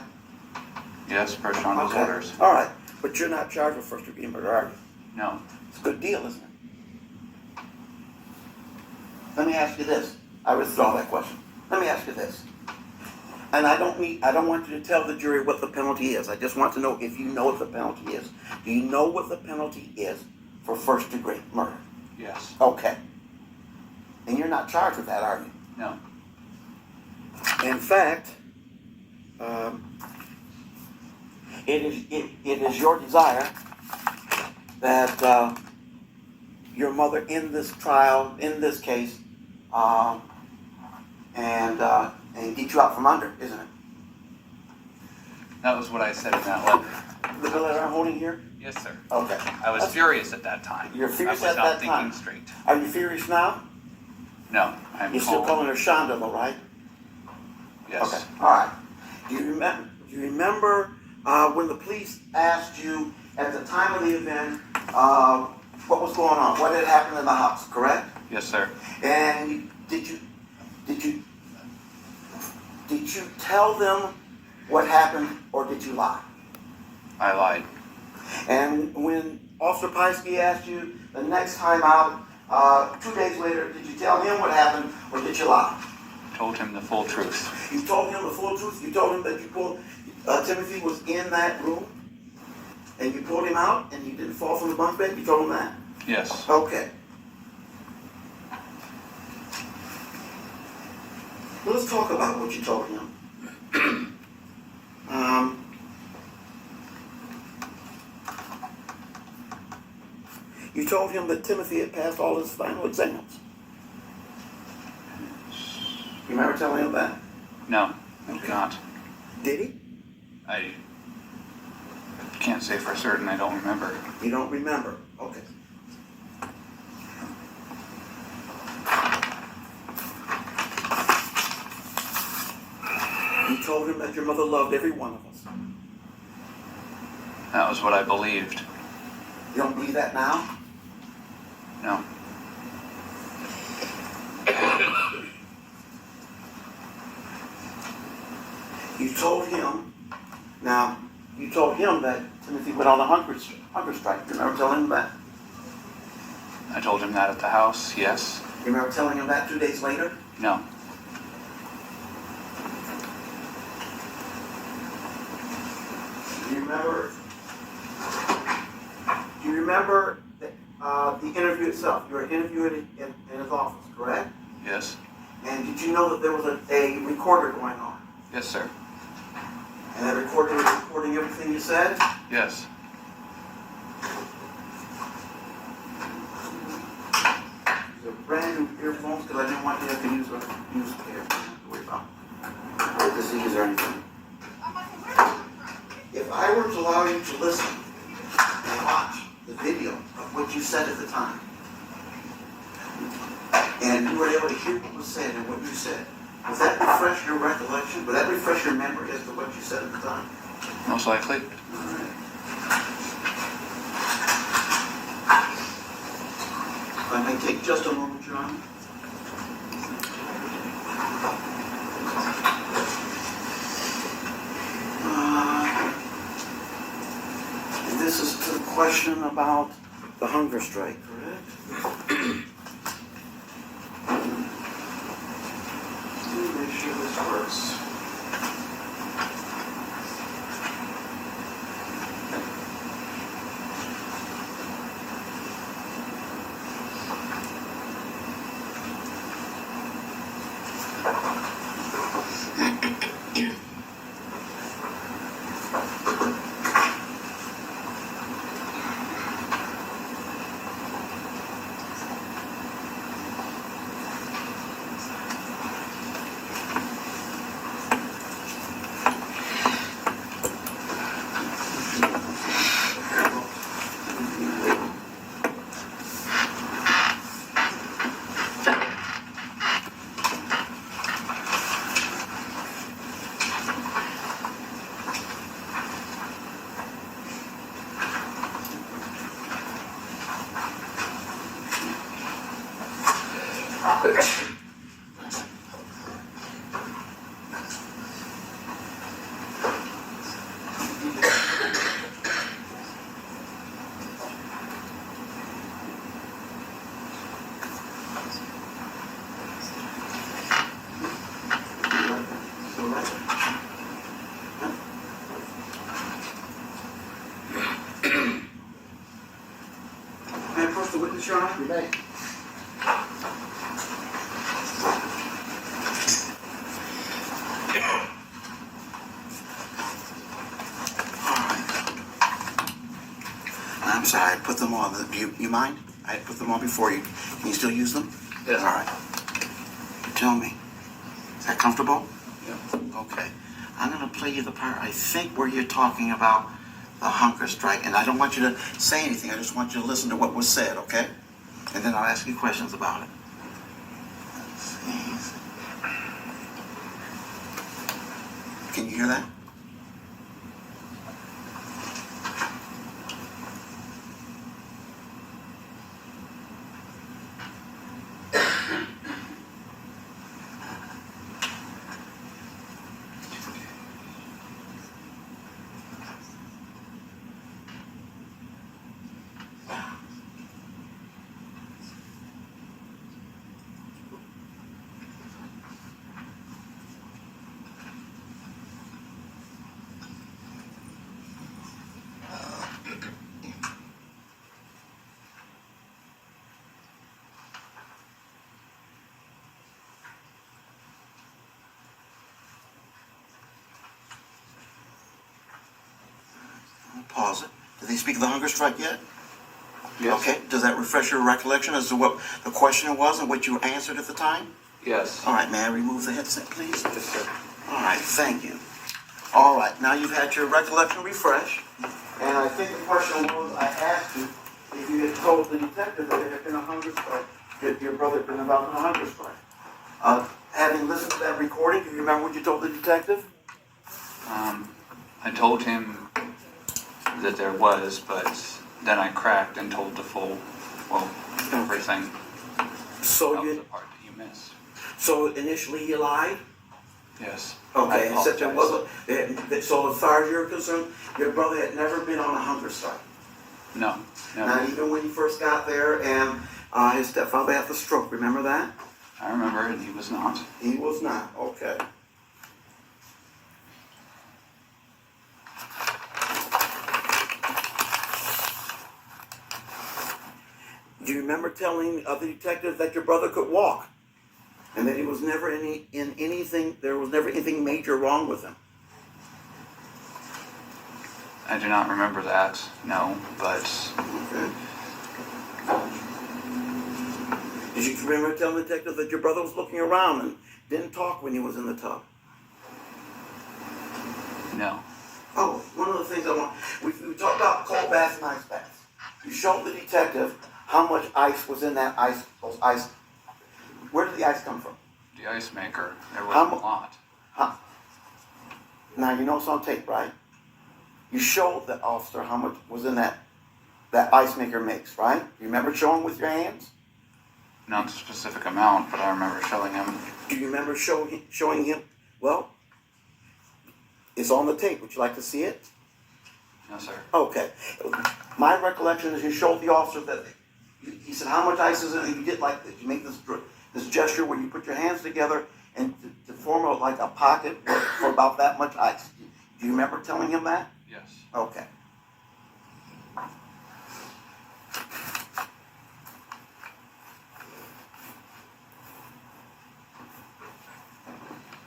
Yes, per Shanda's Okay. orders. All right. But you're not charged with first-degree murder, are you? No. It's a good deal, isn't it? Let me ask you this. I withdraw that question. Let me ask you this. And I don't want you to tell the jury what the penalty is. I just want to know if you know what the penalty is. Do you know what the penalty is for first-degree murder? Yes. Okay. And you're not charged with that, are you? No. In fact, it is your desire that your mother in this trial, in this case, and get you out from under, isn't it? That was what I said in that letter. The bill that I'm holding here? Yes, sir. Okay. I was furious at that time. You're furious I was at not that time? thinking straight. Are you furious now? No, I'm You're still calm. calling her Shanda, though, right? Yes. Okay. All right. Do you remember when the police asked you at the time of the event what was going on, what had happened in the house? Correct? Yes, sir. And did you tell them what happened, or did you lie? I lied. And when Officer Piesky asked you the next time out, 2 days later, did you tell him what happened, or did you lie? Told him the full truth. You told him the full truth? You told him that you pulled, Timothy was in that room, and you pulled him out, and he didn't fall from the bunk bed? You told him that? Yes. Okay. Let's talk about what you told him. You told him that Timothy had passed all his final exams. You remember telling him that? No, I do not. Did he? I can't say for certain. I don't remember. You don't remember? Okay. You told him that your mother loved every one of us. That was what I believed. You don't believe that now? No. You told him that Timothy went on a hunger strike. You remember telling him that? I told him that at the house, yes. You remember telling him that 2 days later? No. Do you remember the interview itself? You were interviewed in his office, correct? Yes. And did you know that there was a recorder going on? Yes, sir. And that recorder was recording everything you said? Yes. These are brand new earphones because I didn't want you to have to use a pair. Don't have to worry about disease or anything. If I were to allow you to listen and watch the video of what you said at the time, and you were able to hear what was said and what you said, would that refresh your recollection? Would that refresh your memory as to what you said at the time? Most likely. If I may take just a moment, Your Honor. And this is the question about the hunger strike, correct? Let me make sure this works. May I approach the witness, Your Honor? You may. I'm sorry, I put them on. You mind? I put them on before you. Can you still use them? Yes. All right. Tell me, is that comfortable? Yeah. Okay. I'm going to play you the part, I think, where you're talking about the hunger strike. And I don't want you to say anything. I just want you to listen to what was said, okay? And then I'll ask you questions about it. Let's see. Can you hear that? Pause it. Did they speak of the hunger strike yet? Yes. Okay. Does that refresh your recollection as to what the question was and what you answered at the time? Yes. All right, may I remove the headset, please? Yes, sir. All right, thank you. All right, now you've had your recollection refreshed. And I think the question was, I asked you if you had told the detective that there had been a hunger strike, that your brother had been involved in a hunger strike. Having listened to that recording, do you remember what you told the detective? I told him that there was, but then I cracked and told the full, everything. So That was the part that you missed. So initially you lied? Yes. Okay, I and said there apologize. wasn't, so as far as you're concerned, your brother had never been on a hunger strike. No. Not even when you first got there and his stepfather had the stroke, remember that? I remember, and he was not. He was not, okay. Do you remember telling the detective that your brother could walk? And that he was never there was never anything major wrong with him? I do not remember that, no, but Okay. Did you remember telling the detective that your brother was looking around and didn't talk when he was in the tub? no. Oh, one of the things we talked about cold baths and ice baths. You showed the detective how much ice was in that ice, those ice. Where did the ice come from? The ice maker, there How wasn't a lot. Now, you know it's on tape, right? You showed the officer how much was in that ice maker makes, right? You remember showing with your hands? Not a specific amount, but I remember showing him. Do you remember showing him? Well, it's on the tape. Would you like to see it? No, sir. Okay. My recollection is you showed the officer that he said how much ice is in it, and you did like this. You make this gesture where you put your hands together and to form like a pocket for about that much ice. Do you remember telling him that? Yes. Okay.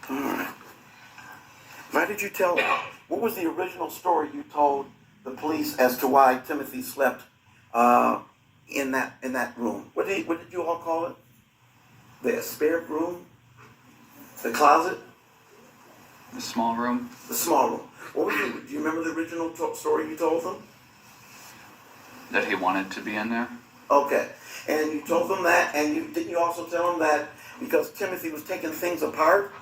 All right. Why did you tell him? What was the original story you told the police as to why Timothy slept in that room? What did you all call it? The spare room? The closet? The small room? The small room. What was do you remember the original story you told them? That he wanted to be in there? Okay. And you told them that, and didn't you also tell them that because Timothy was taking things apart,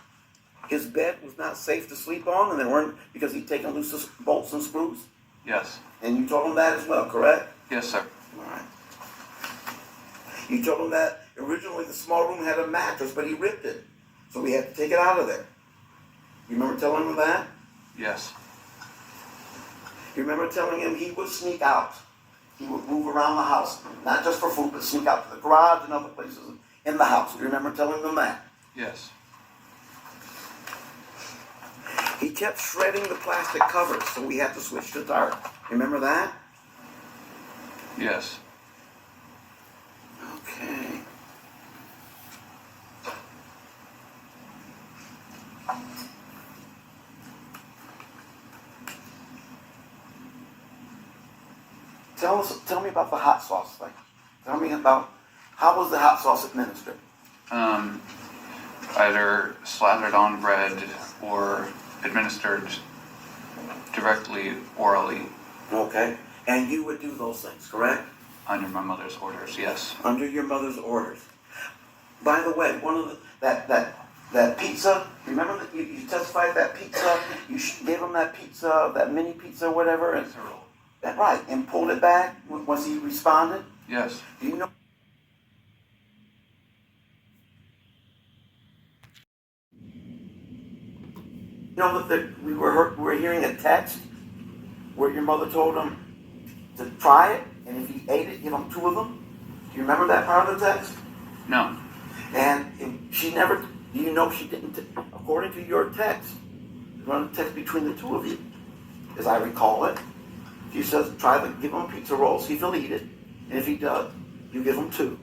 his bed was not safe to sleep on, and they weren't because he'd taken loose the bolts and screws? Yes. And you told him that as well, correct? Yes, sir. All right. You told him that originally the small room had a mattress, but he ripped it. So we had to take it out of there. You remember telling him that? Yes. You remember telling him he would sneak out. He would move around the house, not just for food, but sneak out to the garage and other places in the house. You remember telling them that? Yes. He kept shredding the plastic covers, so we had to switch to tarp. You remember that? Yes. Okay. Tell me about the hot sauce thing. Tell me about how was the hot sauce administered? Either slathered on bread or administered directly orally. Okay. And you would do those things, correct? Under my mother's orders, yes. Under your mother's orders. By the way, one of that pizza. Remember that you testified that pizza. You gave him that pizza, that mini pizza, whatever. And, that right, and pulled it back once he responded. Yes. Do you know? You know that we were hearing a text where your mother told him to try it, and if he ate it, give him 2 of them. Do you remember that part of the text? No. And she never. Do you know she didn't? According to your text, run a text between the 2 of you, as I recall it. She says, give him a pizza roll, see if he'll eat it, and if he does, you give him 2.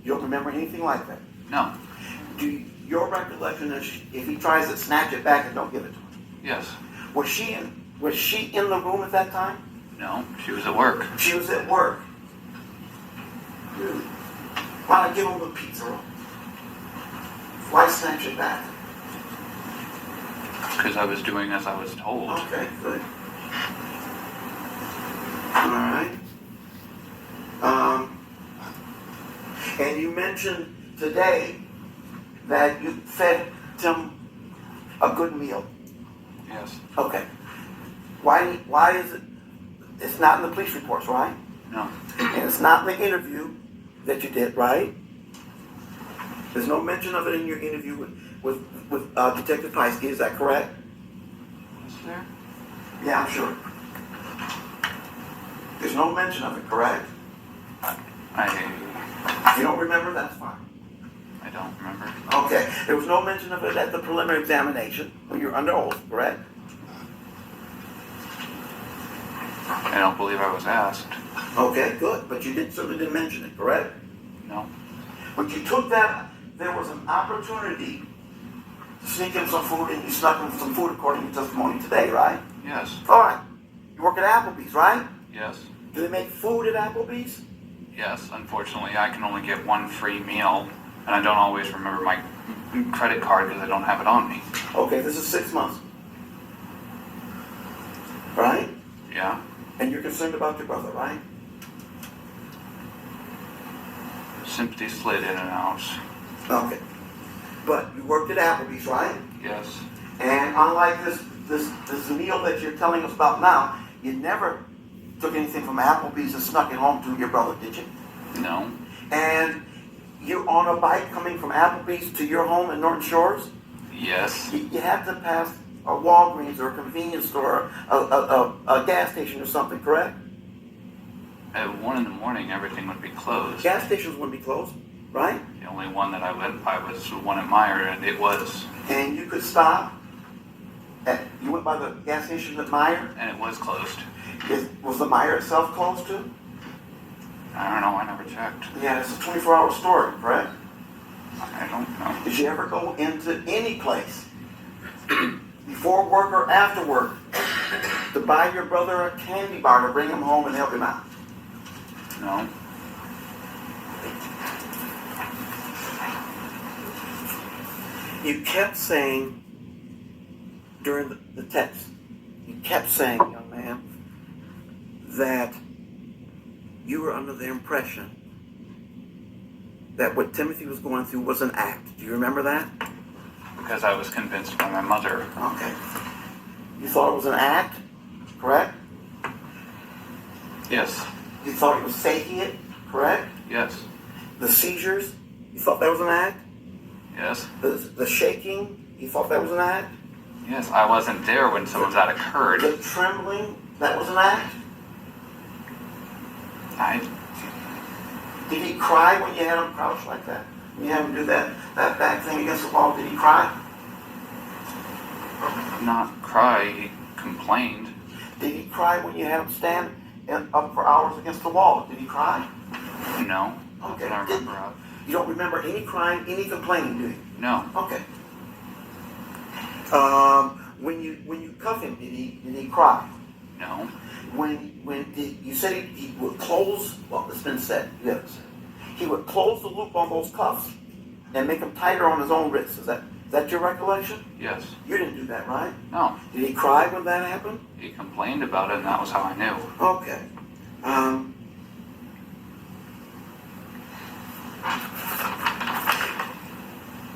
You don't remember anything like that? No. Your recollection is if he tries it, snatch it back and don't give it to him. Yes. Was she in the room at that time? No, she was at work. She was at work. Why not give him the pizza roll? Why snatch it back? Because I was doing as I was told. Okay, good. All right. And you mentioned today that you fed Tim a good meal. Yes. Okay. Why is it? It's not in the police reports, right? No. And it's not in the interview that you did, right? There's no mention of it in your interview with Detective Piesky, is that correct? Is there? Yeah, I'm sure. There's no mention of it, correct? If you don't remember, that's fine. I don't remember. Okay. There was no mention of it at the preliminary examination when you were under oath, correct? I don't believe I was asked. Okay, good. But you certainly didn't mention it, correct? No. But you took that, there was an opportunity to sneak in some food, and you snuck in some food according to testimony today, right? Yes. All right. You work at Applebee's, right? Yes. Do they make food at Applebee's? Yes. Unfortunately, I can only get 1 free meal, and I don't always remember my credit card because I don't have it on me. Okay, this is 6 months. Right? Yeah. And you're concerned about your brother, right? Sympathy slid in and out. Okay. But you worked at Applebee's, right? Yes. And unlike this meal that you're telling us about now, you never took anything from Applebee's and snuck it home to your brother, did you? No. And you're on a bike coming from Applebee's to your home in Norton Shores? Yes. You have to pass a Walgreens or a convenience store, a gas station or something, correct? At 1 in the morning, everything would be closed. Gas stations wouldn't be closed, right? The only one that I went by was the one at Meyer, and it was. And you could stop you went by the gas station at Meyer? And it was closed. Was the Meyer itself closed too? I don't know, I never checked. Yeah, it's a 24-hour store, correct? I don't know. Did you ever go into any place before work or after work to buy your brother a candy bar to bring him home and help him out? No. You kept saying during the text, you kept saying, young man, that you were under the impression that what Timothy was going through was an act. Do you remember that? Because I was convinced by my mother. Okay. You thought it was an act, correct? Yes. You thought he was faking it, correct? Yes. The seizures, You thought that was an act? Yes. The shaking, you thought that was an act? Yes, I wasn't there when some of that occurred. The trembling, that was an act? Did he cry when you had him crouched like that? When you had him do that back thing against the wall, did he cry? Not cry, he complained. Did he cry when you had him stand up for hours against the wall? Did he cry? No. Okay. I remember of. You don't remember any crying, any complaining, do you? No. Okay. When you cuff him, did he cry? No. You said he would close, well, it's been said, you haven't said. He would close the loop on those cuffs and make them tighter on his own wrists. Is that your recollection? Yes. You didn't do that, right? No. Did he cry when that happened? He complained about it, and that was how I knew. Okay.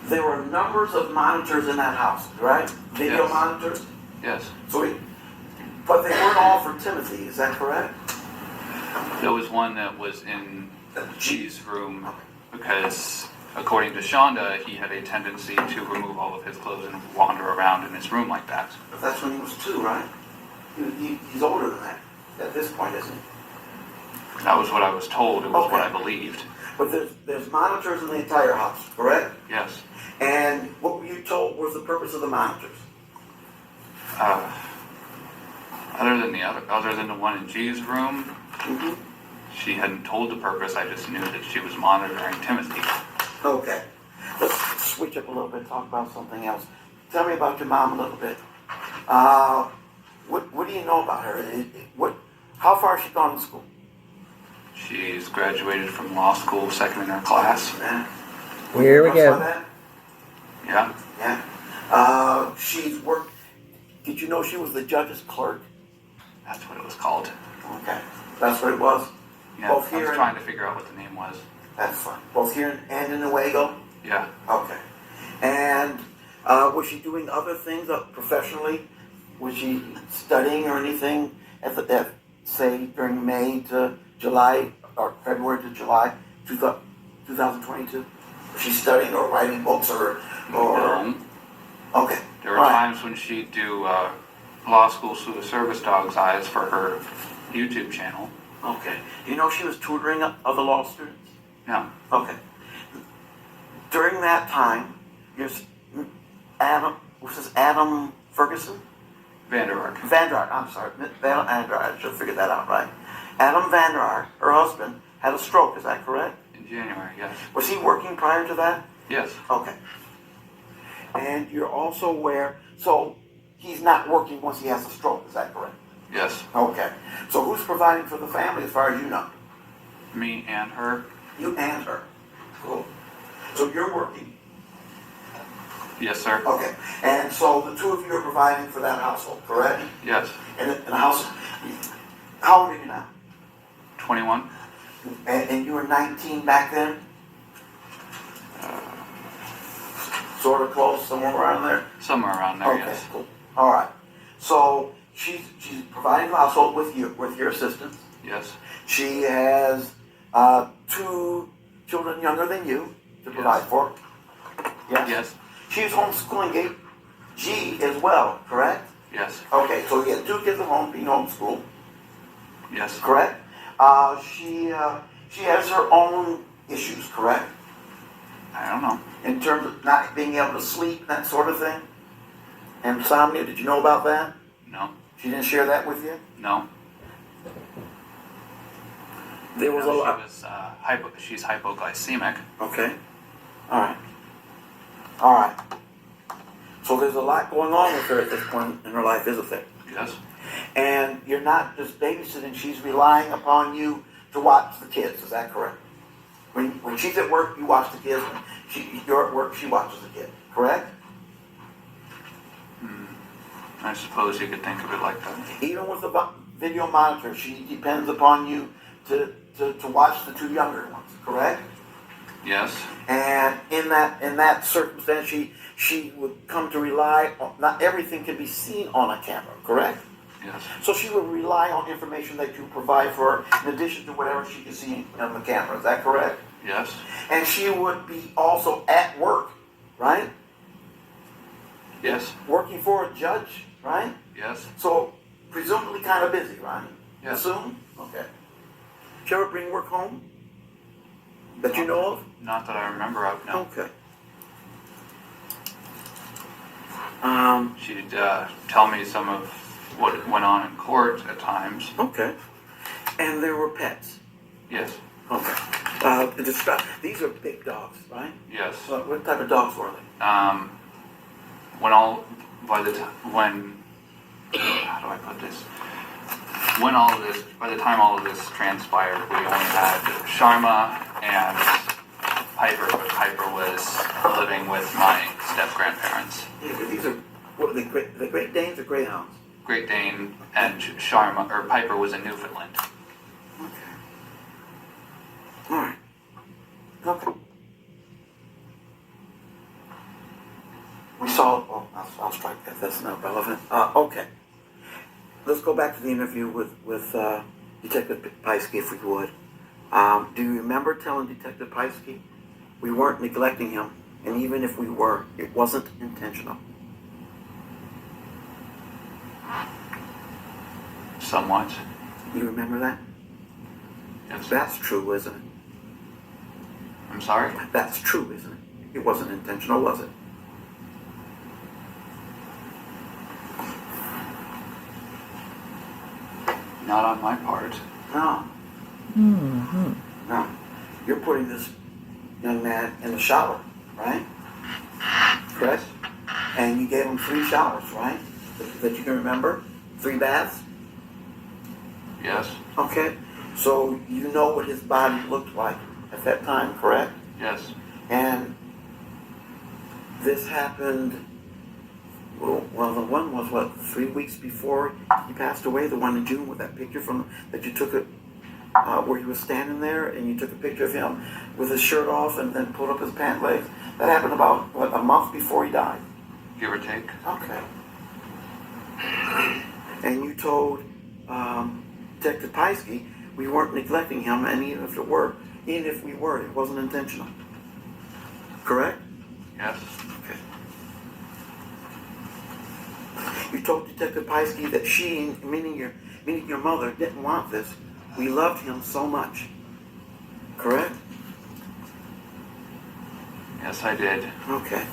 There were numbers of monitors in that house, right? Video Yes. monitors? Yes. But they weren't all for Timothy, is that correct? There was one that was in G's room because, according to Shanda, he had a tendency to remove all of his clothes and wander around in his room like that. But that's when he was 2, right? He's older than that at this point, isn't he? That was what I was told. It was what I Okay. believed. But there's monitors in the entire house, correct? Yes. And what were you told was the purpose of the monitors? Other than the one in G's room, Mm-hmm. she hadn't told the purpose. I just knew that she was monitoring Timothy. Okay. Let's switch up a little bit, talk about something else. Tell me about your mom a little bit. What do you know about her? How far has she gone to school? She's graduated from law school, second in her class. Yeah. Here we Saw go. that? Yeah. Yeah. She's worked. Did you know she was the judge's clerk? That's what it was called. Okay. That's what it was? Yeah, Both I here was and- trying to figure out what the name was. That's fine. Both here and in Nuevo? Yeah. Okay. And was she doing other things professionally? Was she studying or anything say during May to July or February to July 2022? Was she studying or writing books or? No. Okay. There were All right. times when she'd do law school through the service dog's eyes for her YouTube channel. Okay. You know she was tutoring other law students? No. Okay. During that time, Adam Ferguson? Vander. Vander, I'm sorry. Vander, I should have figured that out, right? Adam Vander, her husband, had a stroke, is that correct? In January, yes. Was he working prior to that? Yes. Okay. And you're also aware, so he's not working once he has a stroke, is that correct? Yes. Okay. So who's providing for the family as far as you know? Me and her. You and her. Cool. So you're working. Yes, sir. Okay. And so the two of you are providing for that household, correct? Yes. And the house, how old are you now? 21. And you were 19 back then? Sort of close, somewhere around there? Somewhere around there, Okay, yes. cool. All right. So she's providing the household with your assistance. Yes. She has 2 children younger than you to provide for. Yes? Yes. She's homeschooling G as well, correct? Yes. Okay, so you have 2 kids at home being homeschooled, Yes. correct? She has her own issues, correct? I don't know. In terms of not being able to sleep, that sort of thing? Insomnia, did you know about that? No. She didn't share that with you? No. There was a No, lot. she's hypoglycemic. Okay. All right. All right. So there's a lot going on with her at this point in her life, isn't there? Yes. And you're not just babysitting, she's relying upon you to watch the kids, is that correct? When she's at work, you watch the kids. When you're at work, she watches the kids, correct? I suppose you could think of it like that. Even with the video monitor, she depends upon you to watch the 2 younger ones, correct? Yes. And in that circumstance, she would come to rely on, not everything can be seen on a camera, correct? Yes. So she would rely on information that you provide for her in addition to whatever she can see on the camera, is that correct? Yes. And she would be also at work, right? Yes. Working for a judge, right? Yes. So presumably kind of busy, right? Yes. Assume? Okay. Did you ever bring work home? That you know of? Not that I remember of, no. Okay. She'd tell me some of what went on in court at times. Okay. And there were pets? Yes. Okay. These are big dogs, right? Yes. What type of dogs were they? When how do I put this? By the time all of this transpired, we only had Sharma and Piper, but Piper was living with my step-grandparents. Yeah, these are, what are they, the Great Danes or Greyhounds? Great Dane and Sharma, or Piper was in Newfoundland. Okay. All right. Okay. We saw, oh, I'll strike that, that's not relevant. Okay. Let's go back to the interview with Detective Piesky, if we would. Do you remember telling Detective Piesky we weren't neglecting him, and even if we were, it wasn't intentional? Somewhat. You remember that? Yes. That's true, isn't it? I'm sorry? That's true, isn't it? It wasn't intentional, was it? Not on my part. No. Mm-hmm. No. You're putting this young man in the shower, right? Correct? And you gave him 3 showers, right? That you can remember? 3 baths? Yes. Okay. So you know what his body looked like at that time, correct? Yes. And this happened, well, the one was, 3 weeks before he passed away, the one in June with that picture that you took where he was standing there, and you took a picture of him with his shirt off and then pulled up his pant legs. That happened about, a month before he died? Give or take. Okay. And you told Detective Piesky we weren't neglecting him, and even if we were, it wasn't intentional. Correct? Yes. Okay. You told Detective Piesky that she, meaning your mother, didn't want this. We loved him so much. Correct? Yes, I did. Okay.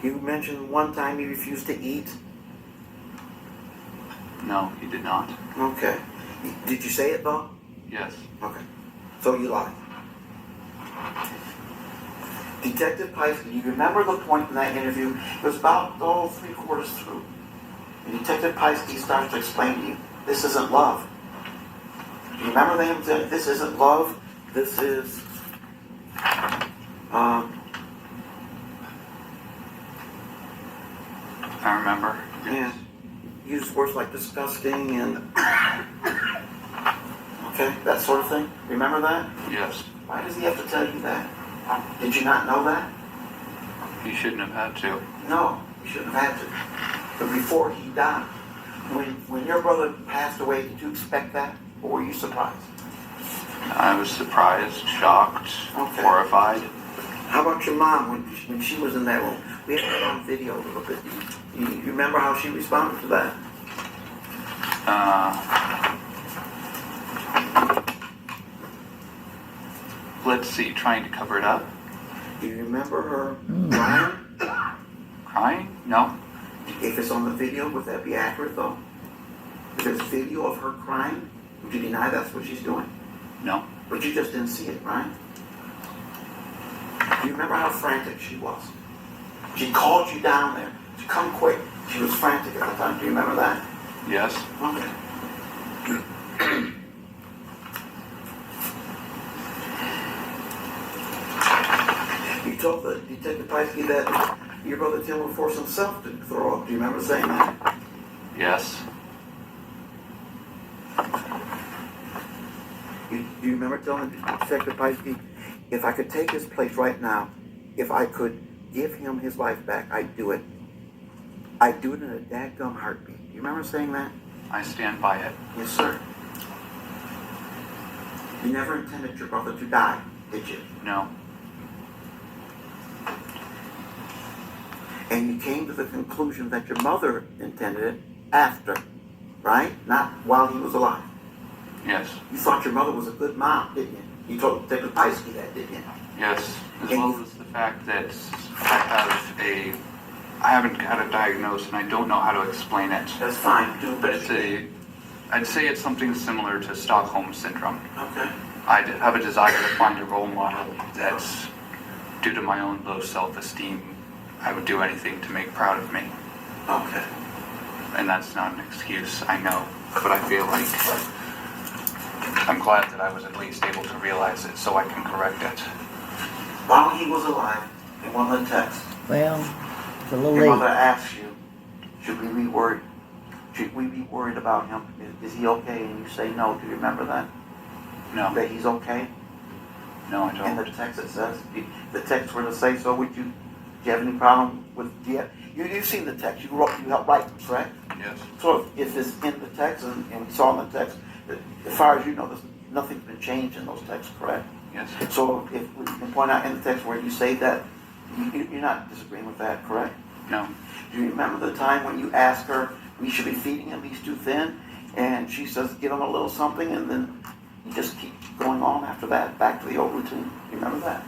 You mentioned one time he refused to eat. No, he did not. Okay. Did you say it though? Yes. Okay. So you lied. Detective Piesky, you remember the point in that interview? It was about 3/4 through. And Detective Piesky starts to explain to you, this isn't love. You remember them saying, this isn't love, this is I remember. yeah. Use words like disgusting and okay, that sort of thing. Remember that? Yes. Why does he have to tell you that? Did you not know that? He shouldn't have had to. No, he shouldn't have had to. But before he died, when your brother passed away, did you expect that? Or were you surprised? I was surprised, shocked, Okay. horrified. How about your mom when she was in that room? We have that on video a little bit. You remember how she responded to that? Let's see, trying to cover it up. Do you remember her crying? Crying? No. If it's on the video, would that be accurate though? If there's video of her crying, would you deny that's what she's doing? No. But you just didn't see it, right? Do you remember how frantic she was? She called you down there to come quick. She was frantic at the time. Do you remember that? Yes. Okay. You told the Detective Piesky that your brother Tim would force himself to throw up. Do you remember saying that? Yes. Do you remember telling Detective Piesky, if I could take his place right now, if I could give him his life back, I'd do it. I'd do it in a dadgum heartbeat. Do you remember saying that? I stand by it. Yes, sir. You never intended your brother to die. did you? No. And you came to the conclusion that your mother intended it after, right? Not while he was alive. Yes. You thought your mother was a good mom, didn't you? You told Detective Peisky that, didn't you? Yes. As well as the fact that I haven't got a diagnosis and I don't know how to explain it. That's fine, too, but I'd say it's something similar to Stockholm Syndrome. okay. I have a desire to find a role model that's, due to my own low self-esteem, I would do anything to make proud of me. Okay. And that's not an excuse, I know, but I feel like I'm glad that I was at least able to realize it so I can correct it. While he was alive, in one of the texts, Well, it's a little your mother late. asked you, should we be worried? Should we be worried about him? Is he okay? And you say no. Do you remember that? No, That he's okay? no, I In the don't. text it says, if the text were to say so, do you have any problem with, you've seen the text, you helped write it, correct? Yes. So if it's in the text, and we saw in the text, that as far as you know, nothing's been changed in those texts, correct? Yes. So if we can point out in the text where you say that, you're not disagreeing with that, correct? No. Do you remember the time when you asked her, we should be feeding him, he's too thin? And she says, give him a little something, and then you just keep going on after that, back to the old routine. Do you remember that?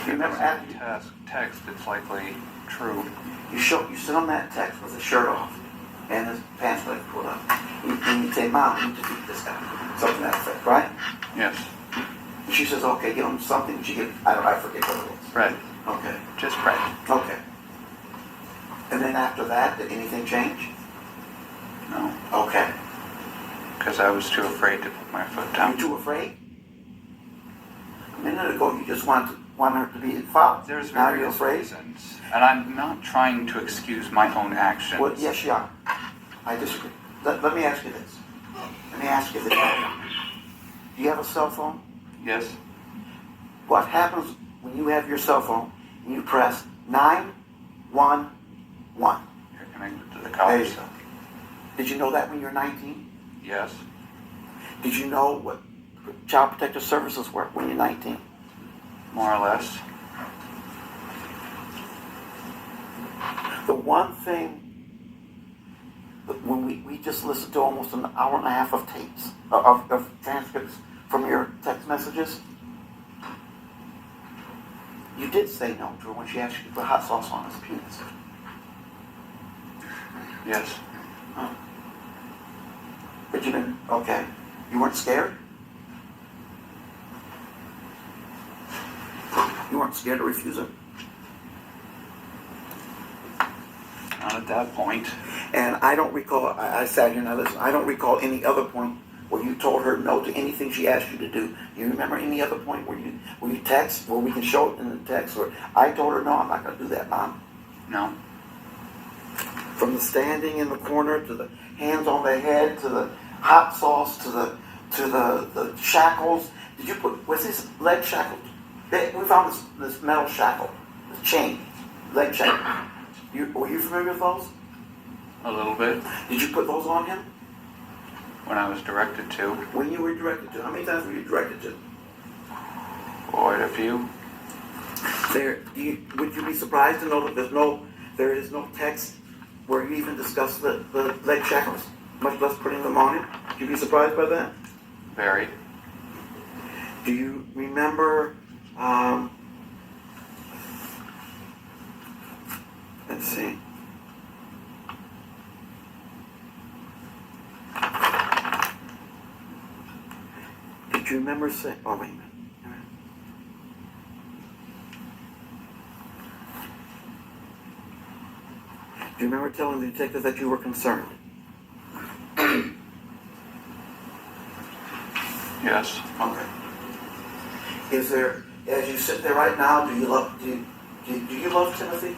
Do you remember after you Text, it's likely true. You sit on that text with his shirt off and his pants leg pulled up. And you say, Mom, you need to feed this guy. Something to that effect, right? Yes. And she says, okay, give him something. She gives, I forget what it was. Bread. Okay. Just bread. Okay. And then after that, did anything change? No. Okay. Because I was too afraid to put my foot You down. too afraid? A minute ago, you just want her to be followed. There's Now you're various afraid? reasons. And I'm not trying to excuse my own actions. Well, yes, you are. I disagree. Let me ask you this. Let me ask you this. Do you have a cell phone? Yes. What happens when you have your cell phone and you press 911? You're connected to the college stuff. Did you know that when you were 19? Yes. Did you know what Child Protective Services were when you're 19? More or less. The one thing, when we just listened to almost an hour and a half of tapes, of transcripts from your text messages, you did say no to her when she asked you to put hot sauce on his penis. Yes. Huh. But you didn't, okay. You weren't scared? You weren't scared to refuse it? Not at that point. And I don't recall, I sat here and I listened, I don't recall any other point where you told her no to anything she asked you to do. Do you remember any other point where you text, where we can show it in the text, or I told her, no, I'm not going to do that, Mom? No. From the standing in the corner, to the hands on the head, to the hot sauce, to the shackles. Did you put, was this leg shackle? We found this metal shackle, this chain, leg shackle. Were you familiar with those? A little bit. Did you put those on him? When I was directed to. When you were directed to? How many times were you directed to? Quite a few. Would you be surprised to know that there is no text where you even discuss the leg shackles, much less putting them on him? Would you be surprised by that? Very. Do you remember, let's see. Did you remember saying, oh wait a minute. Do you remember telling the detective that you were concerned? Yes. Okay. Is there, as you sit there right now, do you love Timothy?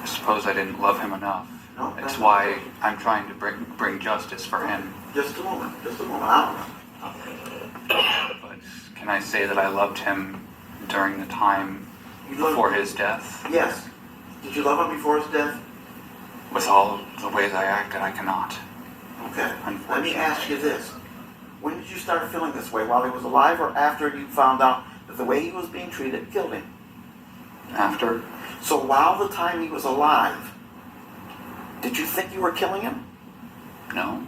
I suppose I didn't love him enough. No. It's why I'm trying to bring justice for him. Just a moment. I But can I say that I loved him during the time don't know. before his death? Yes. Did you love him before his death? With all the ways I acted, I cannot. Okay. Let me ask you this. When did you start feeling this way? While he was alive or after you found out that the way he was being treated killed him? After? So while the time he was alive, did you think you were killing him? No.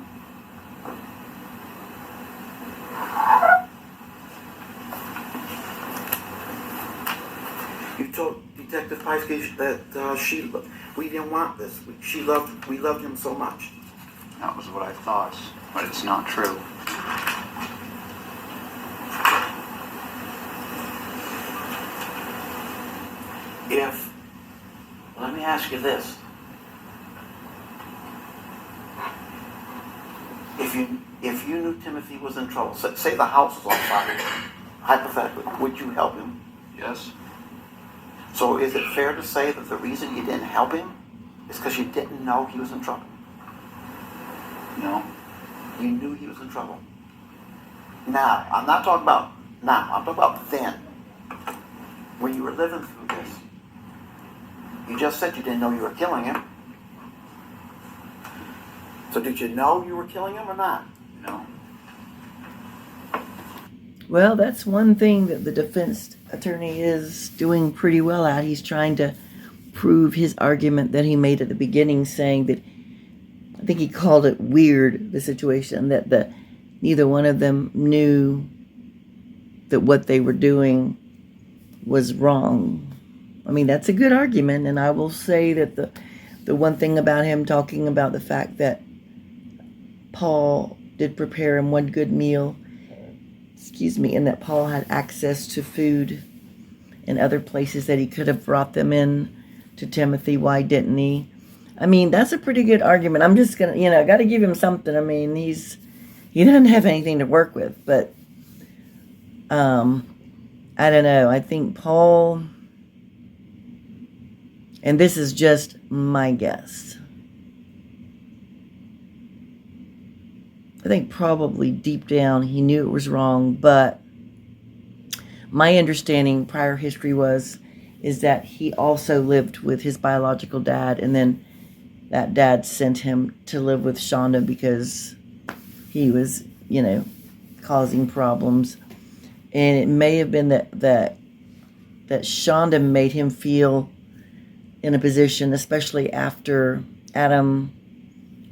You told Detective Paiske that we didn't want this. We loved him so much. That was what I thought, but it's not true. Let me ask you this. If you knew Timothy was in trouble, say the house was on fire, hypothetically, would you help him? Yes? So is it fair to say that the reason you didn't help him is because you didn't know he was in trouble? No. You knew he was in trouble. Now, I'm not talking about now, I'm talking about then, when you were living through this. You just said you didn't know you were killing him. So did you know you were killing him or not? No. Well, that's one thing that the defense attorney is doing pretty well at. He's trying to prove his argument that he made at the beginning, saying that, I think he called it weird, the situation, that neither one of them knew that what they were doing was wrong. I mean, that's a good argument, and I will say that the one thing about him talking about the fact that Paul did prepare him one good meal, and that Paul had access to food in other places that he could have brought them in to Timothy. Why didn't he? I mean, that's a pretty good argument. I'm just gonna, I got to give him something. I mean, he doesn't have anything to work with, but I don't know. I think Paul, and this is just my guess, I think probably deep down he knew it was wrong, but my understanding, prior history is that he also lived with his biological dad, and then that dad sent him to live with Shanda because he was, causing problems. And it may have been that Shanda made him feel in a position, especially after Adam,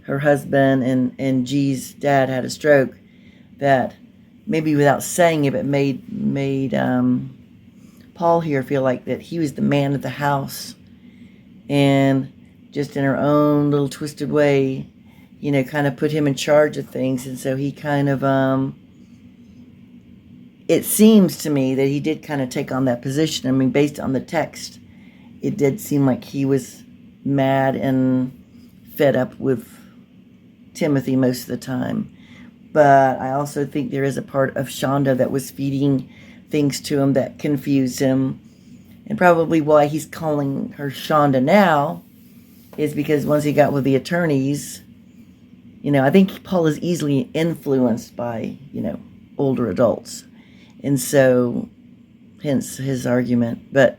her husband, and G's dad had a stroke, that maybe without saying it, but made Paul here feel like that he was the man of the house, and just in her own little twisted way, kind of put him in charge of things. And so he kind of, it seems to me that he did kind of take on that position. I mean, based on the text, it did seem like he was mad and fed up with Timothy most of the time. But I also think there is a part of Shanda that was feeding things to him that confused him. And probably why he's calling her Shanda now is because once he got with the attorneys, I think Paul is easily influenced by, older adults. And so, hence his argument. But,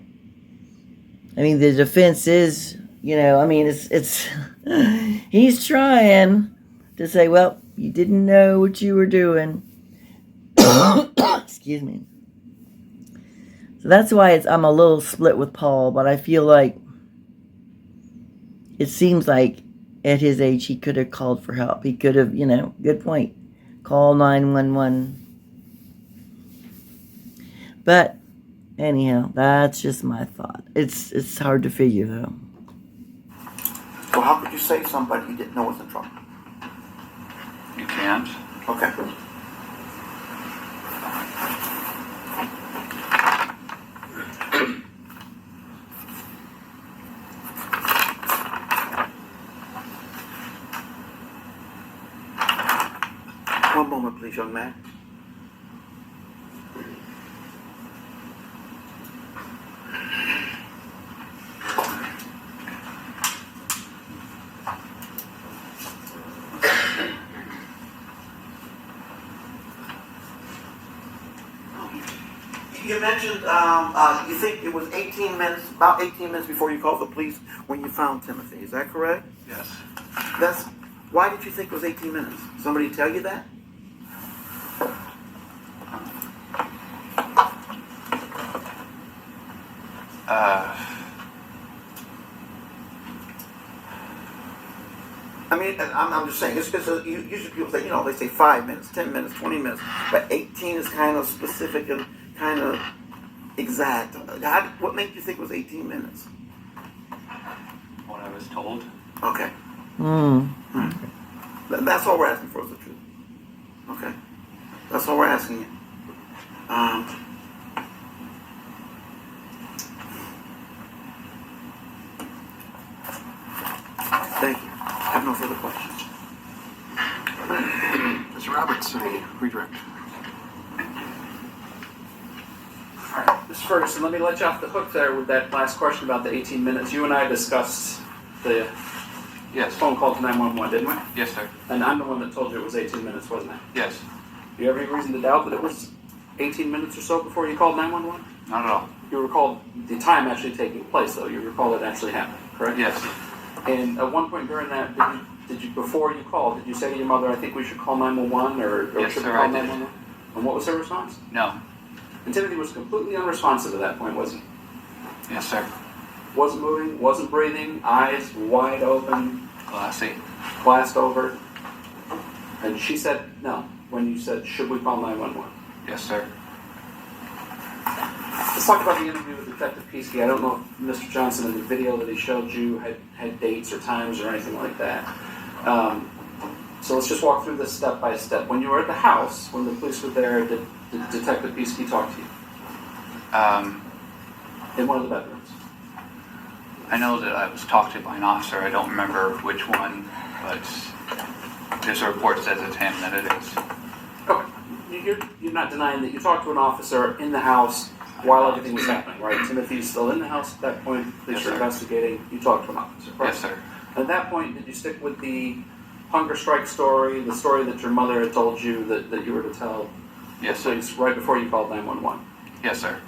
I mean, the defense is, it's he's trying to say, well, you didn't know what you were doing. Excuse me. So that's why I'm a little split with Paul, but I feel like it seems like at his age he could have called for help. He could have, good point, call 911. But anyhow, that's just my thought. It's hard to figure though. So how could you save somebody you didn't know was in trouble? You can't. Okay. One moment, please, young man. You mentioned you think it was 18 minutes, about 18 minutes before you called the police when you found Timothy. Is that correct? Yes. Why did you think it was 18 minutes? Somebody tell you that? I mean, I'm just saying, it's because usually people say, they say 5 minutes, 10 minutes, 20 minutes, but 18 is kind of specific and kind of exact. What made you think it was 18 minutes? What I was told. Okay. Hmm. That's all we're asking for is the truth. Okay. That's all we're asking you. Thank you. I have no further questions. Mr. Roberts, any redirect? All right, Mr. Ferguson, let me let you off the hook there with that last question about the 18 minutes. You and I discussed the Yes. phone call to 911, didn't we? Yes, sir. And I'm the one that told you it was 18 minutes, wasn't I? Yes. Do you have any reason to doubt that it was 18 minutes or so before you called 911? Not at all. You recall the time actually taking place, though. You recall it actually happened, correct? Yes. And at one point during that, did you before you called, did you say to your mother, I think we should call 911 or Yes, should we sir, call I did. 911? And what was her response? No. And Timothy was completely unresponsive at that point, wasn't he? Yes, sir. Wasn't moving, wasn't breathing, eyes wide open, Glassy. glassed over. And she said no when you said, should we call 911? Yes, sir. Let's talk about the interview with Detective Peasky. I don't know if Mr. Johnson in the video that he showed you had dates or times or anything like that. So let's just walk through this step by step. When you were at the house, when the police were there, did Detective Peasky talk to you? In one of the bedrooms? I know that I was talked to by an officer. I don't remember which one, but there's a report that says it's him that it is. Okay. You're not denying that you talked to an officer in the house while everything was happening, right? Timothy's still in the house at that point. Police Yes, are sir. investigating. You talked to an officer, right? Yes, sir. At that point, did you stick with the hunger strike story, the story that your mother had told you that you were to tell Yes, the sir. police right before you called 911? Yes, sir.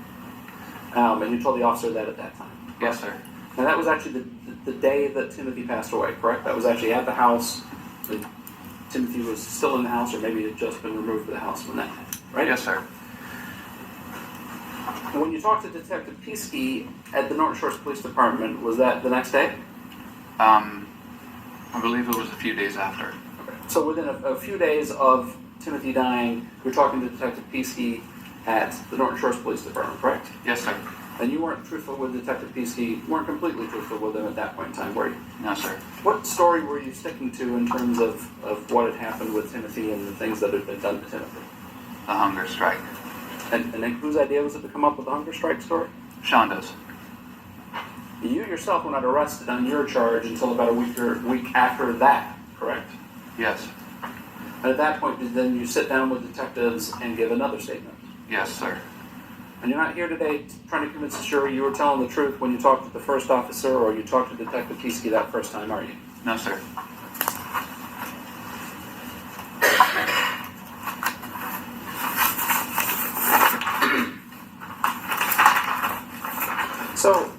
And you told the officer that at that time? Yes, sir. And that was actually the day that Timothy passed away, correct? That was actually at the house. Timothy was still in the house, or maybe had just been removed from the house when that happened, right? Yes, sir. And when you talked to Detective Peasky at the Norton Shores Police Department, was that the next day? I believe it was a few days after. So within a few days of Timothy dying, you're talking to Detective Peasky at the Norton Shores Police Department, correct? Yes, sir. And you weren't truthful with Detective Peasky, weren't completely truthful with him at that point in time, were you? No, sir. What story were you sticking to in terms of what had happened with Timothy and the things that had been done to Timothy? The hunger strike. And then whose idea was it to come up with the hunger strike story? Shanda's. You yourself were not arrested on your charge until about a week after that, correct? Yes. And at that point, then you sit down with detectives and give another statement. Yes, sir. And you're not here today trying to convince the jury you were telling the truth when you talked to the first officer or you talked to Detective Peasky that first time, are you? No, sir. So,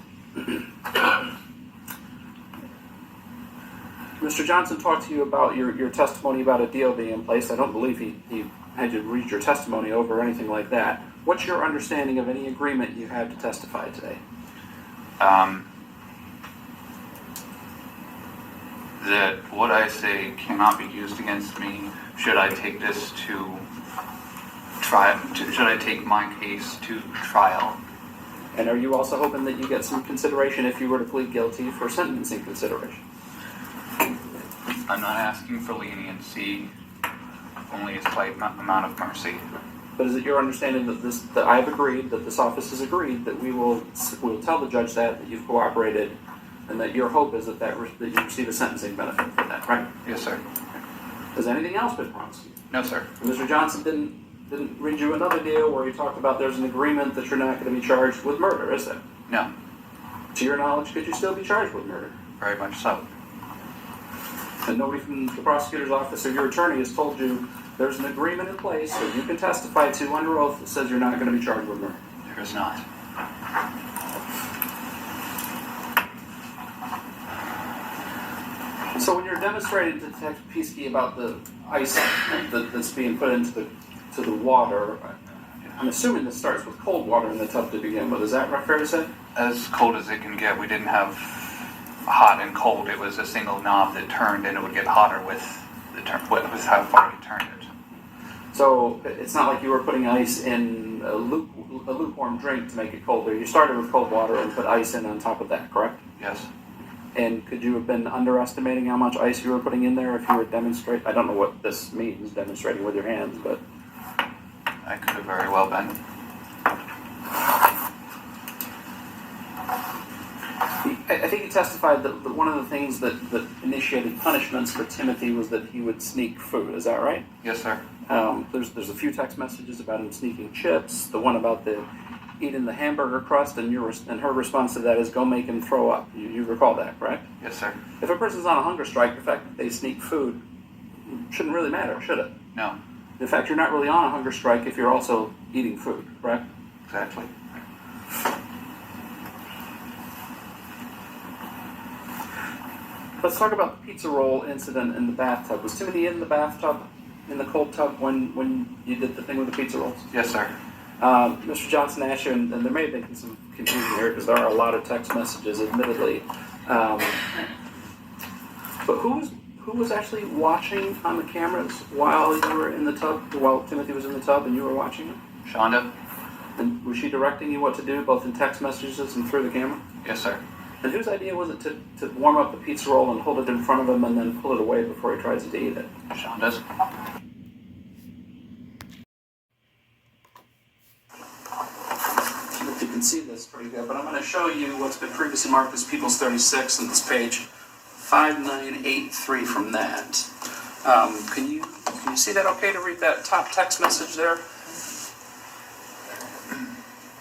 Mr. Johnson talked to you about your testimony about a deal being in place. I don't believe he had you read your testimony over or anything like that. What's your understanding of any agreement you had to testify today? That what I say cannot be used against me should I take this to trial. Should I take my case to trial? And are you also hoping that you get some consideration if you were to plead guilty for sentencing consideration? I'm not asking for leniency, only a slight amount of mercy. But is it your understanding that I've agreed, that this office has agreed, that we will tell the judge that you've cooperated, and that your hope is that you receive a sentencing benefit for that, right? Yes, sir. Has anything else been promised you? No, sir. Mr. Johnson didn't read you another deal where he talked about there's an agreement that you're not going to be charged with murder, is there? No. To your knowledge, could you still be charged with murder? Very much so. And nobody from the prosecutor's office or your attorney has told you there's an agreement in place that you can testify to under oath that says you're not going to be charged with murder? appears not. So when you're demonstrating to Detective Peasky about the ice that's being put into the water, I'm assuming this starts with cold water in the tub to begin with. Is that fair to say? As cold as it can get. We didn't have hot and cold. It was a single knob that turned, and it would get hotter with with how far you turned it. So it's not like you were putting ice in a lukewarm drink to make it colder. You started with cold water and put ice in on top of that, correct? Yes. And could you have been underestimating how much ice you were putting in there if you were demonstrating? I don't know what this means, demonstrating with your hands, but I could have very well been. I think he testified that one of the things that initiated punishments for Timothy was that he would sneak food. Is that right? Yes, sir. There's a few text messages about him sneaking chips. The one about the eating the hamburger crust, and her response to that is, "Go make him throw up." You recall that, correct? Yes, sir. If a person's on a hunger strike, the fact that they sneak food shouldn't really matter, should it? No. In fact, you're not really on a hunger strike if you're also eating food, correct? Exactly. Let's talk about the pizza roll incident in the bathtub. Was Timothy in the bathtub, in the cold tub, when you did the thing with the pizza rolls? Yes, sir. Mr. Johnson asked you, and there may have been some confusion here because there are a lot of text messages, admittedly. But who was actually watching on the cameras while you were in the tub, while Timothy was in the tub and you were watching him? Shanda? And was she directing you what to do, both in text messages and through the camera? Yes, sir. And whose idea was it to warm up the pizza roll and hold it in front of him and then pull it away before he tries to eat it? Shanda's. You can see this pretty good, but I'm going to show you what's been previously marked as People's 36 on this page 5983 from that. Can you see that okay to read that top text message there?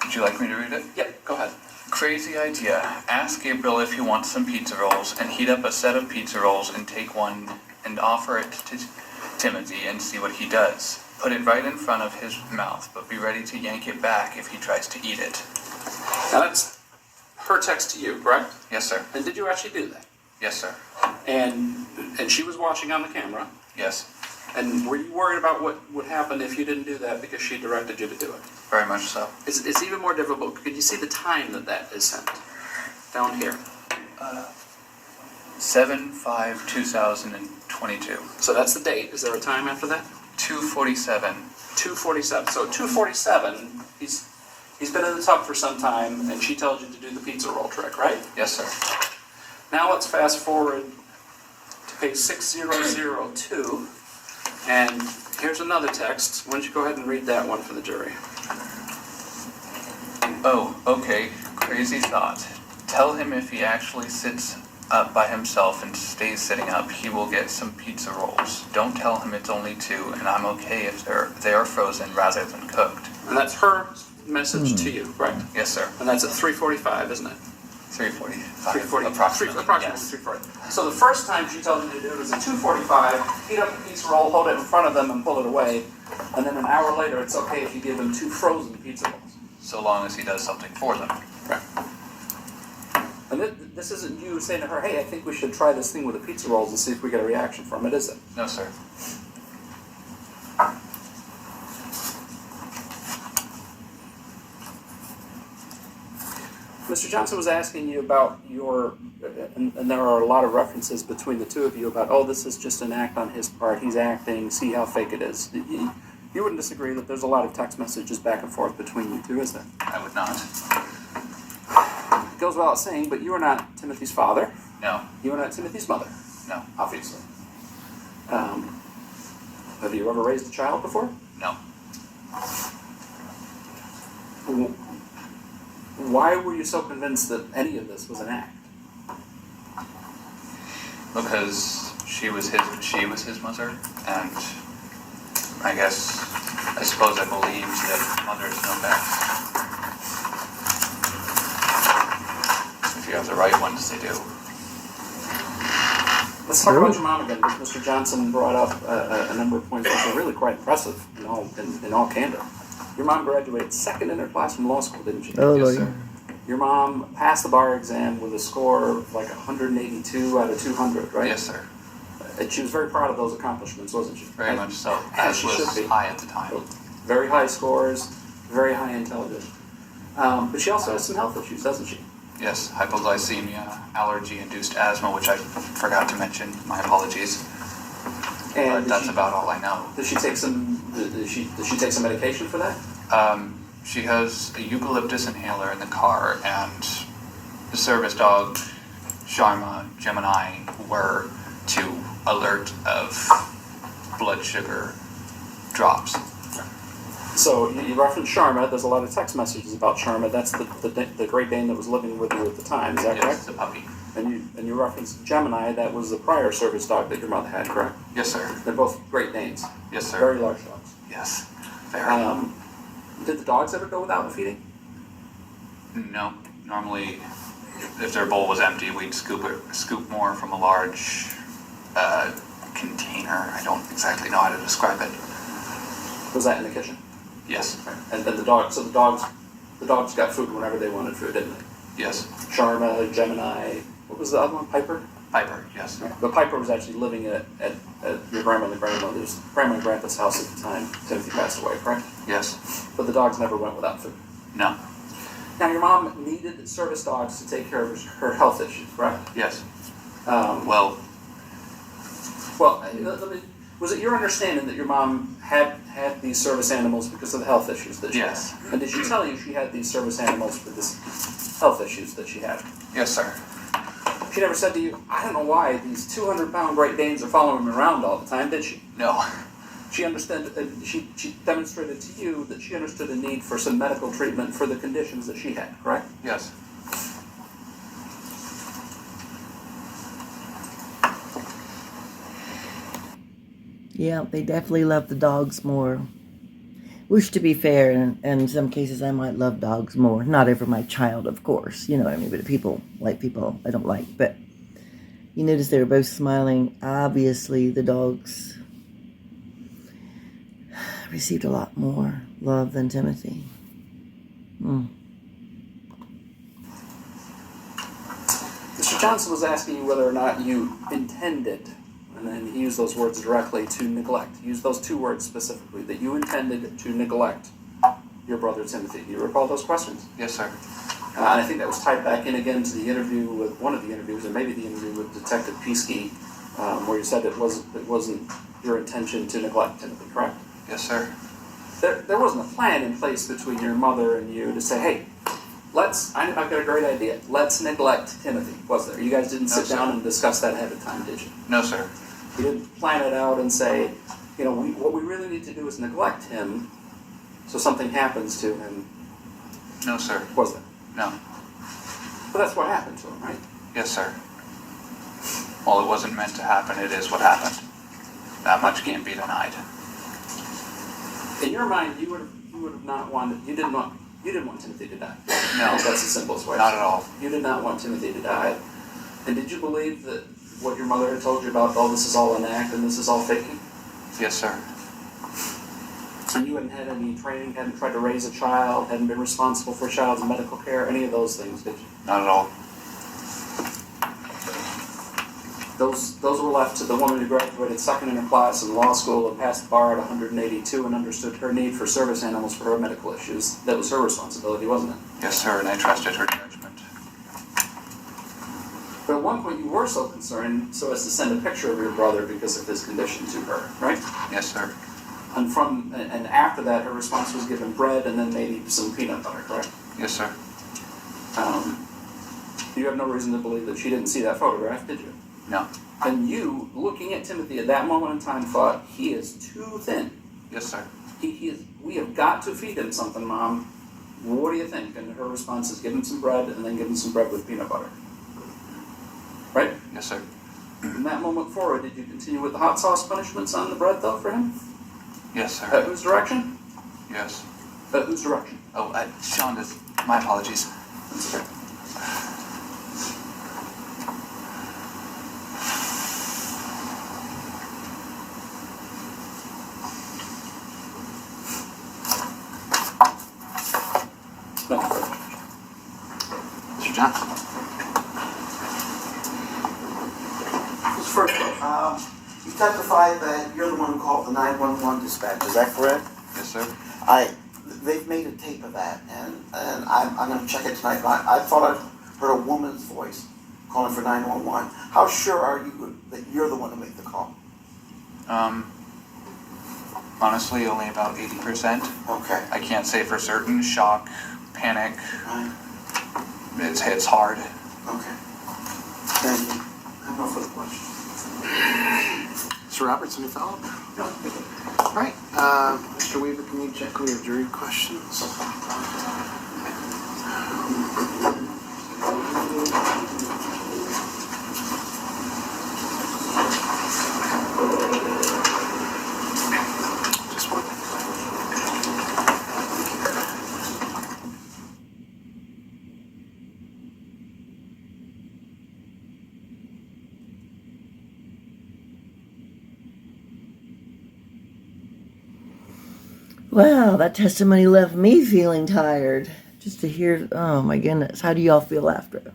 Would you like me to read it? Yep, go ahead. Crazy idea. Ask Gabriel if he wants some pizza rolls, and heat up a set of pizza rolls and take one and offer it to Timothy and see what he does. Put it right in front of his mouth, but be ready to yank it back if he tries to eat it. Now that's her text to you, correct? Yes, sir. And did you actually do that? Yes, sir. And she was watching on the camera. Yes. And were you worried about what would happen if you didn't do that because she directed you to do it? Very much so. It's even more difficult. Could you see the time that is sent? Down here. 7/5/2022. So that's the date. Is there a time after that? 2:47. 2:47. So 2:47, he's been in the tub for some time, and she tells you to do the pizza roll trick, right? Yes, sir. Now let's fast forward to page 6002, and here's another text. Why don't you go ahead and read that one for the jury? Oh, okay. Crazy thought. Tell him if he actually sits up by himself and stays sitting up, he will get some pizza rolls. Don't tell him it's only 2, and I'm okay if they are frozen rather than cooked. And that's her message to you, right? Yes, sir. And that's at 3:45, isn't it? 3:45. 3:40, Approximately. approximately Yes. 3:40. So the first time she tells you to do it is at 2:45, heat up the pizza roll, hold it in front of them and pull it away, and then an hour later it's okay if you give them 2 frozen pizza rolls. So long as he does something for them. Right. And this isn't you saying to her, hey, I think we should try this thing with the pizza rolls and see if we get a reaction from it, is it? No, sir. Mr. Johnson was asking you about your, and there are a lot of references between the two of you about, oh, this is just an act on his part, he's acting, see how fake it is. You wouldn't disagree that there's a lot of text messages back and forth between you two, is there? I would not. It goes without saying, but you are not Timothy's father. No. You are not Timothy's mother. No. Obviously. Have you ever raised a child before? No. Why were you so convinced that any of this was an act? Because she was his mother, and I suppose I believed that mothers know best. If you have the right ones, they do. Let's talk about your mom again, because Mr. Johnson brought up a number of points which are really quite impressive in all candor. Your mom graduated second in her class from law school, didn't she? Oh, Yes, Lord. sir. Your mom passed the bar exam with a score of like 182 out of 200, right? Yes, sir. And she was very proud of those accomplishments, wasn't she? Very much so. As As she was should be. high at the time. Very high scores, very high intelligence. But she also has some health issues, doesn't she? Yes, hypoglycemia, allergy-induced asthma, which I forgot to mention. My apologies. And But that's about all I know. Does she take some? Does she take some medication for that? She has a eucalyptus inhaler in the car, and the service dog, Sharma, Gemini, were to alert of blood sugar drops. So you referenced Sharma. There's a lot of text messages about Sharma. That's the Great Dane that was living with you at the time. Is that Yes, correct? the puppy. And you referenced Gemini. That was the prior service dog that your mother had, correct? Yes, sir. They're both Great Danes. Yes, sir. Very large dogs. Yes. Very. Did the dogs ever go without feeding? No. Normally, if their bowl was empty, we'd scoop more from a large container. I don't exactly know how to describe it. Was that in the kitchen? Yes. And then the dogs got food whenever they wanted food, didn't they? Yes. Sharma, Gemini. What was the other one? Piper. Piper. Yes. But Piper was actually living at your grandma and grandma and grandpa's house at the time Timothy passed away, correct? Yes. But the dogs never went without food. No. Now, your mom needed service dogs to take care of her health issues, correct? Yes. Well, was it your understanding that your mom had these service animals because of the health issues that she Yes. had? And did she tell you she had these service animals for this health issues that she had? Yes, sir. She never said to you, I don't know why these 200-pound Great Danes are following me around all the time, did she? No. She understood. She demonstrated to you that she understood the need for some medical treatment for the conditions that she had, correct? Yes. Yeah, they definitely love the dogs more. Which, to be fair, in some cases I might love dogs more. Not over my child, of course. You know what I mean? But people I don't like. But you notice they were both smiling. Obviously, the dogs received a lot more love than Timothy. Mr. Johnson was asking you whether or not you intended, and then he used those words directly, to neglect. He used those two words specifically, that you intended to neglect your brother Timothy. Do you recall those questions? Yes, sir. And I think that was tied back in again to the interview with one of the interviews, or maybe the interview with Detective Peasky, where you said it wasn't your intention to neglect Timothy, correct? Yes, sir. There wasn't a plan in place between your mother and you to say, hey, I've got a great idea. Let's neglect Timothy, was there? You guys didn't sit down and discuss that ahead of time, did you? No, sir. You didn't plan it out and say, what we really need to do is neglect him so something happens to him, No, sir. was there? No. But that's what happened to him, right? Yes, sir. While it wasn't meant to happen, it is what happened. That much can't be denied. In your mind, you would have not wanted, you didn't want Timothy to die. No. That's the simplest way. Not at all. You did not want Timothy to die. And did you believe that what your mother had told you about, this is all an act and this is all faking? Yes, sir. And you hadn't had any training, hadn't tried to raise a child, hadn't been responsible for a child's medical care, any of those things, did you? Not at all. Those were left to the woman who graduated second in her class in law school and passed the bar at 182 and understood her need for service animals for her medical issues. That was her responsibility, wasn't it? Yes, sir, and I trusted her judgment. But at one point you were so concerned so as to send a picture of your brother because of his condition to her, right? Yes, sir. And after that, her response was given bread and then maybe some peanut butter, correct? Yes, sir. You have no reason to believe that she didn't see that photograph, did you? No. And you, looking at Timothy at that moment in time, thought, he is too thin. Yes, sir. We have got to feed him something, Mom. What do you think? And her response is, give him some bread and then give him some bread with peanut butter. Right? Yes, sir. From that moment forward, did you continue with the hot sauce punishments on the bread, though, for him? Yes, sir. At whose direction? Yes. At whose direction? Oh, Shanda's. My apologies. That's okay. Johnson. First, you testified that you're the one who called the 911 dispatch. Is that correct? Yes, sir. They've made a tape of that, and I'm going to check it tonight. But I thought I heard a woman's voice calling for 911. How sure are you that you're the one who made the call? Honestly, only about 80%. Okay. I can't say for certain. Shock, panic. Right. It's hard. Okay. Thank you. I have no further questions. Mr. Roberts, any follow-up? No. All right. Mr. Weaver, can you check on your jury questions? Just one. Wow, that testimony left me feeling tired. Just to hear, oh my goodness, how do y'all feel after?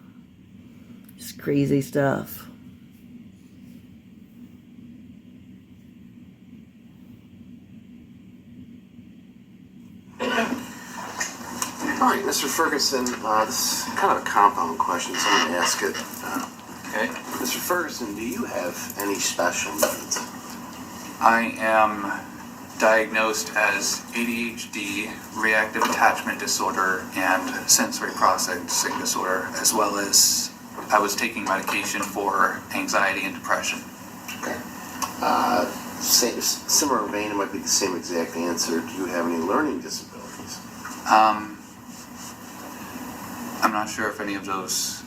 Just crazy stuff. All right, Mr. Ferguson, this is kind of a compound question, so I'm going to ask it. Okay. Mr. Ferguson, do you have any special needs? I am diagnosed as ADHD, reactive attachment disorder, and sensory processing disorder, as well as I was taking medication for anxiety and depression. Okay. Similar vein, it might be the same exact answer. Do you have any learning disabilities? I'm not sure if any of those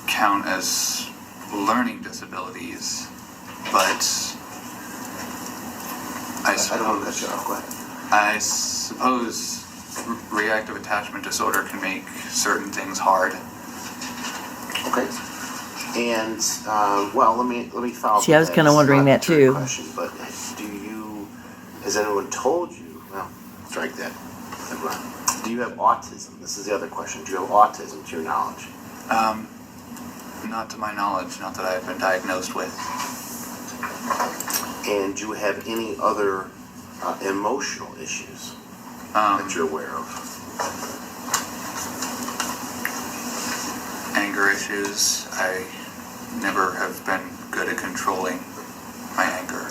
count as learning disabilities, but I don't want to cut you off. Go ahead. I suppose reactive attachment disorder can make certain things hard. Okay. And well, let me follow. See, I was kind of wondering that too. Question, but has anyone told you? Well, strike that. Never mind. Do you have autism? This is the other question. Do you have autism to your knowledge? Not to my knowledge, not that I've been diagnosed with. And do you have any other emotional issues that you're aware of? Anger issues. I never have been good at controlling my anger.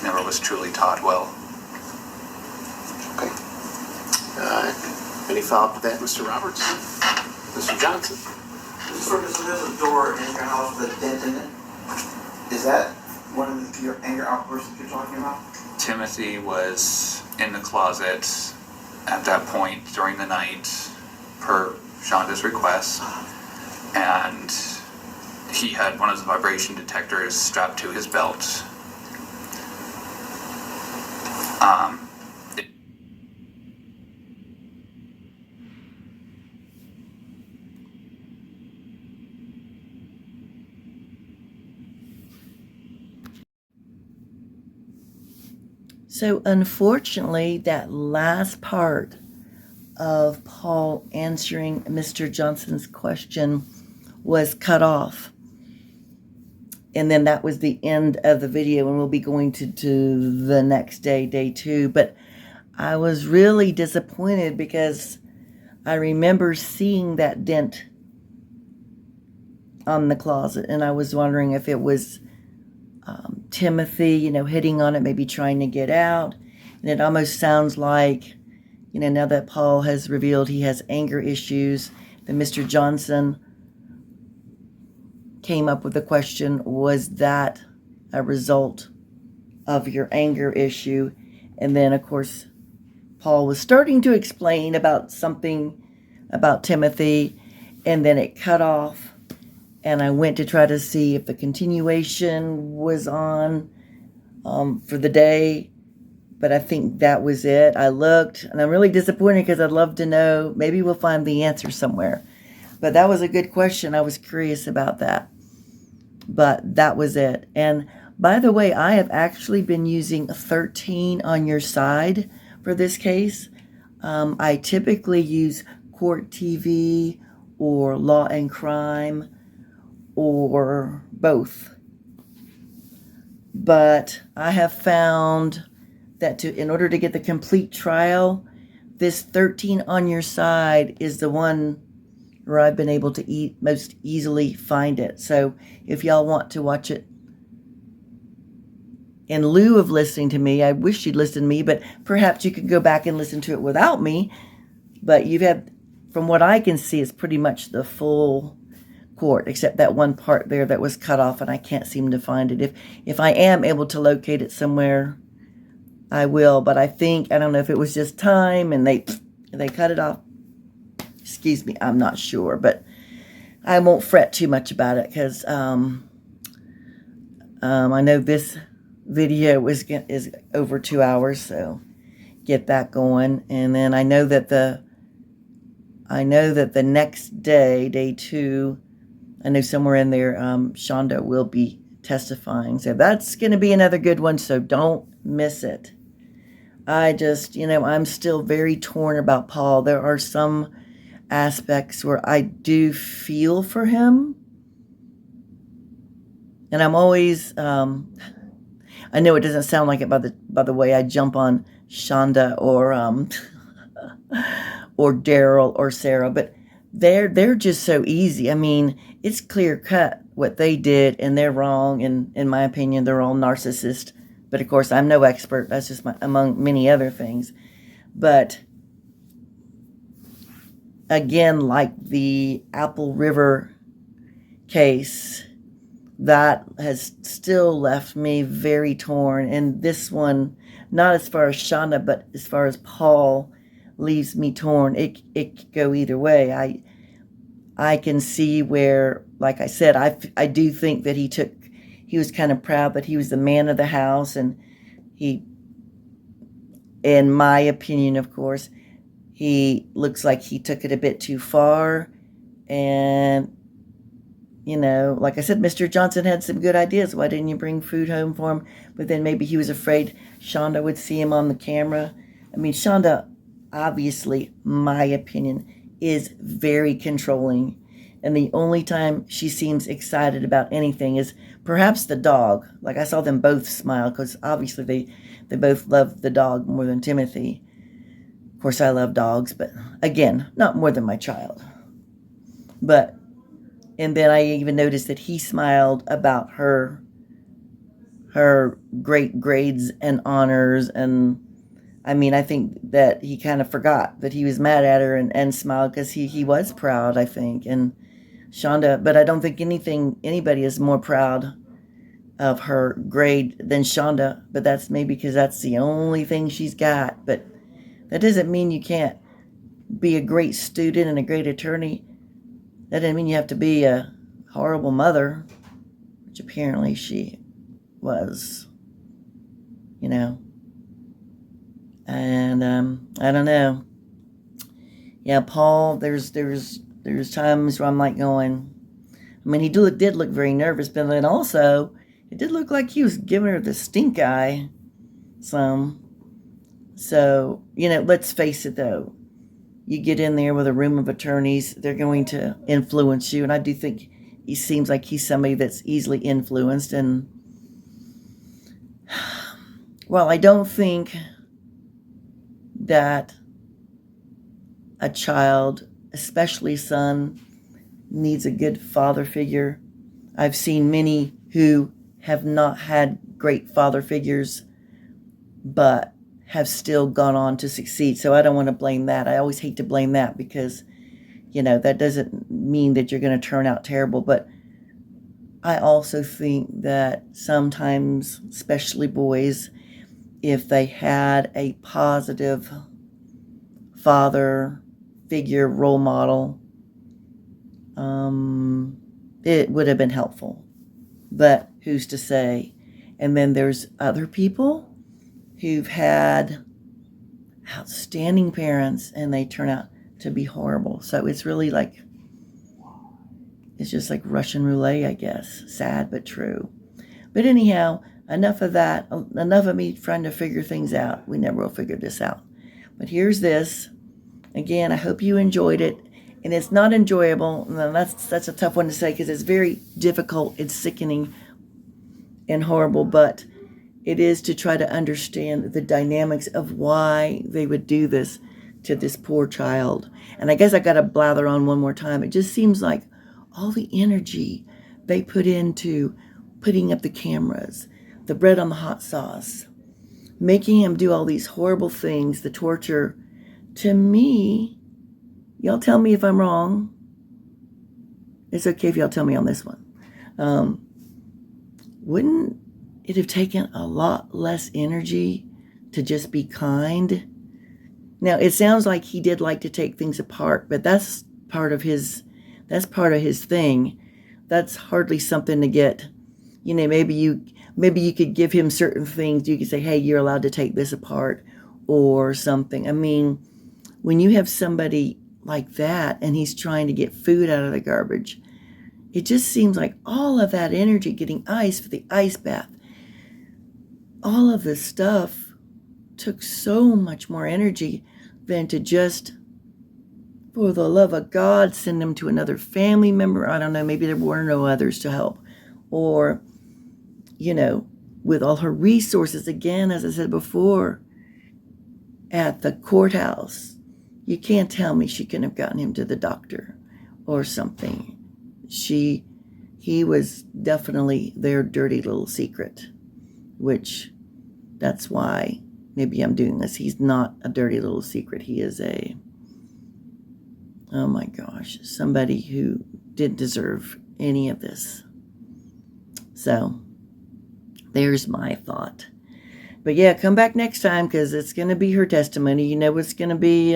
Never was truly taught well. Okay. Any follow-up to that, Mr. Roberts? Mr. Johnson? Mr. Ferguson, there's a door in your house with a dent in it. Is that one of your anger outbursts that you're talking about? Timothy was in the closet at that point during the night, per Shanda's request, and he had one of the vibration detectors strapped to his belt. So unfortunately, that last part of Paul answering Mr. Johnson's question was cut off. And then that was the end of the video, and we'll be going to the next day, day 2. But I was really disappointed because I remember seeing that dent on the closet, and I was wondering if it was Timothy, hitting on it, maybe trying to get out. And it almost sounds like, now that Paul has revealed he has anger issues, that Mr. Johnson came up with the question, was that a result of your anger issue? And then, of course, Paul was starting to explain about something about Timothy, and then it cut off. And I went to try to see if the continuation was on for the day. But I think that was it. I looked, and I'm really disappointed because I'd love to know. Maybe we'll find the answer somewhere. But that was a good question. I was curious about that. But that was it. And by the way, I have actually been using 13 on your side for this case. I typically use Court TV or Law and Crime or both. But I have found that in order to get the complete trial, this 13 on Your Side is the one where I've been able to most easily find it. So if y'all want to watch it in lieu of listening to me, I wish you'd listen to me, but perhaps you could go back and listen to it without me. But you've had, from what I can see, it's pretty much the full court, except that one part there that was cut off, and I can't seem to find it. If I am able to locate it somewhere, I will. But I don't know if it was just time and they cut it off. Excuse me, I'm not sure, but I won't fret too much about it because I know this video is over 2 hours, so get that going. And then I know that the next day, day 2, I know somewhere in there, Shanda will be testifying. So that's going to be another good one, so don't miss it. I just, I'm still very torn about Paul. There are some aspects where I do feel for him. And I'm always, I know it doesn't sound like it by the way I jump on Shanda or Daryl or Sarah, but they're just so easy. I mean, it's clear cut what they did, and they're wrong. And in my opinion, they're all narcissists. But of course, I'm no expert. That's just among many other things. But again, like the Apple River case, that has still left me very torn. And this one, not as far as Shanda, but as far as Paul, leaves me torn. It could go either way. I can see where, like I said, I do think that he was kind of proud that he was the man of the house, and he, in my opinion, of course, he looks like he took it a bit too far. And like I said, Mr. Johnson had some good ideas. Why didn't you bring food home for him? But then maybe he was afraid Shanda would see him on the camera. I mean, Shanda, obviously, my opinion, is very controlling. And the only time she seems excited about anything is perhaps the dog. Like, I saw them both smile because obviously they both love the dog more than Timothy. Of course, I love dogs, but again, not more than my child. And then I even noticed that he smiled about her great grades and honors. And I mean, I think that he kind of forgot that he was mad at her and smiled because he was proud, I think. And Shanda, but I don't think anybody is more proud of her grade than Shanda. But that's maybe because that's the only thing she's got. But that doesn't mean you can't be a great student and a great attorney. That doesn't mean you have to be a horrible mother, which apparently she was, And I don't know. Yeah, Paul, there's times where I'm like going, I mean, he did look very nervous, but then also it did look like he was giving her the stink eye some. So, let's face it though. You get in there with a room of attorneys, they're going to influence you. And I do think he seems like he's somebody that's easily influenced. And, well, I don't think that a child, especially son, needs a good father figure. I've seen many who have not had great father figures, but have still gone on to succeed. So I don't want to blame that. I always hate to blame that because, that doesn't mean that you're going to turn out terrible. But I also think that sometimes, especially boys, if they had a positive father figure, role model, it would have been helpful. But who's to say? And then there's other people who've had outstanding parents and they turn out to be horrible. So it's really it's just like Russian roulette, I guess. Sad but true. But anyhow, enough of that. Enough of me trying to figure things out. We never will figure this out. But here's this. Again, I hope you enjoyed it. And it's not enjoyable. No, that's a tough one to say because it's very difficult. It's sickening and horrible, but it is to try to understand the dynamics of why they would do this to this poor child. And I guess I got to blather on one more time. It just seems like all the energy they put into putting up the cameras, the bread on the hot sauce, making him do all these horrible things, the torture. To me, y'all tell me if I'm wrong. It's okay if y'all tell me on this one. Wouldn't it have taken a lot less energy to just be kind? Now, it sounds like he did like to take things apart, but that's part of his thing. That's hardly something to get, maybe you could give him certain things. You could say, hey, you're allowed to take this apart or something. I mean, when you have somebody like that and he's trying to get food out of the garbage, it just seems like all of that energy, getting ice for the ice bath, all of this stuff took so much more energy than to just, for the love of God, send him to another family member. I don't know, maybe there were no others to help. Or, with all her resources, again, as I said before, at the courthouse, you can't tell me she couldn't have gotten him to the doctor or something. He was definitely their dirty little secret, which that's why maybe I'm doing this. He's not a dirty little secret. He is oh my gosh, somebody who didn't deserve any of this. So there's my thought. But yeah, come back next time because it's going to be her testimony. It's going to be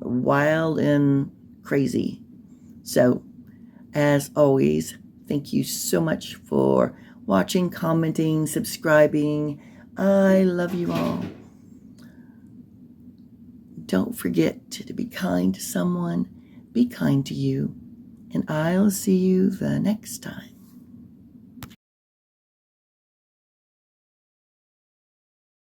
wild and crazy. So, as always, thank you so much for watching, commenting, subscribing. I love you all. Don't forget to be kind to someone. Be kind to you. And I'll see you the next time.